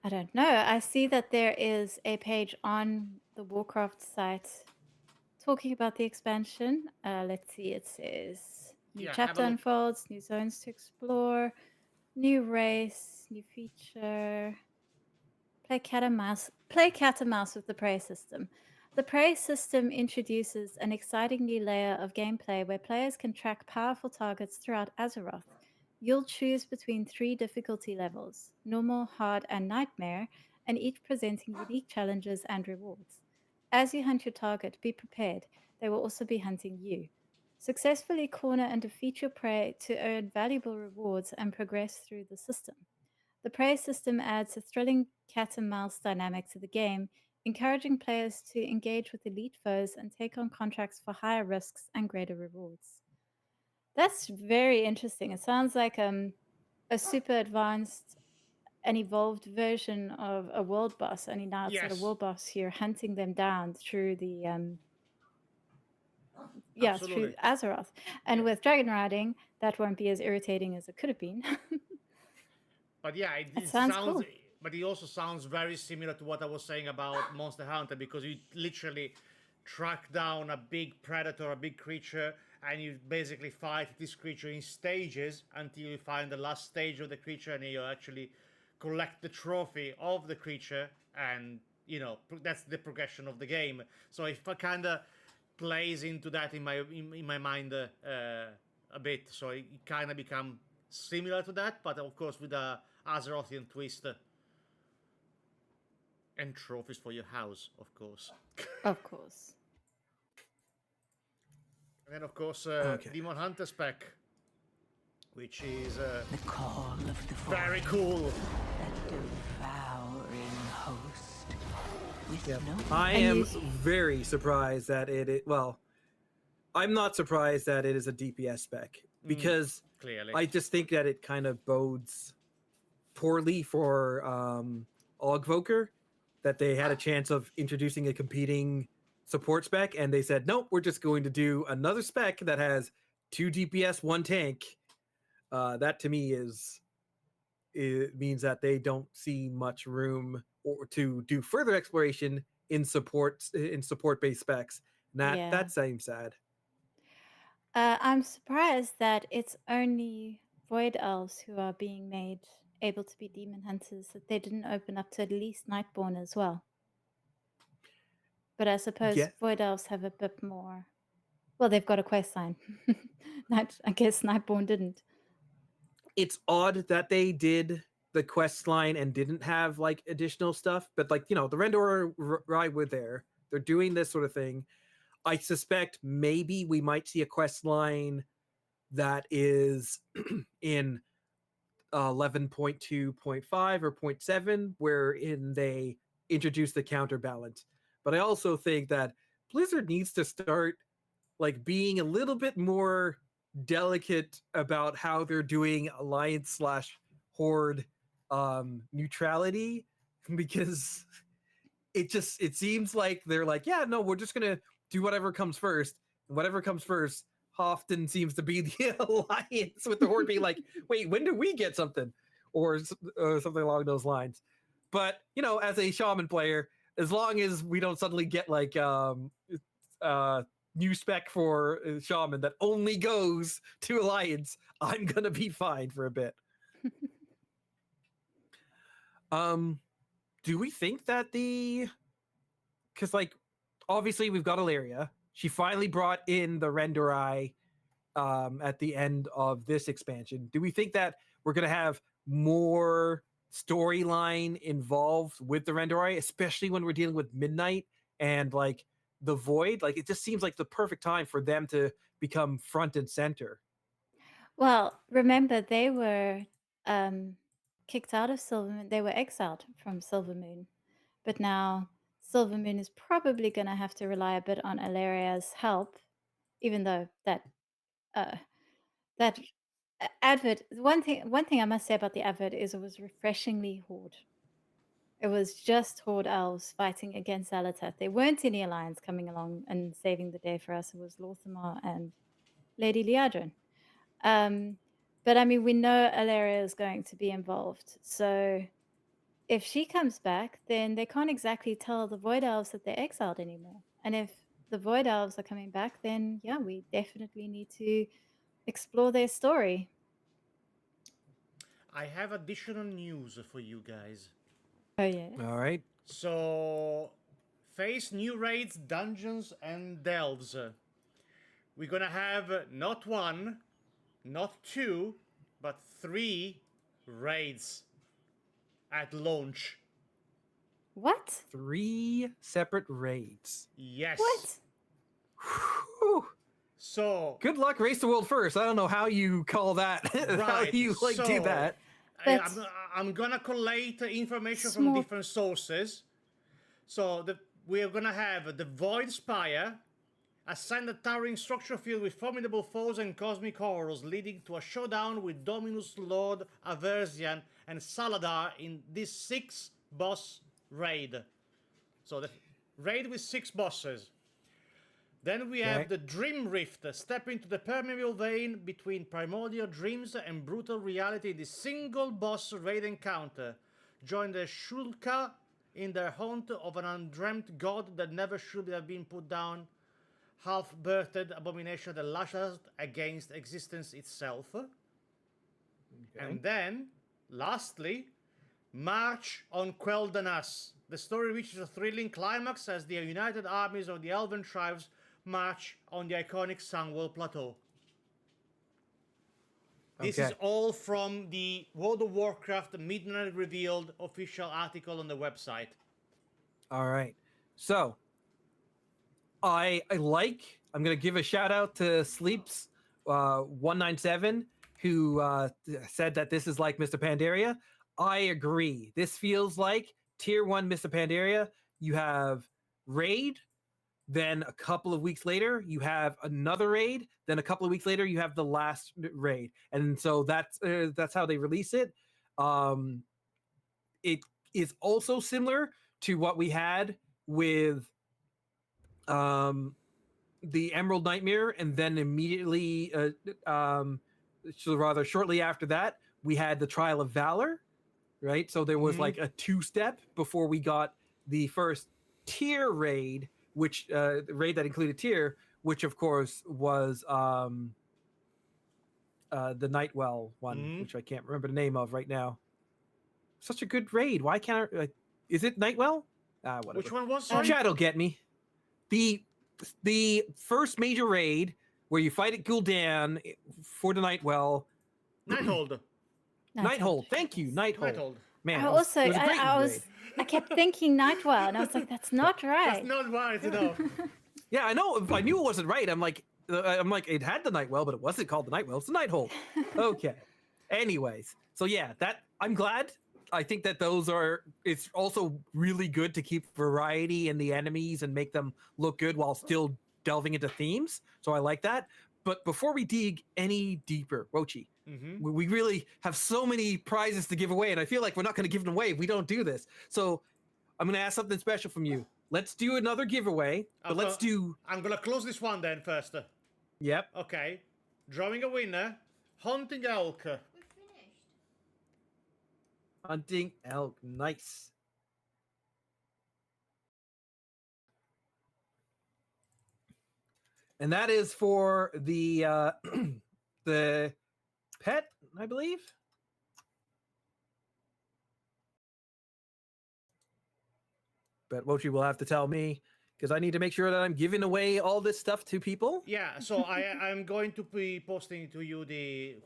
I don't know. I see that there is a page on the Warcraft site talking about the expansion. Let's see. It says new Yeah, have a chapter look. unfolds, new zones to explore, new race, new feature. Play cat and mouse. Play cat and mouse with the prey system. The prey system introduces an exciting new layer of gameplay where players can track powerful targets throughout Azeroth. You'll choose between 3 difficulty levels: normal, hard, and nightmare, and each presenting unique challenges and rewards. As you hunt your target, be prepared. They will also be hunting you. Successfully corner and defeat your prey to earn valuable rewards and progress through the system. The prey system adds a thrilling cat and mouse dynamic to the game, encouraging players to engage with elite foes and take on contracts for higher risks and greater rewards. That's very interesting. It sounds like a super advanced and evolved version of a world boss. Only now it's not a Yes. world boss. You're hunting them down through the Absolutely. through Azeroth. And with dragon riding, that won't be as irritating as it could have been. But yeah, It sounds cool. But it also sounds very similar to what I was saying about Monster Hunter, because you literally track down a big predator, a big creature, and you basically fight this creature in stages until you find the last stage of the creature, and you actually collect the trophy of the creature, and that's the progression of the game. So it kind of plays into that in my mind a bit. So it kind of become similar to that, but of course with a Azerothian twist. And trophies for your house, of course. Of course. And then, of course, Okay. Demon Hunter spec, which is The call of the very void, cool. that devouring host. With no I And am you- very surprised that well, I'm not surprised that it is a DPS spec because Clearly. I just think that it kind of bodes poorly for Ogvoker, that they had a chance of introducing a competing support spec, and they said, nope, we're just going to do another spec that has 2 DPS, 1 tank. That to me it means that they don't see much room or to do further exploration in support-based specs. And that seems sad. I'm surprised that it's only Void Elves who are being made able to be demon hunters, that they didn't open up to at least Nightborn as well. But I suppose Yeah. Void Elves have a bit more. Well, they've got a quest line. I guess Nightborn didn't. It's odd that they did the quest line and didn't have like additional stuff, but like, you know, the Rendor ride were there. They're doing this sort of thing. I suspect maybe we might see a quest line that is in 11.2.5 or 0.7, wherein they introduce the counterbalance. But I also think that Blizzard needs to start like being a little bit more delicate about how they're doing alliance / horde neutrality, because it seems like they're like, yeah, no, we're just gonna do whatever comes first. And whatever comes first often seems to be the alliance, with the horde being like, wait, when do we get something, or something along those lines. But you know, as a shaman player, as long as we don't suddenly get like new spec for shaman that only goes to alliance, I'm gonna be fine for a bit. Do we think that because like obviously we've got Ilaria, she finally brought in the Renderai at the end of this expansion. Do we think that we're gonna have more storyline involved with the Renderai, especially when we're dealing with Midnight and like the Void? Like, it just seems like the perfect time for them to become front and center. Well, remember, they were kicked out of Silvermoon. They were exiled from Silvermoon. But now Silvermoon is probably going to have to rely a bit on Ilaria's help, even though that advert. One thing I must say about the advert is it was refreshingly Horde. It was just Horde elves fighting against Zalatas. There weren't any alliance coming along and saving the day for us. It was Lorthamar and Lady Liadrin. But I mean, we know Ilaria is going to be involved. So if she comes back, then they can't exactly tell the Void Elves that they're exiled anymore. And if the Void Elves are coming back, then yeah, we definitely need to explore their story. I have additional news for you guys. Oh, yeah. All right. So, face new raids, dungeons, and delves. We're gonna have not 1, not 2, but 3 raids at launch. What? 3 separate raids. Yes. What? Whew. So good luck, race the world first. I don't know how you call that. Right. How you like do that. I'm gonna collate information from different sources. So we are gonna have the Void Spire, ascend a towering structure filled with formidable foes and cosmic horrors, leading to a showdown with Dominus Lord Aversian and Saladar in this 6-boss raid. So the raid with 6 bosses. Then we have the Dream Rift. Step into the permeable vein between primordial dreams and brutal reality in this single boss raid encounter. Join the Shulka in their hunt of an undreamt god that never should have been put down. Half-birthed abomination that lashes against existence itself. And then, lastly, March on Quel'Danas. The story reaches a thrilling climax as the united armies of the Elven tribes march on the iconic Sunwell Plateau. This is all from the World of Warcraft Midnight Revealed official article on the website. All right. So, I'm going to give a shout out to Sleeps 197, who said that this is like Mr. Pandaria. I agree. This feels like Tier 1 Mr. Pandaria. You have Raid, then a couple of weeks later, you have another raid. Then a couple of weeks later, you have the last raid. And so that's how they release it. It is also similar to what we had with the Emerald Nightmare, and then immediately, so rather shortly after that, we had the Trial of Valor, right? So there was like a 2-step before we got the first tier raid, which the raid that included tier, which of course was the Nightwell one, which I can't remember the name of right now. Such a good raid. Why can't I? Is it Nightwell? Whatever. Which one was? Sorry? Chat'll get me. The first major raid where you fight at Gul'dan for the Nightwell. Nighthold. Nighthold. Thank you, Nighthold. Nighthold. Man, I also, it was a great raid. I kept thinking Nightwell, and I was like, that's not right. That's not right, you know. Yeah, I know. I knew it wasn't right. I'm like, it had the Nightwell, but it wasn't called the Nightwell. It's the Nighthold. Okay. Anyways, so yeah, that I'm glad. I think that it's also really good to keep variety in the enemies and make them look good while still delving into themes. So I like that. But before we dig any deeper, Wochi, we really have so many prizes to give away, and I feel like we're not going to give them away if we don't do this. So I'm going to ask something special from you. Let's do another giveaway, but let's do... I'm going to close this one then first. Yep. Okay. Drawing a winner. Hunting elk. Hunting elk. Nice. And that is for the the pet, I believe. But Wochi will have to tell me, because I need to make sure that I'm giving away all this stuff to people. Yeah, so I'm going to be posting to you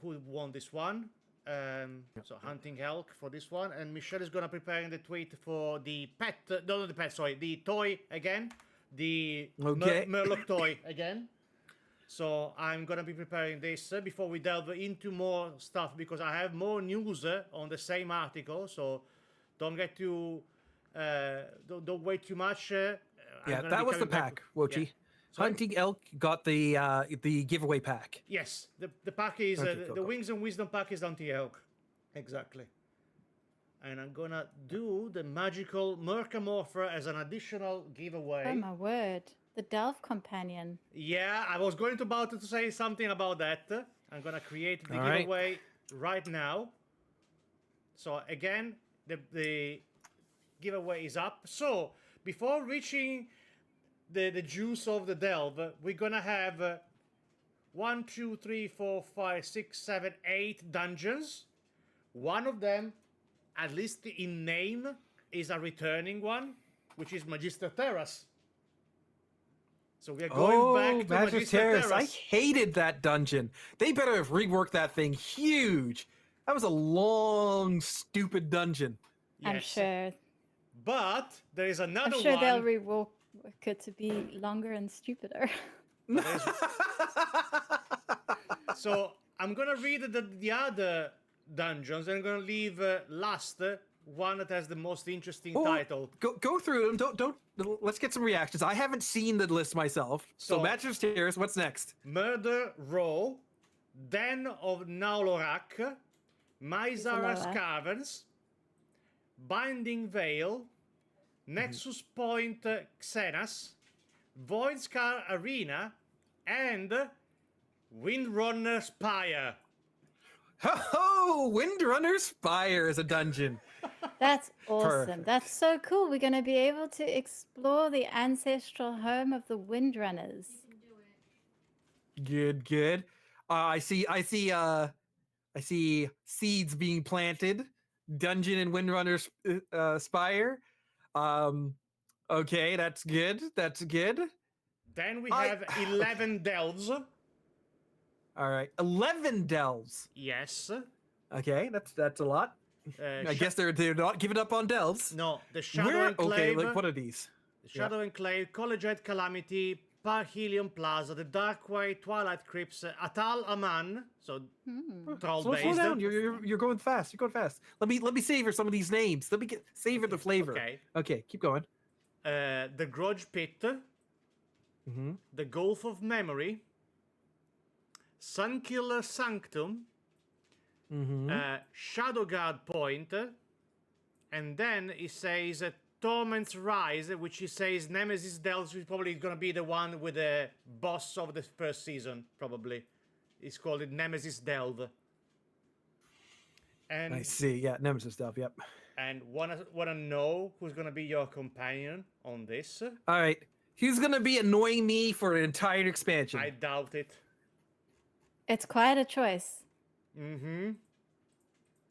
who won this one. So hunting elk for this one, and Michelle is gonna prepare the tweet for the pet. No, not the pet. Sorry, the toy again. The Murloc toy again. So I'm gonna be preparing this before we delve into more stuff, because I have more news on the same article. So don't get too don't wait too much. Yeah, that was the pack, Wochi. Yeah. Hunting elk got the giveaway pack. Yes, the pack is cool. Wings and Wisdom pack is hunting elk, exactly. And I'm gonna do the magical Mercamorpher as an additional giveaway. Oh my word. The Delve Companion. Yeah, I was going to say something about that. I'm gonna create the giveaway right now. So again, the giveaway is up. So before reaching the juice of the delve, we're gonna have 1, 2, 3, 4, 5, 6, 7, 8 dungeons. One of them, at least in name, is a returning one, which is Magister Terras. So we are going back to Magister Terras. I hated that dungeon. They better have reworked that thing huge. That was a long, stupid dungeon. Yes. I'm sure. But there is another one. I'm sure they'll rework it to be longer and stupider. So I'm gonna read the other dungeons, and I'm gonna leave last one that has the most interesting title. Go through them. Don't. Let's get some reactions. I haven't seen the list myself. So Magister Terras, what's next? Murder Row, Den of Naulorak, Myzara's Caverns, Binding Veil, Nexus Point Xenas, Voidscar Arena, and Windrunner Spire. Oh, Windrunner Spire is a dungeon. That's awesome. Perfect. That's so cool. We're going to be able to explore the ancestral home of the Windrunners. Good. I see seeds being planted. Dungeon and Windrunner Spire. Okay, that's good. Then we have 11 delves. All right, 11 delves. Yes. Okay, that's a lot. I guess they're not giving up on delves. No, the Shadow Enclave. Okay, like what are these? The Shadow Enclave, Collegiate Calamity, Parhelion Plaza, the Darkway, Twilight Crypts, Atal Aman. So troll-based. Slow down. You're going fast. Let me savor some of these names. Let me savor the flavor. Okay, keep going. The Grudge Pit. The Gulf of Memory. Sunkiller Sanctum. Shadow Guard Point, and then he says Torment's Rise, which he says Nemesis Delves is probably going to be the one with the boss of the first season, probably. He's called it Nemesis Delve. And I see. Yeah, Nemesis stuff. Yep. And wanna know who's gonna be your companion on this? All right. Who's gonna be annoying me for an entire expansion? I doubt it. It's quite a choice. Mm-hmm.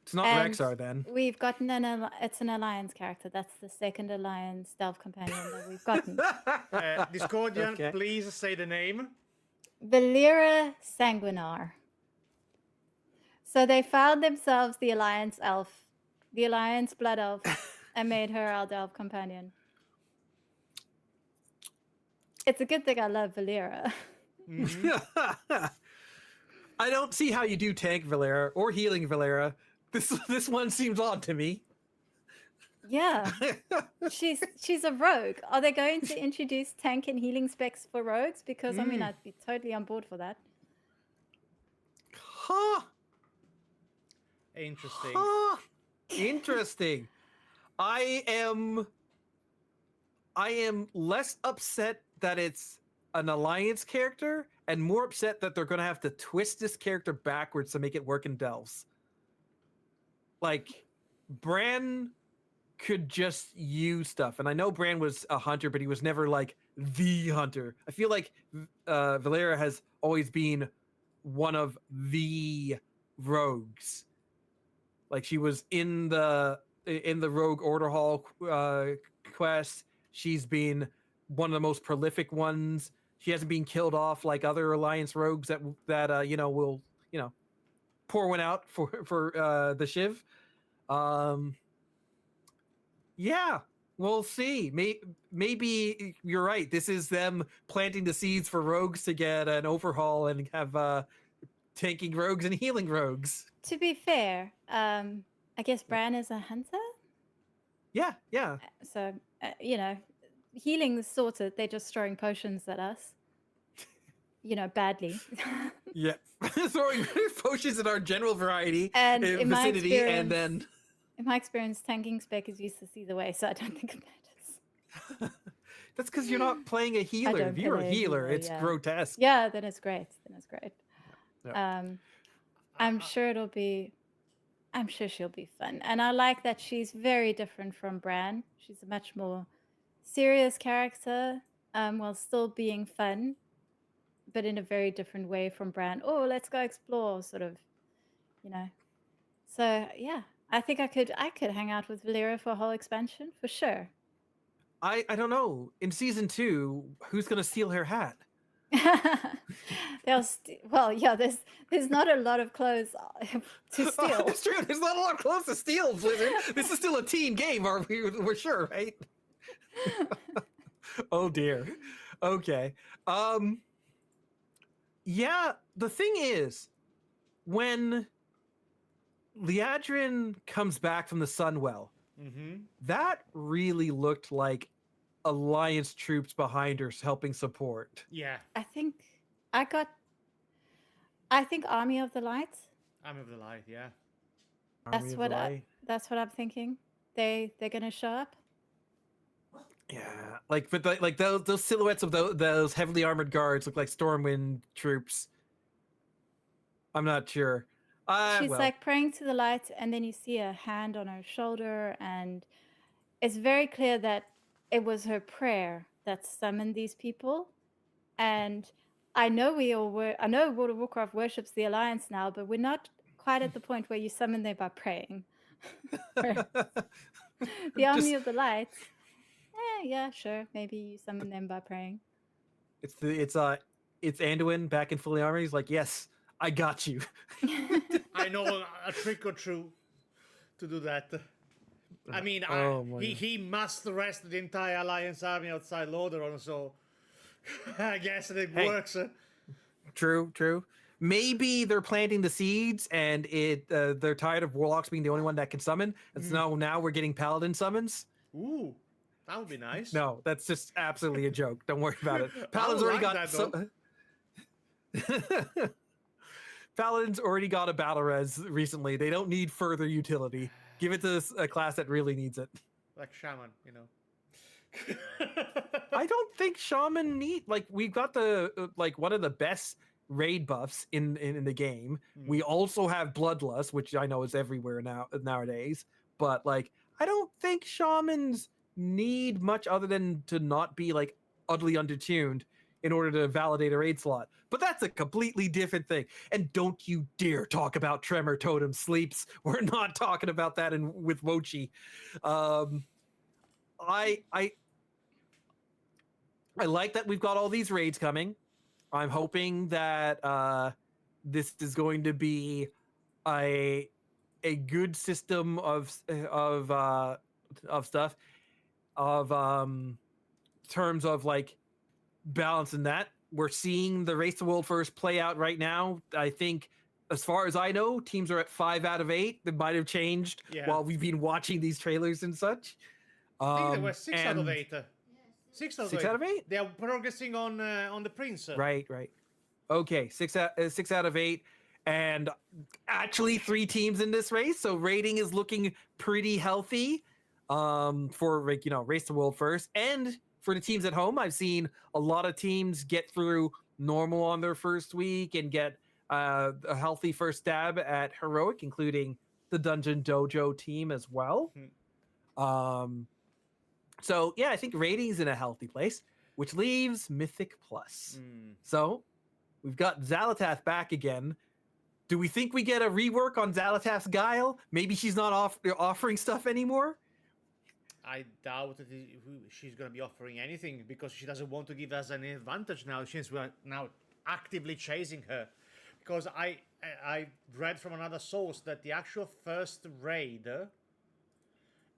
It's not And Rexar then. We've gotten it's an alliance character. That's the second alliance stealth companion that we've gotten. Discordian, Okay. please say the name. Valera Sanguinar. So they found themselves the alliance elf, the alliance blood elf, and made her our elf companion. It's a good thing I love Valera. I don't see how you do tank Valera or healing Valera. This one seems odd to me. Yeah, she's a rogue. Are they going to introduce tank and healing specs for rogues? Because I mean, I'd be totally on board for that. Huh. Interesting. Huh. Interesting. I am less upset that it's an alliance character and more upset that they're going to have to twist this character backwards to make it work in Delves. Like, Bran could just use stuff. And I know Bran was a hunter, but he was never like the hunter. I feel like Valera has always been one of the rogues. Like, she was in the Rogue Order Hall quest. She's been one of the most prolific ones. She hasn't been killed off like other Alliance rogues that will pour one out for the Shiv. Yeah, we'll see. Maybe you're right. This is them planting the seeds for rogues to get an overhaul and have tanking rogues and healing rogues. To be fair, I guess Bran is a hunter. Yeah. So, healing is sorted. They're just throwing potions at us. Badly. Yeah. Throwing potions in our general variety And in my vicinity, and then... In my experience, tanking spec is useless either way, so I don't think it matters. That's because you're not playing a healer. If you're a healer, it's grotesque. Yeah, then it's great. Yeah. I'm sure she'll be fun. And I like that she's very different from Bran. She's a much more serious character, while still being fun, but in a very different way from Bran. Oh, let's go explore, sort of, So yeah, I think I could hang out with Valera for a whole expansion for sure. I don't know. In season 2, who's gonna steal her hat? There's not a lot of clothes to steal. It's true. There's not a lot of clothes to steal, Blizzard. This is still a teen game, we're sure, right? Oh dear. Okay. Yeah, the thing is, when Liadrin comes back from the Sunwell, that really looked like Alliance troops behind her helping support. Yeah. I think Army of the Light. Army of the Light, yeah. That's what I'm thinking. They're gonna show up. Yeah, but those silhouettes of those heavily armored guards look like Stormwind troops. I'm not sure. She's like praying to the light, and then you see a hand on her shoulder, and it's very clear that it was her prayer that summoned these people. And I know I know World of Warcraft worships the Alliance now, but we're not quite at the point where you summon them by praying. The Army of the Light. Yeah, sure. Maybe you summon them by praying. It's Anduin back in fully armor. He's like, yes, I got you. I know a trick or two to do that. I mean, he must rest the entire Alliance army outside Lordaeron, so I guess it works. True. Maybe they're planting the seeds, and they're tired of warlocks being the only one that can summon, and so now we're getting paladin summons. Ooh, that would be nice. No, that's just absolutely a joke. Don't worry about it. Paladins already got Paladins already got a battle res recently. They don't need further utility. Give it to a class that really needs it. Like Shaman, you know. I don't think Shaman need, like, we've got the like one of the best raid buffs in the game. We also have Bloodlust, which I know is everywhere nowadays. But like, I don't think Shamans need much other than to not be like utterly undertuned in order to validate a raid slot. But that's a completely different thing. And don't you dare talk about Tremor Totem Sleeps. We're not talking about that with Wochi. I like that we've got all these raids coming. I'm hoping that this is going to be a good system of stuff, of terms of like balancing that. We're seeing the Race the World First play out right now. I think, as far as I know, teams are at 5 out of 8. That might have changed while we've been watching these trailers and such. I think there were 6 out of 8. 6 out of 6 8. out of 8? They are progressing on the Prince. Right. Okay, 6 out of 8, and actually 3 teams in this race, so rating is looking pretty healthy for, like, you know, Race the World First. And for the teams at home, I've seen a lot of teams get through normal on their first week and get a healthy first stab at heroic, including the Dungeon Dojo team as well. So yeah, I think rating's in a healthy place, which leaves Mythic Plus. So we've got Xal'atath back again. Do we think we get a rework on Zalatath's Guile? Maybe she's not offering stuff anymore? I doubt that she's going to be offering anything, because she doesn't want to give us an advantage now, since we're now actively chasing her. Because I read from another source that the actual first raid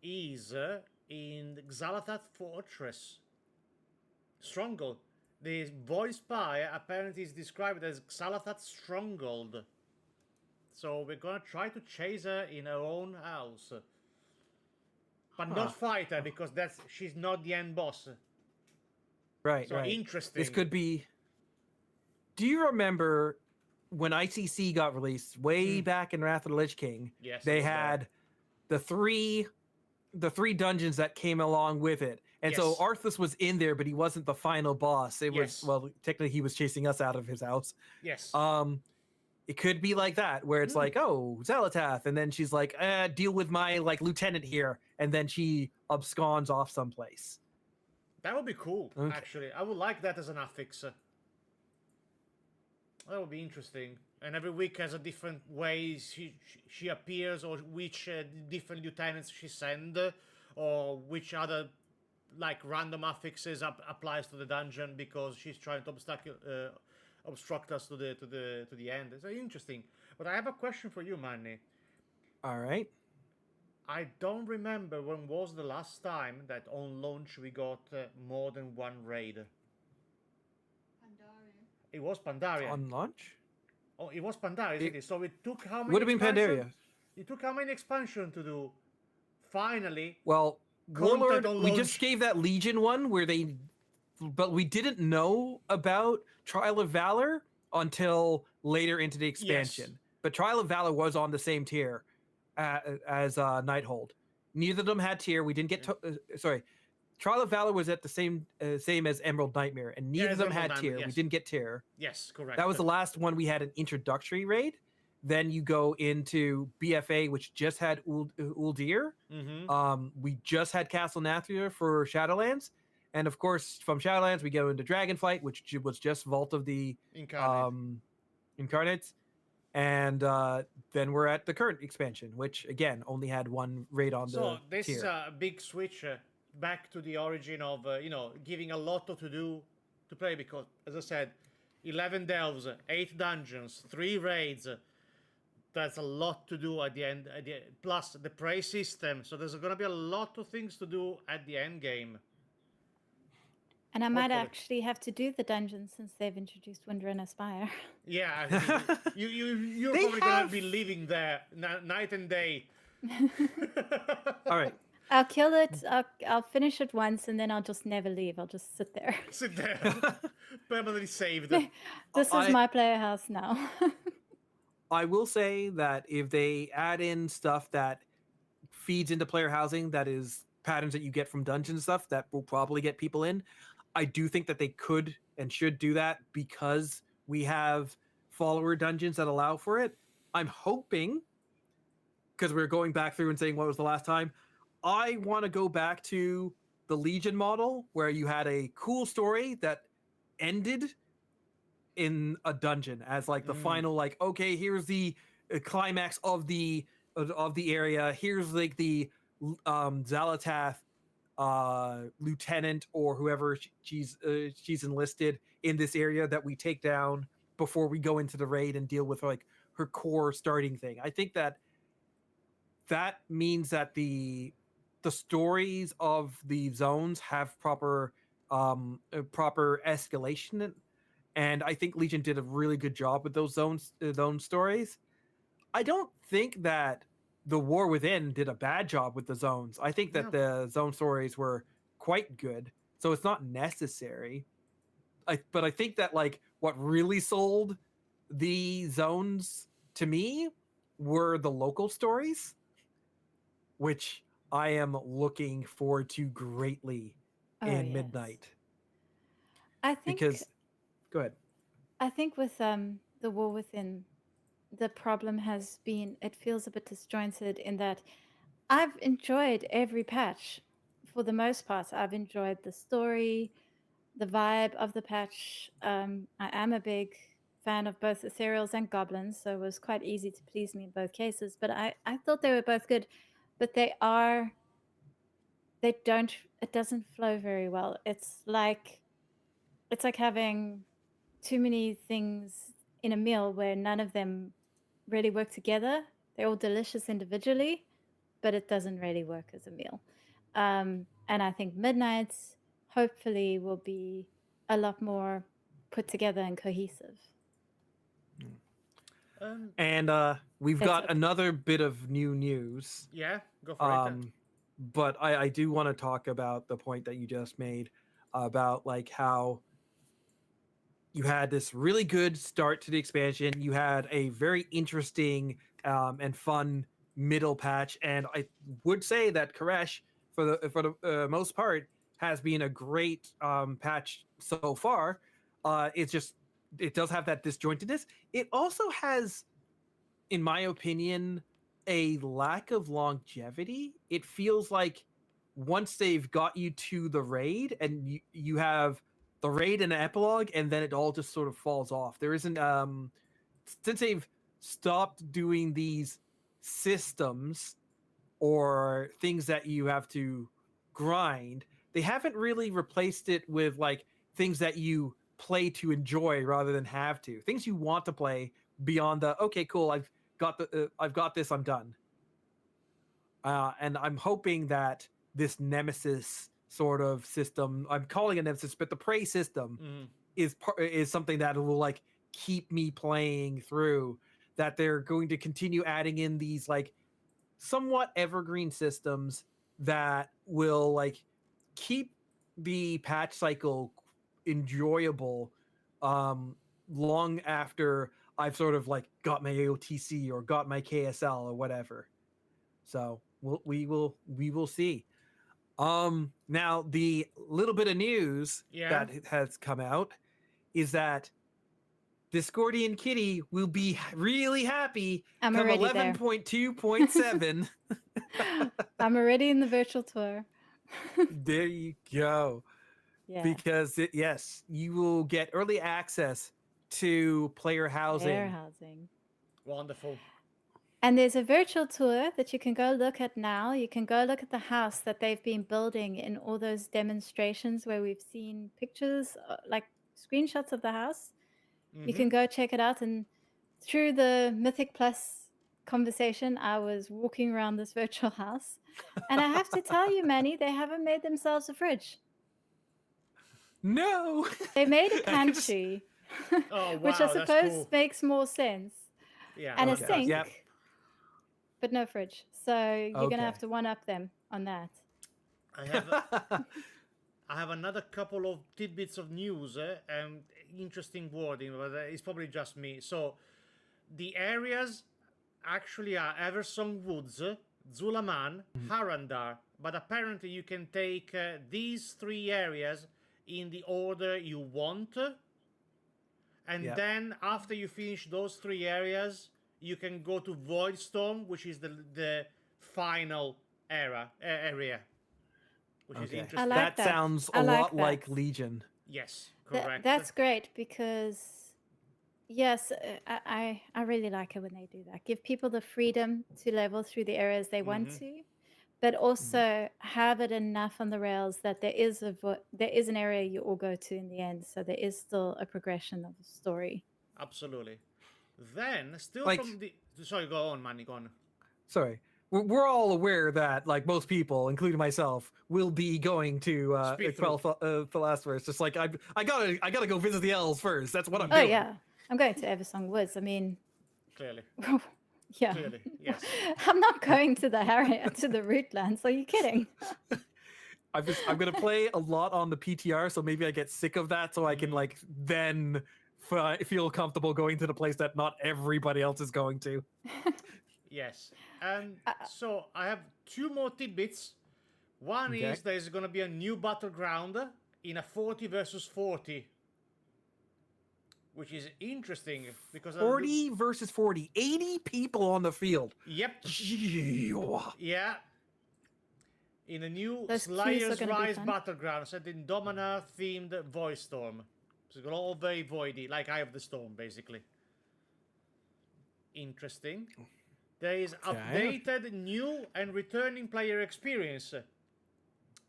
is in Xal'atath Fortress Stronghold. The voice spy apparently is described as Xal'atath Stronghold. So we're gonna try to chase her in her own house, but not fight her, because she's not the end boss. Right. So interesting. This could be. Do you remember when ICC got released way back in Wrath of the Lich King? Yes. They had the three dungeons that came along with it. And so Arthas was in there, but he wasn't the final boss. It was, well, technically he was chasing us out of his house. Yes. It could be like that, where it's like, oh, Xal'atath, and then she's like, deal with my like lieutenant here, and then she absconds off someplace. That would be cool, actually. I would like that as an affix. That would be interesting. And every week has a different way she appears, or which different lieutenants she sends, or which other like random affixes applies to the dungeon, because she's trying to obstruct us to the end. It's very interesting. But I have a question for you, Manny. All right. I don't remember when was the last time that on launch we got more than one raid. Pandaria. It was Pandaria. On launch? Oh, it was Pandaria, isn't it? So it took how many? Would have been Pandaria. It took how many expansion to do? Finally. Well, Warlord, we launch. just gave that Legion one but we didn't know about Trial of Valor until later into the expansion. Yes. But Trial of Valor was on the same tier as Nighthold. Neither of them had tier. We didn't get Trial of Valor was at the same as Emerald Nightmare, and neither of them had tier. Yes. We didn't get tier. Yes, correct. That was the last one we had an introductory raid. Then you go into BFA, which just had Uldir. We just had Castle Nathria for Shadowlands. And of course, from Shadowlands, we go into Dragonflight, which was just Vault of the Incarnates. And then we're at the current expansion, which, again, only had one raid on the So this tier. is a big switch back to the origin of, giving a lot to do to play. Because, as I said, 11 delves, 8 dungeons, 3 raids. That's a lot to do at the end. Plus the prey system. So there's going to be a lot of things to do at the end game. And I might actually have to do the dungeon since they've introduced Wind Runner Spire. Yeah, you're probably going to be living there night and day. All right. I'll kill it. I'll finish it once, and then I'll just never leave. I'll just sit there. Sit there, permanently saved. This is my player house now. I will say that if they add in stuff that feeds into player housing, that is patterns that you get from dungeon stuff, that will probably get people in. I do think that they could and should do that because we have follower dungeons that allow for it. I'm hoping, because we're going back through and saying what was the last time, I want to go back to the Legion model where you had a cool story that ended in a dungeon as like the final, like, okay, here's the climax of the area. Here's like the Zalatath lieutenant or whoever she's enlisted in this area that we take down before we go into the raid and deal with like her core starting thing. I think that means that the stories of the zones have proper proper escalation, and I think Legion did a really good job with those zone stories. I don't think that the War Within did a bad job with the zones. I think that the zone stories were quite good, so it's not necessary. But I think that like what really sold the zones to me were the local stories, which I am looking forward to greatly in yes. Midnight. I think Because, go ahead. I think with the War Within, the problem has been it feels a bit disjointed in that I've enjoyed every patch for the most part. I've enjoyed the story, the vibe of the patch. I am a big fan of both ethereals and goblins, so it was quite easy to please me in both cases. But I thought they were both good, but they don't, it doesn't flow very well. It's like having too many things in a meal where none of them really work together. They're all delicious individually, but it doesn't really work as a meal. And I think Midnights hopefully will be a lot more put together and cohesive. And we've Let's got hope. another bit of new news. Yeah, go for it. But I do want to talk about the point that you just made about like how you had this really good start to the expansion. You had a very interesting and fun middle patch, and I would say that Koresh, for the most part, has been a great patch so far. It's just it does have that disjointedness. It also has, in my opinion, a lack of longevity. It feels like once they've got you to the raid and you have the raid and an epilogue, and then it all just sort of falls off. There isn't since they've stopped doing these systems or things that you have to grind, they haven't really replaced it with like things that you play to enjoy rather than have to. Things you want to play beyond the okay, cool, I've got this, I'm done. And I'm hoping that this Nemesis sort of system, I'm calling it Nemesis, but the Prey system is something that will like keep me playing through. That they're going to continue adding in these like somewhat evergreen systems that will like keep the patch cycle enjoyable long after I've sort of like got my AOTC or got my KSL or whatever. So we will see. Now the little bit of news that has come out is that Discordian Kitty will be really happy I'm come already there. 11.2.7. I'm already in the virtual tour. There you go. Yeah. Because yes, you will get early access to player housing. Player housing. Wonderful. And there's a virtual tour that you can go look at now. You can go look at the house that they've been building in all those demonstrations where we've seen pictures, like screenshots of the house. You can go check it out. And through the Mythic Plus conversation, I was walking around this virtual house. And I have to tell you, Manny, they haven't made themselves a fridge. No. They made a pantry, Oh, wow, which I that's suppose cool. makes more sense. Yeah. And a Okay, sink, yep. but no fridge. So you're going Okay. to have to one-up them on that. I have another couple of tidbits of news and interesting wording, but it's probably just me. So the areas actually are Eversong Woods, Zulaman, Harandar, but apparently you can take these 3 areas in the order you want, and Yep. then after you finish those 3 areas, you can go to Voidstorm, which is the final area, which is Okay. interesting. I like That that. sounds I a like lot like that. Legion. Yes, correct. That's great because, yes, I really like it when they do that. Give people the freedom to level through the areas they want to, but also have it enough on the rails that there is there is an area you all go to in the end, so there is still a progression of the story. Absolutely. Then, still Like- from the... Sorry, go on, Manny, go on. Sorry. We're all aware that, like most people, including myself, will be going to Speed Quell Philosophers. Just like I gotta go visit the elves first. That's what I'm Oh doing. yeah, I'm going to Eversong Woods. I mean, Clearly. yeah. Clearly, yes. I'm not going to the to the Rootlands. Are you kidding? I'm gonna play a lot on the PTR, so maybe I get sick of that, so I can like then feel comfortable going to the place that not everybody else is going to. Yes. And so I have 2 more tidbits. One Okay. is there's going to be a new battleground in a 40 versus 40, which is interesting because 40 versus 40, 80 people on the field. Yep. Jeez. Yeah. In a new Those queues are Slayer's gonna be Rise fun. battleground set in Dominar themed Void Storm. So it's all very voidy, like Eye of the Storm, basically. Interesting. There is updated new and returning player experience.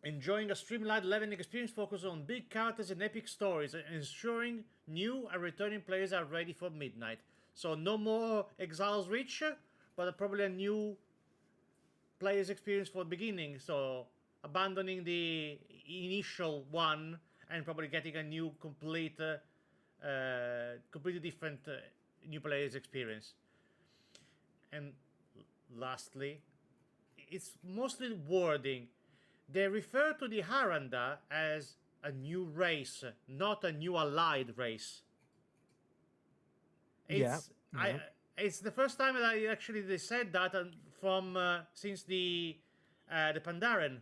Enjoying a streamlined leveling experience focused on big characters and epic stories, ensuring new and returning players are ready for midnight. So no more Exile's Reach, but probably a new player's experience for the beginning. So abandoning the initial one and probably getting a new completely different new player's experience. And lastly, it's mostly wording. They refer to the Haranda as a new race, not a new allied race. It's, it's the first time that they said that from since the Pandaren.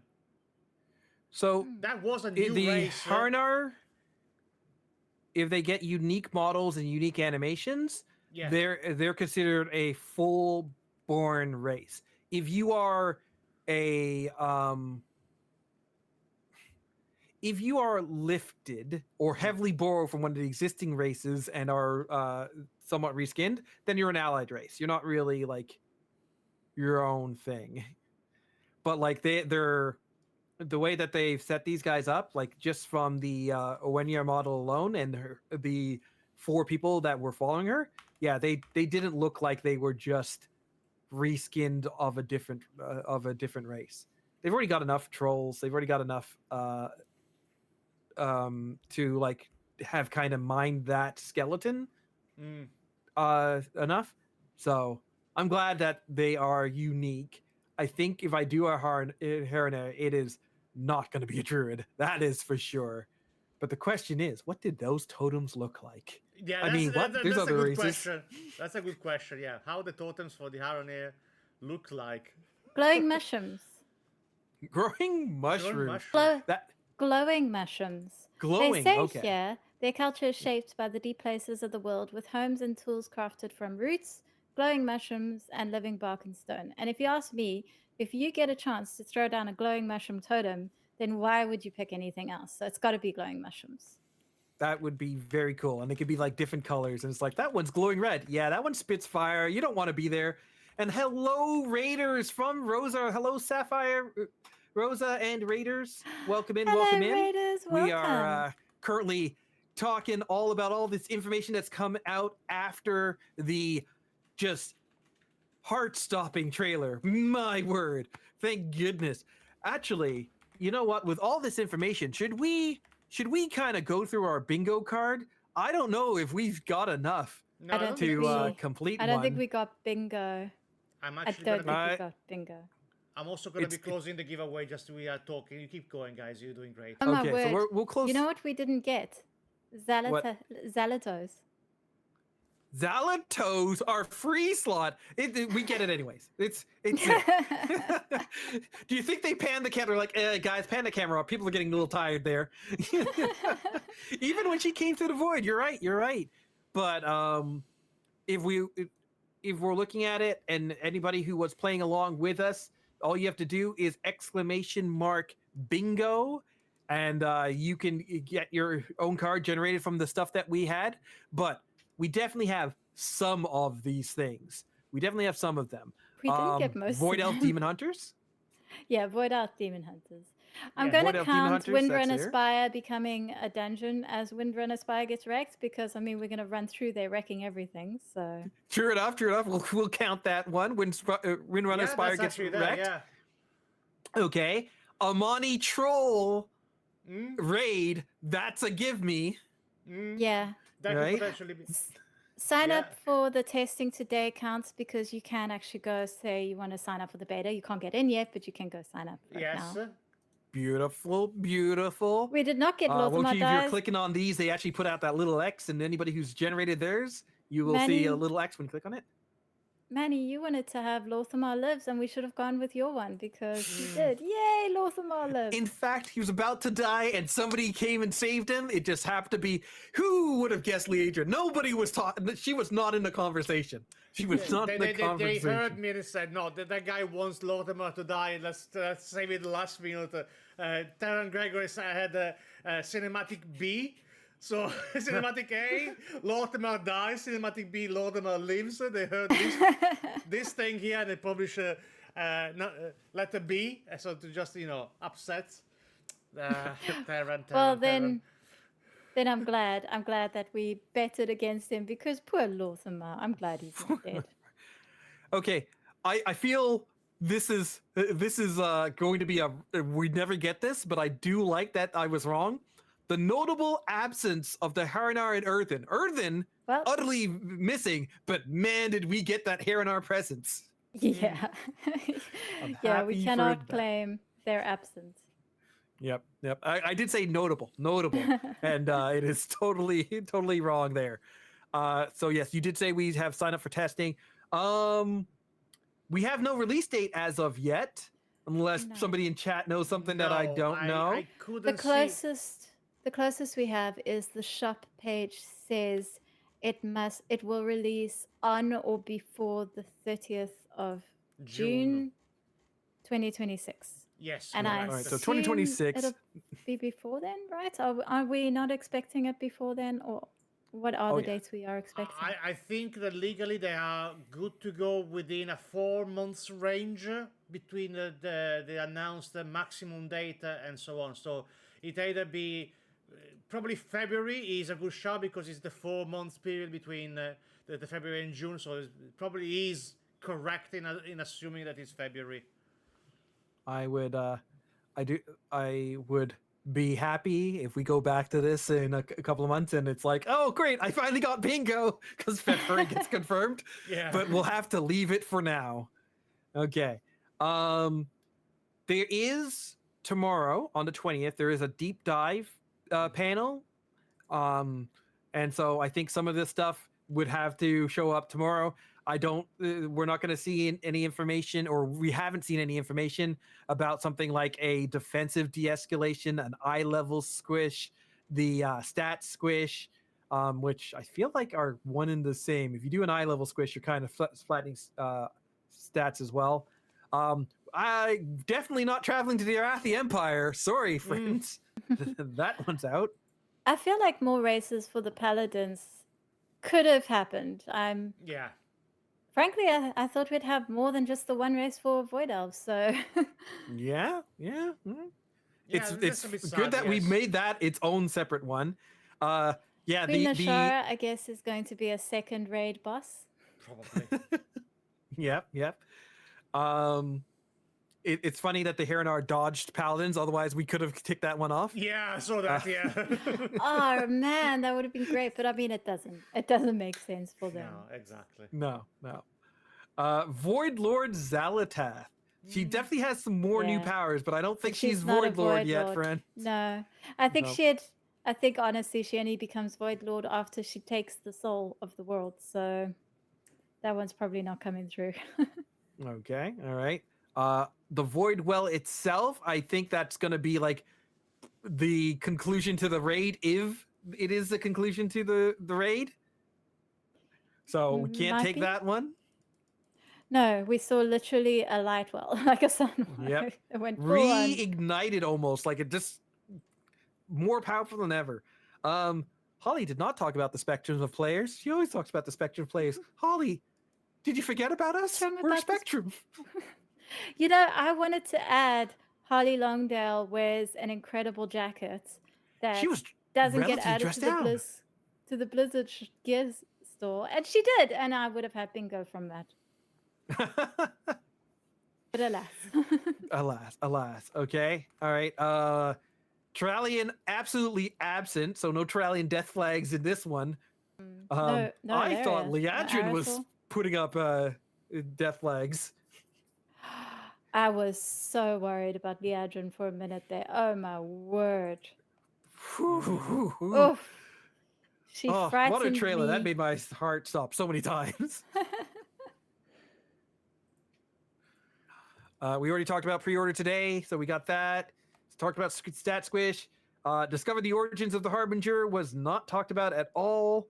So That was a new the race. Haraneer, if they get unique models and unique animations, Yeah. they're considered a full-born race. If you are a if you are lifted or heavily borrowed from one of the existing races and are somewhat reskinned, then you're an allied race. You're not really like your own thing. But like they're the way that they've set these guys up, like just from the Owenia model alone and the 4 people that were following her, yeah, they didn't look like they were just reskinned of a different race. They've already got enough trolls. They've already got enough to like have kind of mined that skeleton enough. So I'm glad that they are unique. I think if I do a Haraneer, it is not going to be a druid. That is for sure. But the question is, what did those totems look like? Yeah, I mean, what? There's that's other a good races. question. That's a good question. Yeah, how the totems for the Haraneer look like? Glowing mushrooms. Growing mushrooms. Glowing mushrooms. Glowing, They say okay. here their culture is shaped by the deep places of the world, with homes and tools crafted from roots, glowing mushrooms, and living bark and stone. And if you ask me, if you get a chance to throw down a glowing mushroom totem, then why would you pick anything else? So it's got to be glowing mushrooms. That would be very cool. And it could be like different colors. And it's like, that one's glowing red. Yeah, that one spits fire. You don't want to be there. And hello, Raiders from Rosa. Hello, Sapphire, Rosa, and Raiders. Welcome in. Hello, welcome in. Raiders, We are welcome. currently talking all about all this information that's come out after the just heart-stopping trailer. My word. Thank goodness. Actually, you know what? With all this information, should we kind of go through our bingo card? I don't know if we've got enough No, I don't to complete I don't one. think we got bingo. I'm I actually don't gonna think be, we got bingo. I'm also gonna be It's- closing the giveaway. Just we are talking. You keep going, guys. You're doing great. Oh my Okay, word. so we'll close. You know what we didn't get? Zalatos. Zalatos, our free slot. We get it anyways. It's Do you think they pan the camera like, guys, pan the camera up? People are getting a little tired there. Even when she came through the void, you're right. But if we're looking at it, and anybody who was playing along with us, all you have to do is !bingo, and you can get your own card generated from the stuff that we had. But we definitely have some of these things. We definitely have some of them. We didn't get most Void of Elf them. Demon Hunters. Yeah, Void Elf Demon Hunters. I'm Yeah, going Void to Elf Demon count Hunters, that's Windrunner there. Spire becoming a dungeon as Windrunner Spire gets wrecked, because, I mean, we're going to run through there wrecking everything, so... True enough. We'll count that one when Windrunner Spire gets wrecked. Yeah. Okay. Amani Troll raid. That's a give me. Yeah. That Right? could potentially be. Sign Yeah. up for the testing today counts, because you can actually go say you want to sign up for the beta. You can't get in yet, but you can go sign up right Yes. now. Beautiful. We did not get Lothar Wochi, if you're dies. clicking on these, they actually put out that little X, and anybody who's generated theirs, you will see a Manny- little X when you click on it. Manny, you wanted to have Lothamar lives, and we should have gone with your one, because you did. Yay, Lothamar lives. In fact, he was about to die, and somebody came and saved him. It just happened to be, who would have guessed Liedra? Nobody was talking. She was not in the conversation. She was not in the They conversation. heard me and said, no, that guy wants Lothamar to die. Let's save it the last minute. Terran Gregory had a cinematic B. So, cinematic A, Lothamar dies. Cinematic B, Lothamar lives. They heard this thing here, and they publish letter B. So, to just, upset Terran. Well, then I'm glad. I'm glad that we betted against him, because poor Lothamar. I'm glad he's not dead. Okay, I feel this is going to be we never get this, but I do like that I was wrong. The notable absence of the Haraneer and Earthen. Earthen, Well- utterly missing, but man, did we get that Haraneer presence. Yeah. Yeah, we happy for cannot that. claim their absence. Yep. I did say notable, and it is totally wrong there. So yes, you did say we have signed up for testing. We have no release date as of yet, unless No. somebody in chat knows something that I don't know. I couldn't The closest we have is the shop page says it will release on or before the 30th of June 2026. Yes. And I correct. Alright, so assume 2026. it'll be before then, right? Are we not expecting it before then, or what are Oh, the yeah. dates we are expecting? I think that legally they are good to go within a 4 months range between the announced maximum date and so on. So it either be probably February is a good shot, because it's the 4 months period between the February and June. So it probably is correct in assuming that it's February. I would be happy if we go back to this in a couple of months and it's like, oh great, I finally got bingo, because February gets confirmed. Yeah. But we'll have to leave it for now. Okay. There is tomorrow on the 20th, there is a deep dive panel. And so I think some of this stuff would have to show up tomorrow. We're not going to see any information, or we haven't seen any information about something like a defensive de-escalation, an eye level squish, the stat squish, which I feel like are one and the same. If you do an eye level squish, you're kind of flattening stats as well. I definitely not traveling to the Arathi Empire. Sorry, friends. That one's out. I feel like more races for the Paladins could have happened. Yeah. Frankly, I thought we'd have more than just the one race for Void Elves, so... Yeah. Yeah, It's that's a bit good sad, that we yes. made that its own separate one. Yeah, Queen the Nashara, I guess, is going to be a second raid boss. Probably. yep. It's funny that the Haraneer dodged Paladins, otherwise we could have ticked that one off. Yeah, I saw that. Yeah. Oh man, that would have been great, but I mean, it doesn't make sense for them. No, exactly. No. Void Lord Zalatath. She definitely has some more new Yeah. powers, but I don't think But she's not a Void Lord yet, Lord. friend. No, I think No. she had I think honestly, she only becomes Void Lord after she takes the soul of the world. So that one's probably not coming through. Okay, all right. The Void Well itself, I think that's gonna be like the conclusion to the raid, if it is the conclusion to the raid. So we can't Might take be. that one. No, we saw literally a light well, like a sunfire. Yep. It went full on. Reignited almost, like it just more powerful than ever. Holly did not talk about the spectrum of players. She always talks about the spectrum of players. Holly, did you forget about us? Wrong We're about the Spectrum. You know, I wanted to add Holly Longdale wears an incredible jacket that She was doesn't get relatively added dressed to the down. Blizzard gear store, and she did, and I would have had bingo from that. But alas. alas. Okay. All right. Turalyon absolutely absent, so no Turalyon death flags in this one. no, I thought Alaria, Liadrin no was Arathor. putting up death flags. I was so worried about Liadrin for a minute there. Oh my word. Oof. She frightened what a trailer. me. That made my heart stop so many times. We already talked about pre-order today, so we got that. Talked about Stat Squish. Discovered the origins of the Harbinger was not talked about at all.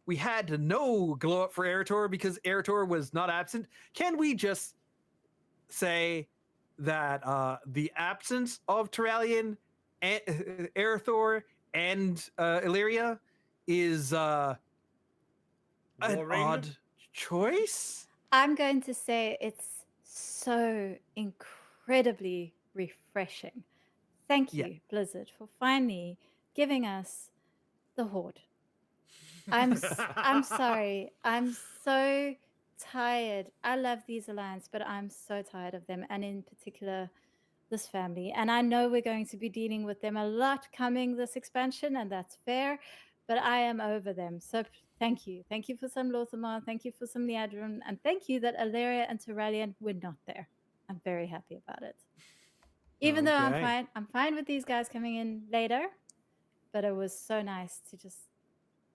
We had no glow up for Erator because Erator was not absent. Can we just say that the absence of Turalyon, Erathor, and Illyria is an Boring? odd choice? I'm going to say it's so incredibly refreshing. Thank you, Yeah. Blizzard, for finally giving us the Horde. I'm sorry. I'm so tired. I love these alliance, but I'm so tired of them, and in particular this family. And I know we're going to be dealing with them a lot coming this expansion, and that's fair, but I am over them. So thank you. Thank you for some Lothamar. Thank you for some Liadrin. And thank you that Alaria and Turalyon were not there. I'm very happy about it. Even though Okay. I'm fine with these guys coming in later, but it was so nice to just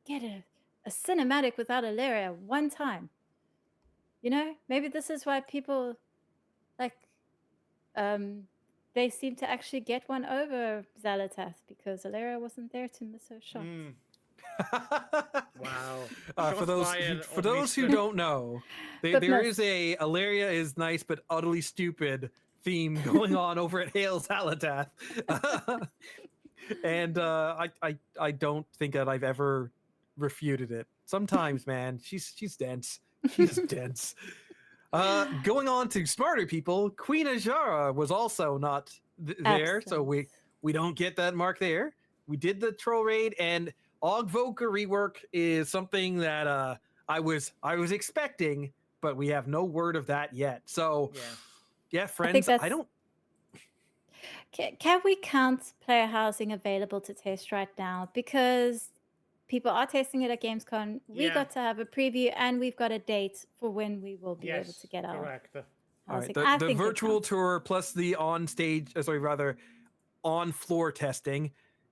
get a cinematic without Alaria one time. You know, maybe this is why people like they seem to actually get one over Zalatas because Alaria wasn't there to miss her shot. Wow. For Shots those who fired, don't know, But there miss. is a Alaria is nice but utterly stupid theme going on over at Hail Xal'atath. And I don't think that I've ever refuted it. Sometimes, man, she's dense. She's dense. Going on to smarter people, Queen Ajara was also not there, so we don't get that mark there. We did the troll raid, and Ogvoker rework is something that I was expecting, but we have no word of that yet. So yeah, friends, I don't. Can we count player housing available to test right now? Because people are testing it at Gamescom. We got to have a preview, and we've got a date for when we will be able to get our correct. All right, housing. the virtual tour plus the on stage, on floor testing.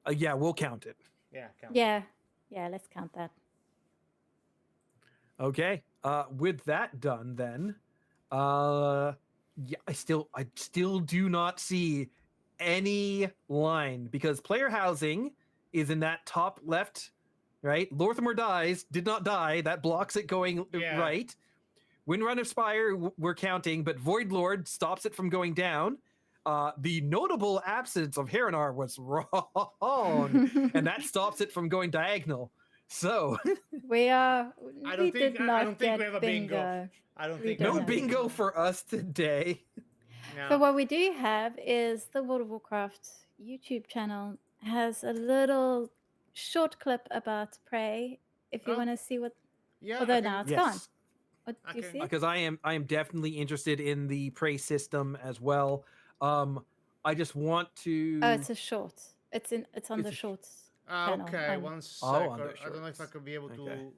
Yeah, we'll count it. Yeah, count Yeah, let's count that. Okay. With that done, then, yeah, I still do not see any line because player housing is in that top left, right? Lorthamar did not die. That blocks it going right. Windrunner Spire, we're counting, but Void Lord stops it from going down. The notable absence of Haraneer was wrong, and that stops it from going diagonal. So we are. I don't think we have a bingo. I don't think no bingo for us today. No. But what we do have is the World of Warcraft YouTube channel has a little short clip about Prey. If you want to see what, although now it's gone. What, do you see it? Because I am definitely interested in the Prey system as well. I just want to. Oh, it's a short. It's on the shorts. Channel. Okay, one sec. I don't know if I could be able to.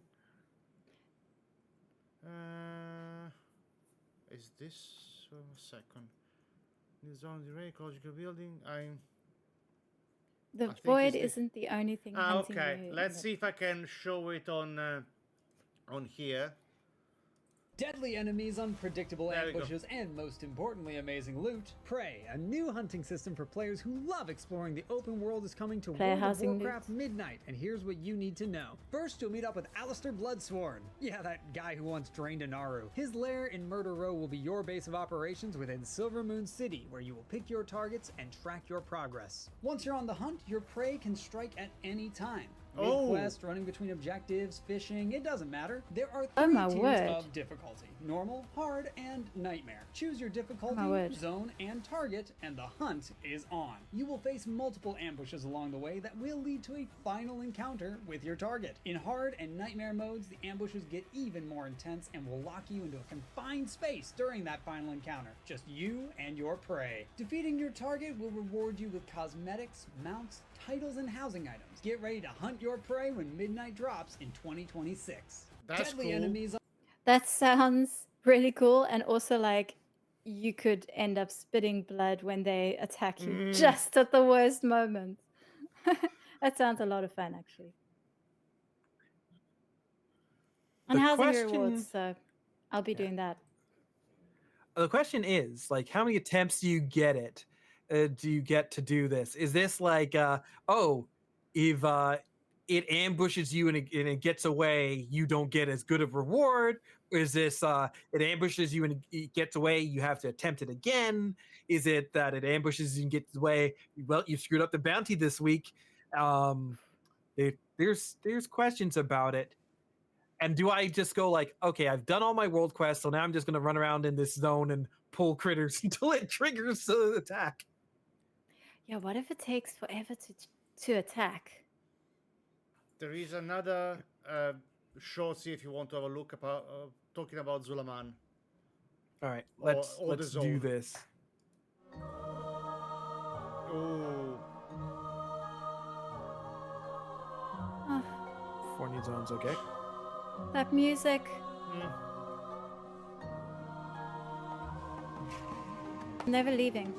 Is this a second? This on the ecological building. The think void it's the- isn't the only thing hunting Okay, you. in let's the- see if I can show it on here. Deadly enemies, unpredictable There we go. ambushes, and most importantly, amazing loot. Prey, a new hunting system for players who love exploring the open world, is coming to Player World of housing Warcraft loot. Midnight, and here's what you need to know. First, you'll meet up with Alistair Bloodsworn. Yeah, that guy who once drained a Naru. His lair in Murder Row will be your base of operations within Silver Moon City, where you will pick your targets and track your progress. Once you're on the hunt, your prey can strike at any time. Mid-quest, running between objectives, fishing, it doesn't matter. There are Oh 3 my tiers word. of difficulty: normal, hard, and nightmare. Choose your my difficulty, word. zone, and target, and the hunt is on. You will face multiple ambushes along the way that will lead to a final encounter with your target. In hard and nightmare modes, the ambushes get even more intense and will lock you into a confined space during that final encounter. Just you and your prey. Defeating your target will reward you with cosmetics, mounts, titles, and housing items. Get ready to hunt your prey when Midnight drops in 2026. That's Deadly cool. enemies. That sounds really cool, and also like you could end up spitting blood when they attack you just at the worst moment. That sounds a lot of fun, actually. And The housing question- rewards, so I'll be doing that. The question is, like, how many attempts do you get it? Do you get to do this? Is this like, if it ambushes you and it gets away, you don't get as good of reward? Or is this it ambushes you and it gets away, you have to attempt it again? Is it that it ambushes you and gets away? Well, you screwed up the bounty this week. There's questions about it. And do I just go like, okay, I've done all my world quests, so now I'm just gonna run around in this zone and pull critters until it triggers the attack? Yeah, what if it takes forever to attack? There is another shorty if you want to have a look about talking about Zulaman. All right, Or let's the do zone. this. Oh, 4 new zones, okay. That music. Never leaving.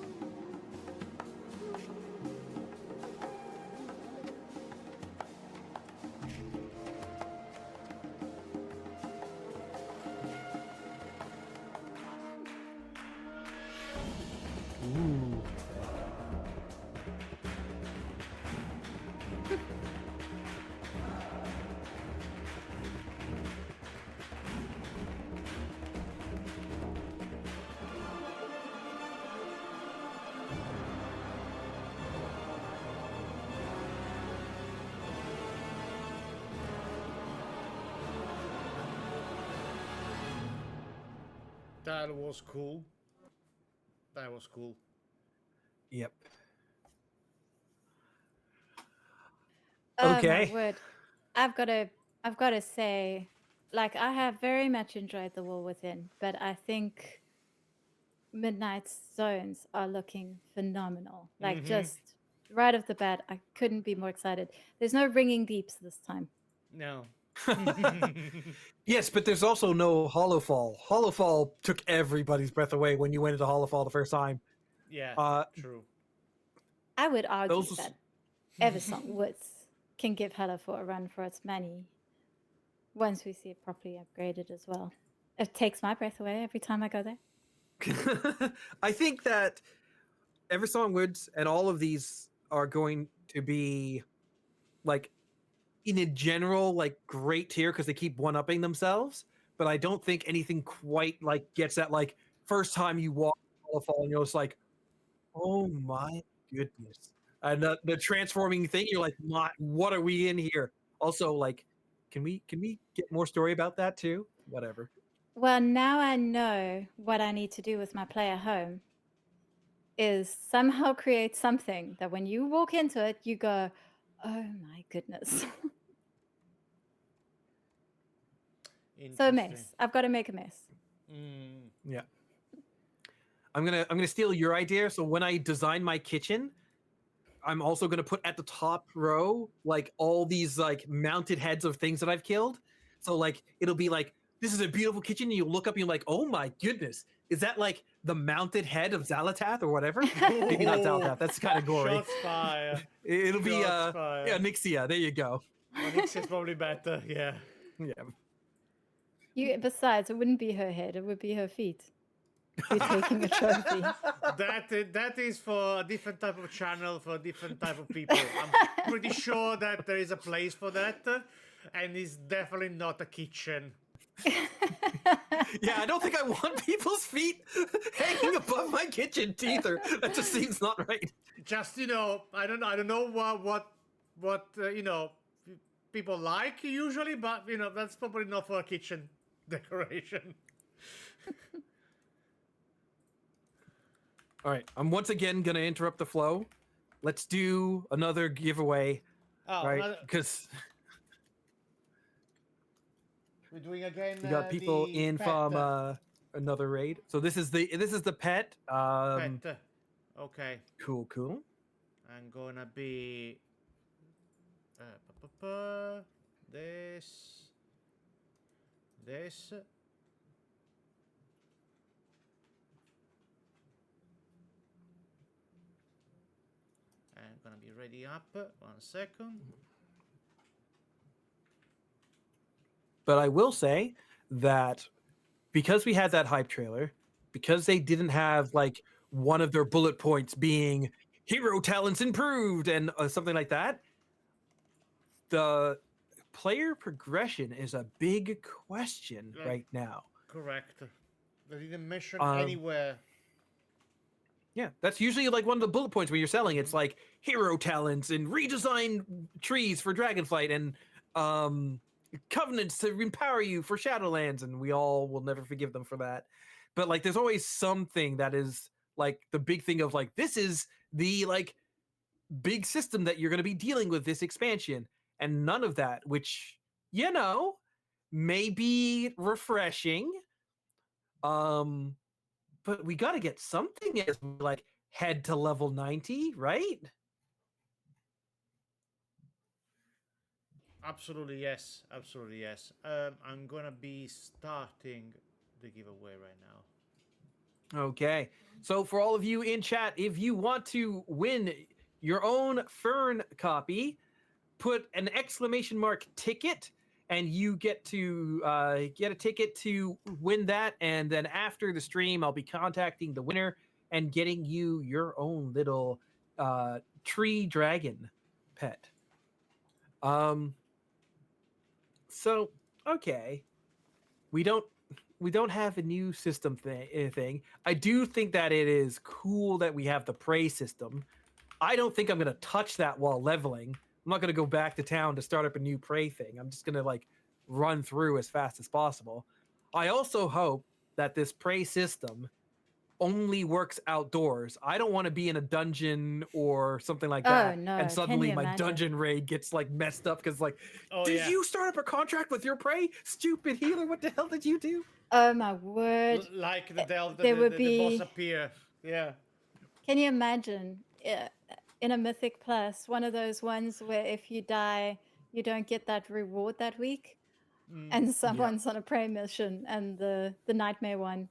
Ooh. that was cool. That was cool. Yep. Oh Okay. my word. I've got to say, like, I have very much enjoyed The War Within, but I think Midnight's zones are looking phenomenal. Like, just right off the bat, I couldn't be more excited. There's no ringing beeps this time. No. Yes, but there's also no Hollowfall. Hollowfall took everybody's breath away when you went into Hollowfall the first time. Yeah, true. I would argue Those- that Eversong Woods can give Hello a run for its money once we see it properly upgraded as well. It takes my breath away every time I go there. I think that Eversong Woods and all of these are going to be like in a general like great tier because they keep one-upping themselves, but I don't think anything quite like gets that like first time you walk Fall and you're just like, oh my goodness. And the transforming thing, you're like, what are we in here? Also, like, can we get more story about that too? Whatever. Well, now I know what I need to do with my player home is somehow create something that when you walk into it, you go, oh my goodness. So a mess. I've got to make a mess. Yeah. I'm gonna steal your idea. So when I design my kitchen, I'm also gonna put at the top row like all these like mounted heads of things that I've killed. So like it'll be like this is a beautiful kitchen, and you look up and you're like, oh my goodness, is that like the mounted head of Xal'atath or whatever? Maybe not Xal'atath, that's kind of gory. Shots fired. It'll be Shots fired. yeah, Nixia, there you go. Nixia's probably better, yeah. Yeah. Besides, it wouldn't be her head; it would be her feet. You're taking a trophy. That is for a different type of channel for a different type of people. I'm pretty sure that there is a place for that, and it's definitely not a kitchen. Yeah, I don't think I want people's feet hanging above my kitchen either. That just seems not right. Just I don't know what people like usually, but that's probably not for a kitchen decoration. All right, I'm once again gonna interrupt the flow. Let's do another giveaway, right? Because we're doing again. we got people in from another raid. So this is the pet. Pet. Okay. Cool. I'm gonna be this. I'm gonna be ready up. 1 second. But I will say that because we had that hype trailer, because they didn't have like one of their bullet points being hero talents improved and something like that, the player progression is a big question right now. Correct. They didn't mention anywhere. Yeah, that's usually like one of the bullet points when you're selling. It's like hero talents and redesign trees for Dragonflight and covenants to empower you for Shadowlands, and we all will never forgive them for that. But like, there's always something that is like the big thing of like, this is the like big system that you're going to be dealing with this expansion, and none of that, which may be refreshing. But we got to get something as we like head to level 90, right? Absolutely yes. I'm gonna be starting the giveaway right now. Okay. So for all of you in chat, if you want to win your own Fern copy, put an exclamation mark ticket, and you get to get a ticket to win that. And then after the stream, I'll be contacting the winner and getting you your own little tree dragon pet. So okay, we don't have a new system thing. I do think that it is cool that we have the prey system. I don't think I'm gonna touch that while leveling. I'm not going to go back to town to start up a new prey thing. I'm just going to like run through as fast as possible. I also hope that this prey system only works outdoors. I don't want to be in a dungeon or something like that. No. And suddenly my dungeon raid gets like messed up because like, did you start up a contract with your prey? Stupid healer, what the hell did you do? Oh my word. Like the boss appear. Yeah. Can you imagine? In a Mythic Plus, one of those ones where if you die, you don't get that reward that week, and someone's on a prey mission, and the nightmare one.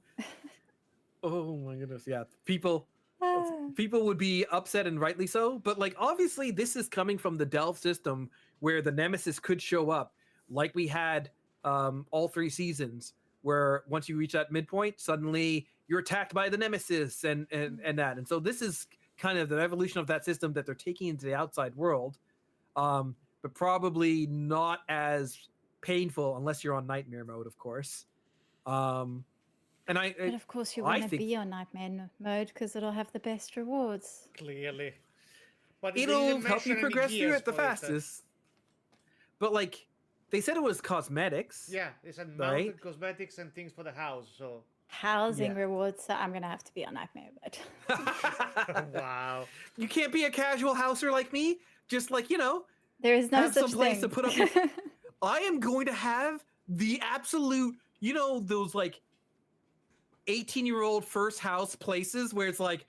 Oh my goodness, yeah. People would be upset, and rightly so. But like, obviously, this is coming from the Delve system, where the Nemesis could show up, like we had all 3 seasons, where once you reach that midpoint, suddenly you're attacked by the Nemesis, and that. And so this is kind of the evolution of that system that they're taking into the outside world, but probably not as painful unless you're on nightmare mode, of course. But of course you want to be on nightmare mode because it'll have the best rewards. Clearly. But it'll help you progress through it the fastest. But like, they said it was cosmetics. Yeah, it's a mounted cosmetics and things for the house, so... Housing rewards, so I'm gonna have to be on nightmare mode. Wow. You can't be a casual houser like me. Just like, there is no have such some place thing to put up. I am going to have the absolute, those like 18-year-old first house places where it's like,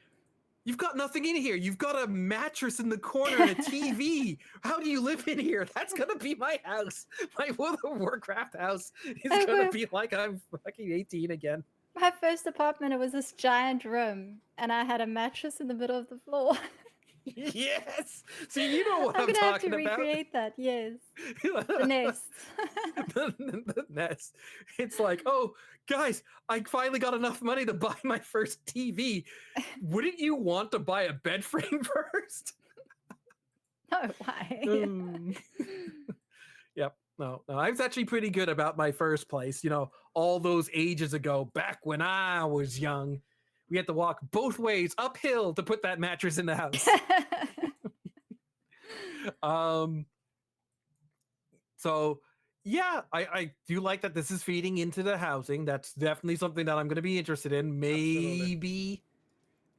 You've got nothing in here. You've got a mattress in the corner and a TV. How do you live in here? That's gonna be my house. My World of Warcraft house is Oh, gonna well. be like I'm fucking 18 again. My first apartment, it was this giant room, and I had a mattress in the middle of the floor. Yes. See, you know what I'm I'm gonna have to talking about. recreate that. Yes, the nest. the nest. It's like, oh, guys, I finally got enough money to buy my first TV. Wouldn't you want to buy a bed frame first? No, why? Yep. No, I was actually pretty good about my first place. You know, all those ages ago, back when I was young, we had to walk both ways uphill to put that mattress in the house. So yeah, I do like that this is feeding into the housing. That's definitely something that I'm going to be interested in. Maybe,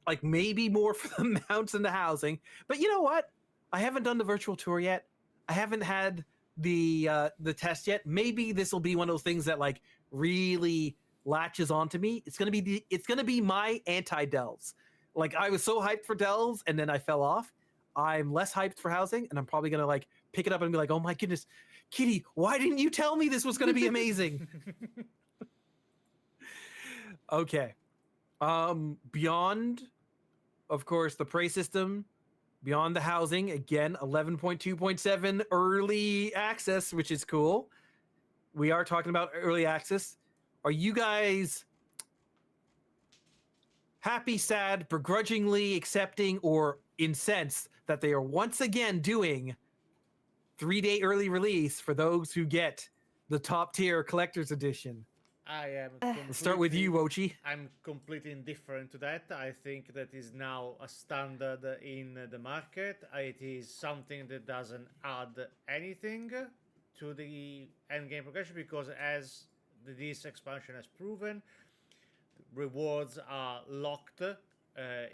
like maybe more for the mounts and the housing. But you know what? I haven't done the virtual tour yet. I haven't had the test yet. Maybe this will be one of those things that like really latches onto me. It's gonna be my anti-delves. Like I was so hyped for delves and then I fell off. I'm less hyped for housing, and I'm probably gonna like pick it up and be like, oh my goodness, Kitty, why didn't you tell me this was gonna be amazing? Okay. Beyond, of course, the prey system, beyond the housing, again, 11.2.7 early access, which is cool. We are talking about early access. Are you guys happy, sad, begrudgingly accepting, or incensed that they are once again doing 3-day early release for those who get the top tier collector's edition? I am. Let's start with you, Wochi. I'm completely indifferent to that. I think that is now a standard in the market. It is something that doesn't add anything to the end game progression because, as this expansion has proven, rewards are locked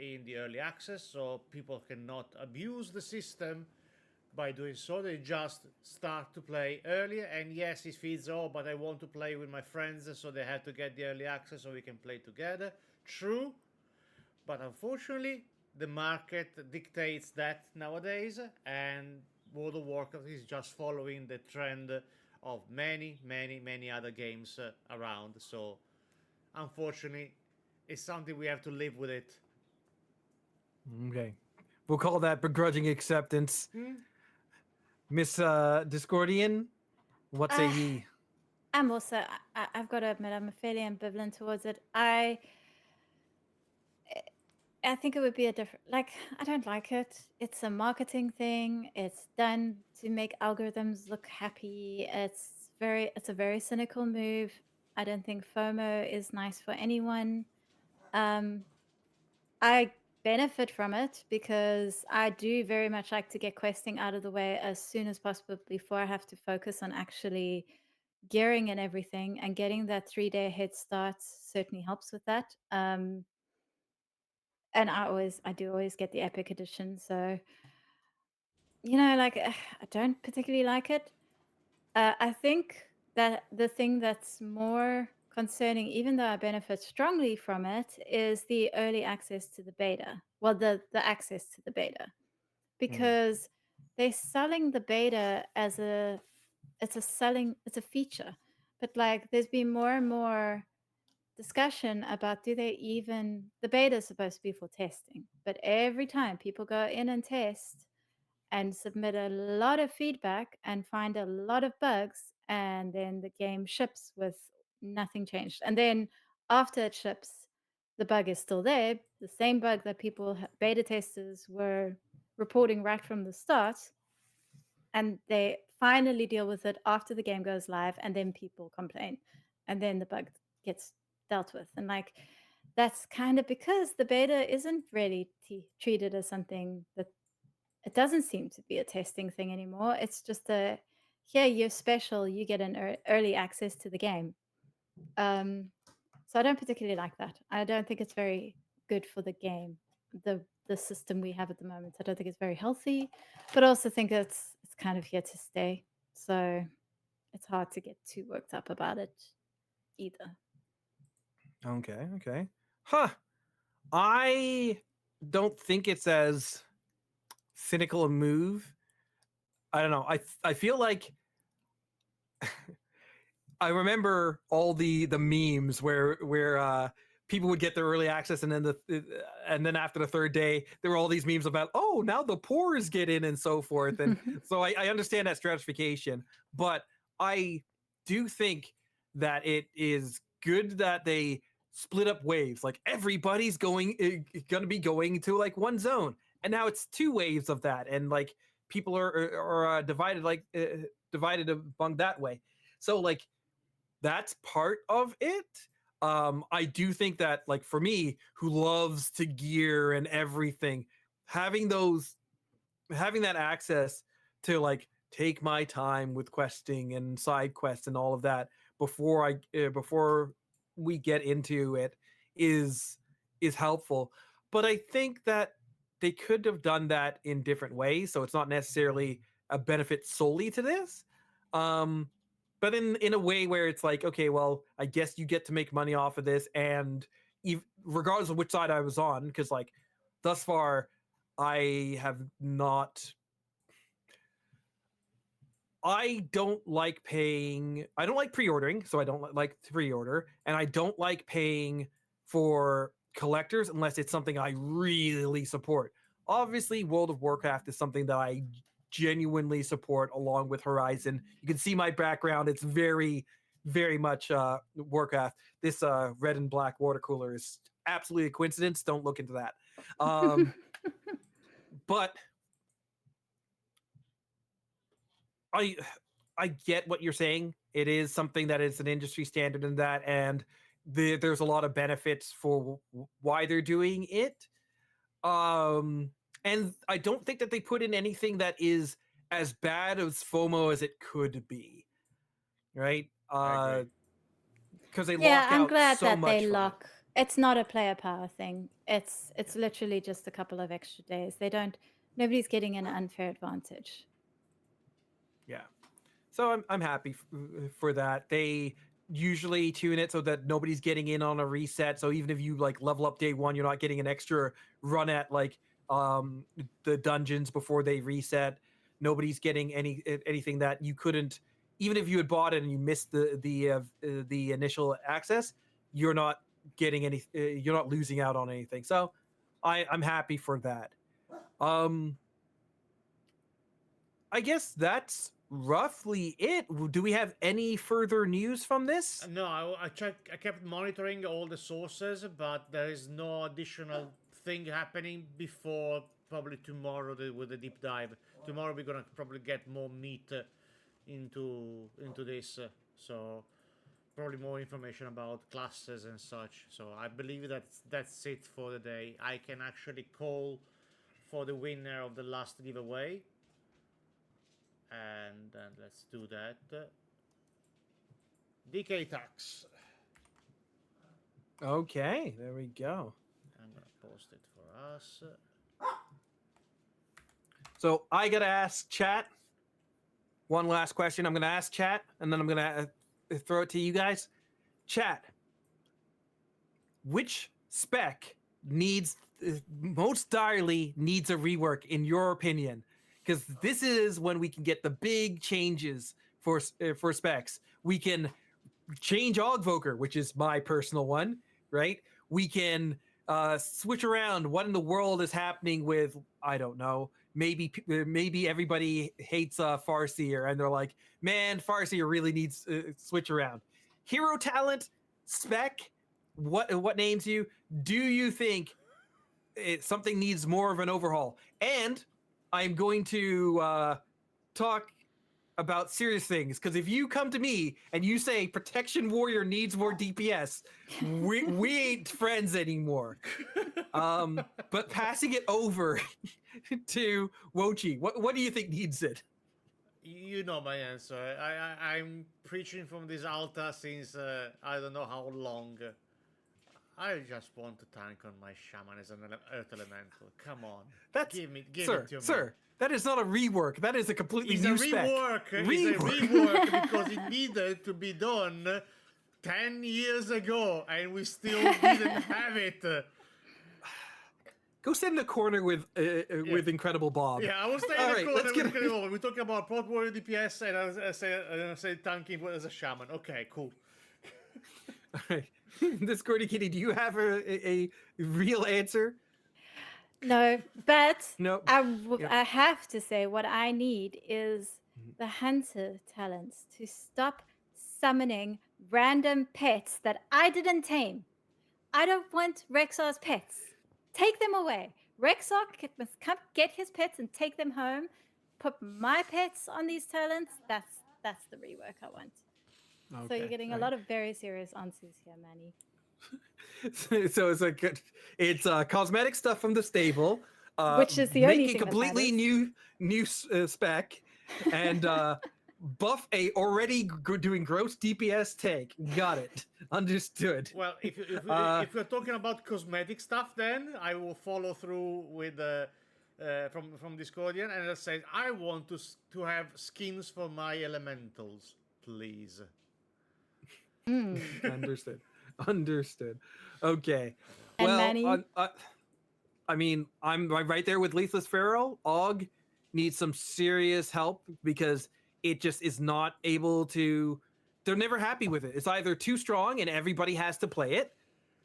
in the early access, so people cannot abuse the system by doing so. They just start to play earlier, and yes, it feels, oh, but I want to play with my friends, so they have to get the early access so we can play together. True, but unfortunately, the market dictates that nowadays, and World of Warcraft is just following the trend of many, many, many other games around. So, unfortunately, it's something we have to live with it. Okay. We'll call that begrudging acceptance. Miss Discordian, what say ye? I'm also, I've got to admit, I'm fairly ambivalent towards it. I think it would be a different, like, I don't like it. It's a marketing thing. It's done to make algorithms look happy. It's a very cynical move. I don't think FOMO is nice for anyone. I benefit from it because I do very much like to get questing out of the way as soon as possible before I have to focus on actually gearing and everything, and getting that 3-day head start certainly helps with that. And I do always get the epic edition, so like I don't particularly like it. I think that the thing that's more concerning, even though I benefit strongly from it, is the early access to the beta. Well, the access to the beta, because they're selling the beta as it's a feature, but like there's been more and more discussion about the beta is supposed to be for testing, but every time people go in and test and submit a lot of feedback and find a lot of bugs, and then the game ships with nothing changed, and then after it ships the bug is still there, the same bug that beta testers were reporting right from the start, and they finally deal with it after the game goes live, and then people complain, and then the bug gets dealt with. And like that's kind of because the beta isn't really treated as something that it doesn't seem to be a testing thing anymore. It's just here you're special, you get an early access to the game. So I don't particularly like that. I don't think it's very good for the game, the system we have at the moment. I don't think it's very healthy, but I also think it's kind of here to stay. So it's hard to get too worked up about it either. Okay. Huh. I don't think it's as cynical a move. I don't know. I feel like I remember all the memes where people would get their early access, and then after the third day, there were all these memes about, oh, now the pores get in and so forth. And so I understand that stratification, but I do think that it is good that they split up waves. Like everybody's going to be going to like one zone, and now it's 2 waves of that, and like people are divided divided among that way. So like that's part of it. I do think that like for me, who loves to gear and everything, having that access to like take my time with questing and side quests and all of that before we get into it is helpful. But I think that they could have done that in different ways, so it's not necessarily a benefit solely to this. But in a way where it's like, okay, well, I guess you get to make money off of this, and regardless of which side I was on, because like thus far I have not. I don't like paying. I don't like pre-ordering, so I don't like to pre-order, and I don't like paying for collectors unless it's something I really support. Obviously, World of Warcraft is something that I genuinely support, along with Horizon. You can see my background; it's very, very much Warcraft. This red and black water cooler is absolutely a coincidence. Don't look into that. But I get what you're saying. It is something that is an industry standard in that, and there's a lot of benefits for why they're doing it. And I don't think that they put in anything that is as bad as FOMO as it could be, right? Because they lock I'm out glad so that much they from lock. It's not a player power thing. It's literally just a couple of extra days. Nobody's getting an unfair advantage. Yeah. So I'm happy for that. They usually tune it so that nobody's getting in on a reset. So even if you like level up day 1, you're not getting an extra run at like the dungeons before they reset. Nobody's getting anything that you couldn't, even if you had bought it and you missed the initial access, you're not getting any. You're not losing out on anything. So I'm happy for that. I guess that's roughly it. Do we have any further news from this? No, I checked. I kept monitoring all the sources, but there is no additional thing happening before probably tomorrow with the deep dive. Tomorrow we're gonna probably get more meat into this, so probably more information about classes and such. So I believe that's it for the day. I can actually call for the winner of the last giveaway. And then let's do that. DK tax. Okay, there we go. I'm gonna post it for us. So I gotta ask chat one last question. I'm gonna ask chat, and then I'm gonna throw it to you guys. Chat, which spec needs most direly needs a rework in your opinion? Because this is when we can get the big changes for specs. We can change Ogvoker, which is my personal one, right? We can switch around what in the world is happening with, I don't know, maybe everybody hates Farseer, and they're like, man, Farseer really needs switch around. Hero talent, spec, what names you? Do you think something needs more of an overhaul? And I'm going to talk about serious things, because if you come to me and you say Protection Warrior needs more DPS, we ain't friends anymore. But passing it over to Wochi, what do you think needs it? You know my answer. I'm preaching from this altar since I don't know how long. I just want to tank on my shaman as an earth elemental. Come on, give it to me. Sir, that is not a rework. That is a completely new spec. It's a rework because it needed to be done 10 years ago, and we still didn't have it. Go sit in the corner with Incredible Bob. Yeah, I was staying All in right, the let's corner get- with Incredible. We talk about Prot Warrior DPS, and I say tanking as a shaman. Okay, cool. All right. Discordy Kitty, do you have a real answer? No, but No. Yep. I have to say what I need is the hunter talents to stop summoning random pets that I didn't tame. I don't want Rexar's pets. Take them away. Rexar must come get his pets and take them home. Put my pets on these talents. That's the rework I want. So you're getting a lot of very serious answers here, Manny. So it's like it's cosmetic stuff from the stable, Which is the only make thing a that completely matters. new spec, and buff a already doing gross DPS tank. Got it. Understood. Well, if we're talking about cosmetic stuff, then I will follow through with from Discordian, and I say I want to have skins for my elementals, please. Understood. Understood. Okay. And well, Manny? I mean, I'm right there with Lethless Pharaoh. Og needs some serious help because it just is not able to. They're never happy with it. It's either too strong and everybody has to play it,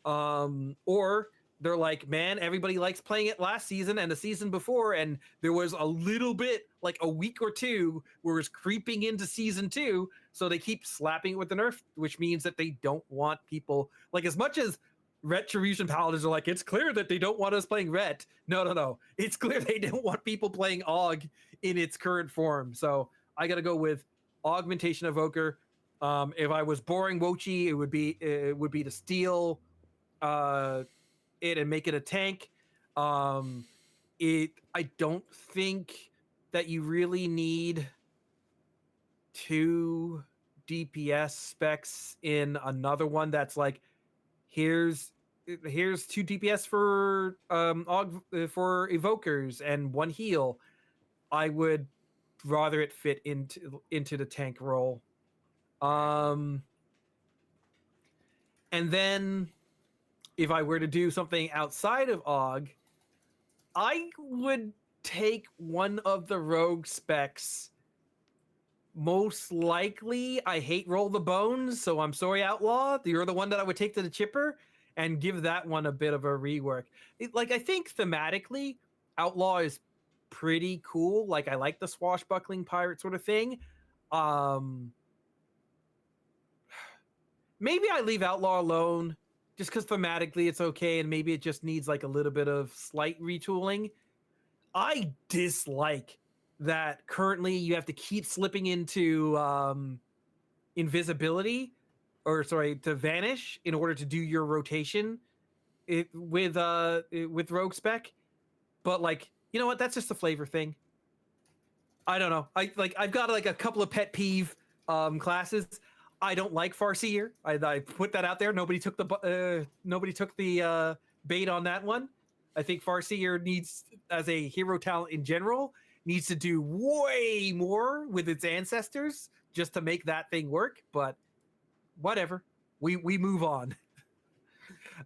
or they're like, man, everybody likes playing it last season and the season before, and there was a little bit, like a week or two, where it's creeping into season 2, so they keep slapping it with the nerf, which means that they don't want people, like, as much as Retribution Paladins are like, it's clear that they don't want us playing Ret. No. It's clear they don't want people playing Og in its current form. So I got to go with Augmentation Evoker. If I was boring Wochi, it would be to steal it and make it a tank. I don't think that you really need 2 DPS specs in another one that's like, here's 2 DPS for for evokers and 1 heal. I would rather it fit into the tank role. And then if I were to do something outside of Og, I would take one of the rogue specs. Most likely, I hate Roll the Bones, so I'm sorry, Outlaw. You're the one that I would take to the chipper and give that one a bit of a rework. I think thematically, Outlaw is pretty cool. Like, I like the swashbuckling pirate sort of thing. Maybe I leave Outlaw alone just because thematically it's okay, and maybe it just needs like a little bit of slight retooling. I dislike that currently you have to keep slipping into invisibility, or sorry, to vanish in order to do your rotation with rogue spec. But like, you know what? That's just a flavor thing. I don't know. I've got like a couple of pet peeve classes. I don't like Farseer. I put that out there. Nobody took the bait on that one. I think Farseer needs, as a hero talent in general, needs to do way more with its ancestors just to make that thing work. But whatever, we move on.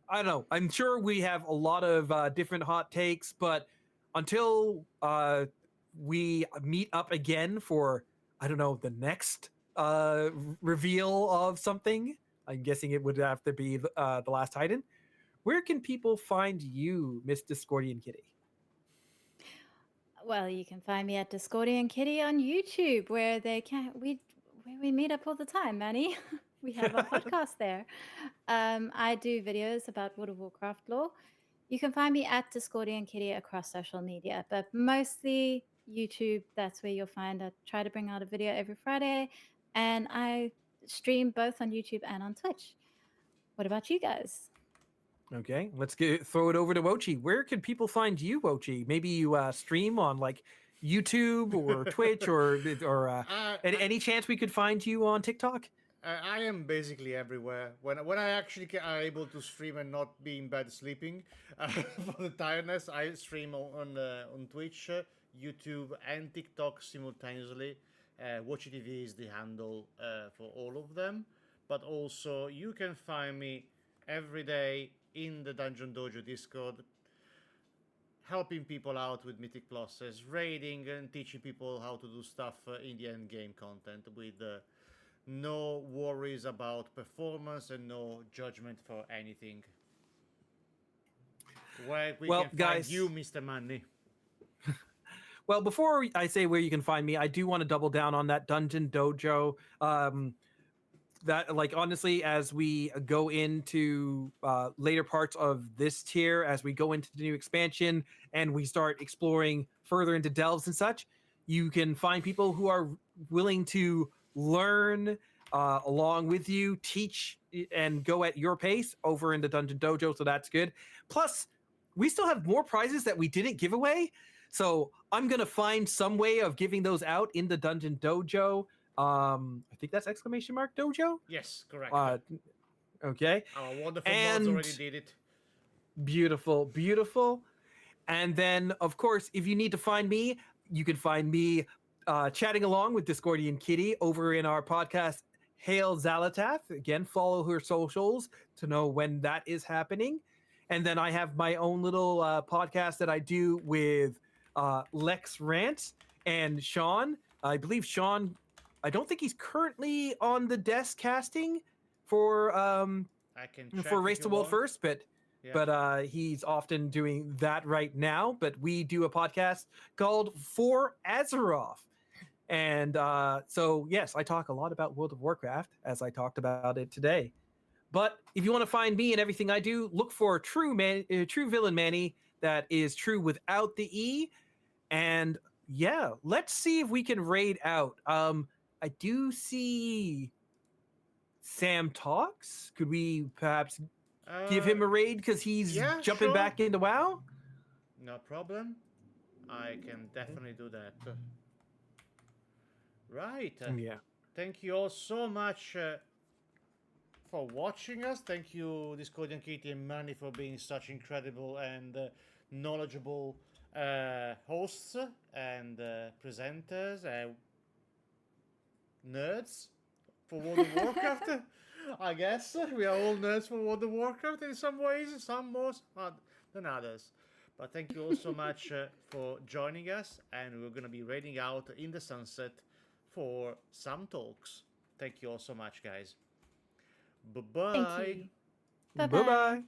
I don't know. I'm sure we have a lot of different hot takes, but until we meet up again for, I don't know, the next reveal of something, I'm guessing it would have to be the Last Titan. Where can people find you, Miss Discordian Kitty? Well, you can find me at Discordian Kitty on YouTube, where we meet up all the time, Manny. We have a podcast there. I do videos about World of Warcraft lore. You can find me at Discordian Kitty across social media, but mostly YouTube. That's where you'll find. I try to bring out a video every Friday, and I stream both on YouTube and on Twitch. What about you guys? Okay, let's throw it over to Wochi. Where can people find you, Wochi? Maybe you stream on like YouTube or Twitch or any chance we could find you on TikTok? I am basically everywhere. When I actually are able to stream and not be in bed sleeping for the tiredness, I stream on Twitch, YouTube, and TikTok simultaneously. Wochi TV is the handle for all of them. But also, you can find me every day in the Dungeon Dojo Discord, helping people out with Mythic Pluses, raiding and teaching people how to do stuff in the end game content with no worries about performance and no judgment for anything. Where we Well, can guys, find you, Mr. Money? well, before I say where you can find me, I do want to double down on that Dungeon Dojo. That, like, honestly, as we go into later parts of this tier, as we go into the new expansion and we start exploring further into delves and such, you can find people who are willing to learn along with you, teach and go at your pace over in the Dungeon Dojo. So that's good. Plus, we still have more prizes that we didn't give away. So I'm gonna find some way of giving those out in the Dungeon Dojo. I think that's exclamation mark dojo. Yes, correct. Okay. Our wonderful mods already did it. Beautiful, beautiful. And then, of course, if you need to find me, you can find me chatting along with Discordian Kitty over in our podcast, Hail Xal'atath. Again, follow her socials to know when that is happening. And then I have my own little podcast that I do with Lex Rant and Sean. I believe Sean, I don't think he's currently on the desk casting for I can check Race if to you World want. First, but Yeah. he's often doing that right now. But we do a podcast called For Azeroth. And so, yes, I talk a lot about World of Warcraft, as I talked about it today. But if you want to find me and everything I do, look for TruVillainManny. That is true without the E. And yeah, let's see if we can raid out. I do see Sam Talks. Could we perhaps give him a raid because he's yeah, jumping sure. back into WoW? No problem. I can definitely do that. Right. Yeah. Thank you all so much for watching us. Thank you, Discordian Kitty and Manny, for being such incredible and knowledgeable hosts and presenters and nerds for World of Warcraft. I guess we are all nerds for World of Warcraft in some ways, some more than others. But thank you all so much for joining us, and we're going to be raiding out in the sunset for some talks. Thank you all so much, guys. Bye-bye. Thank you. Bye-bye.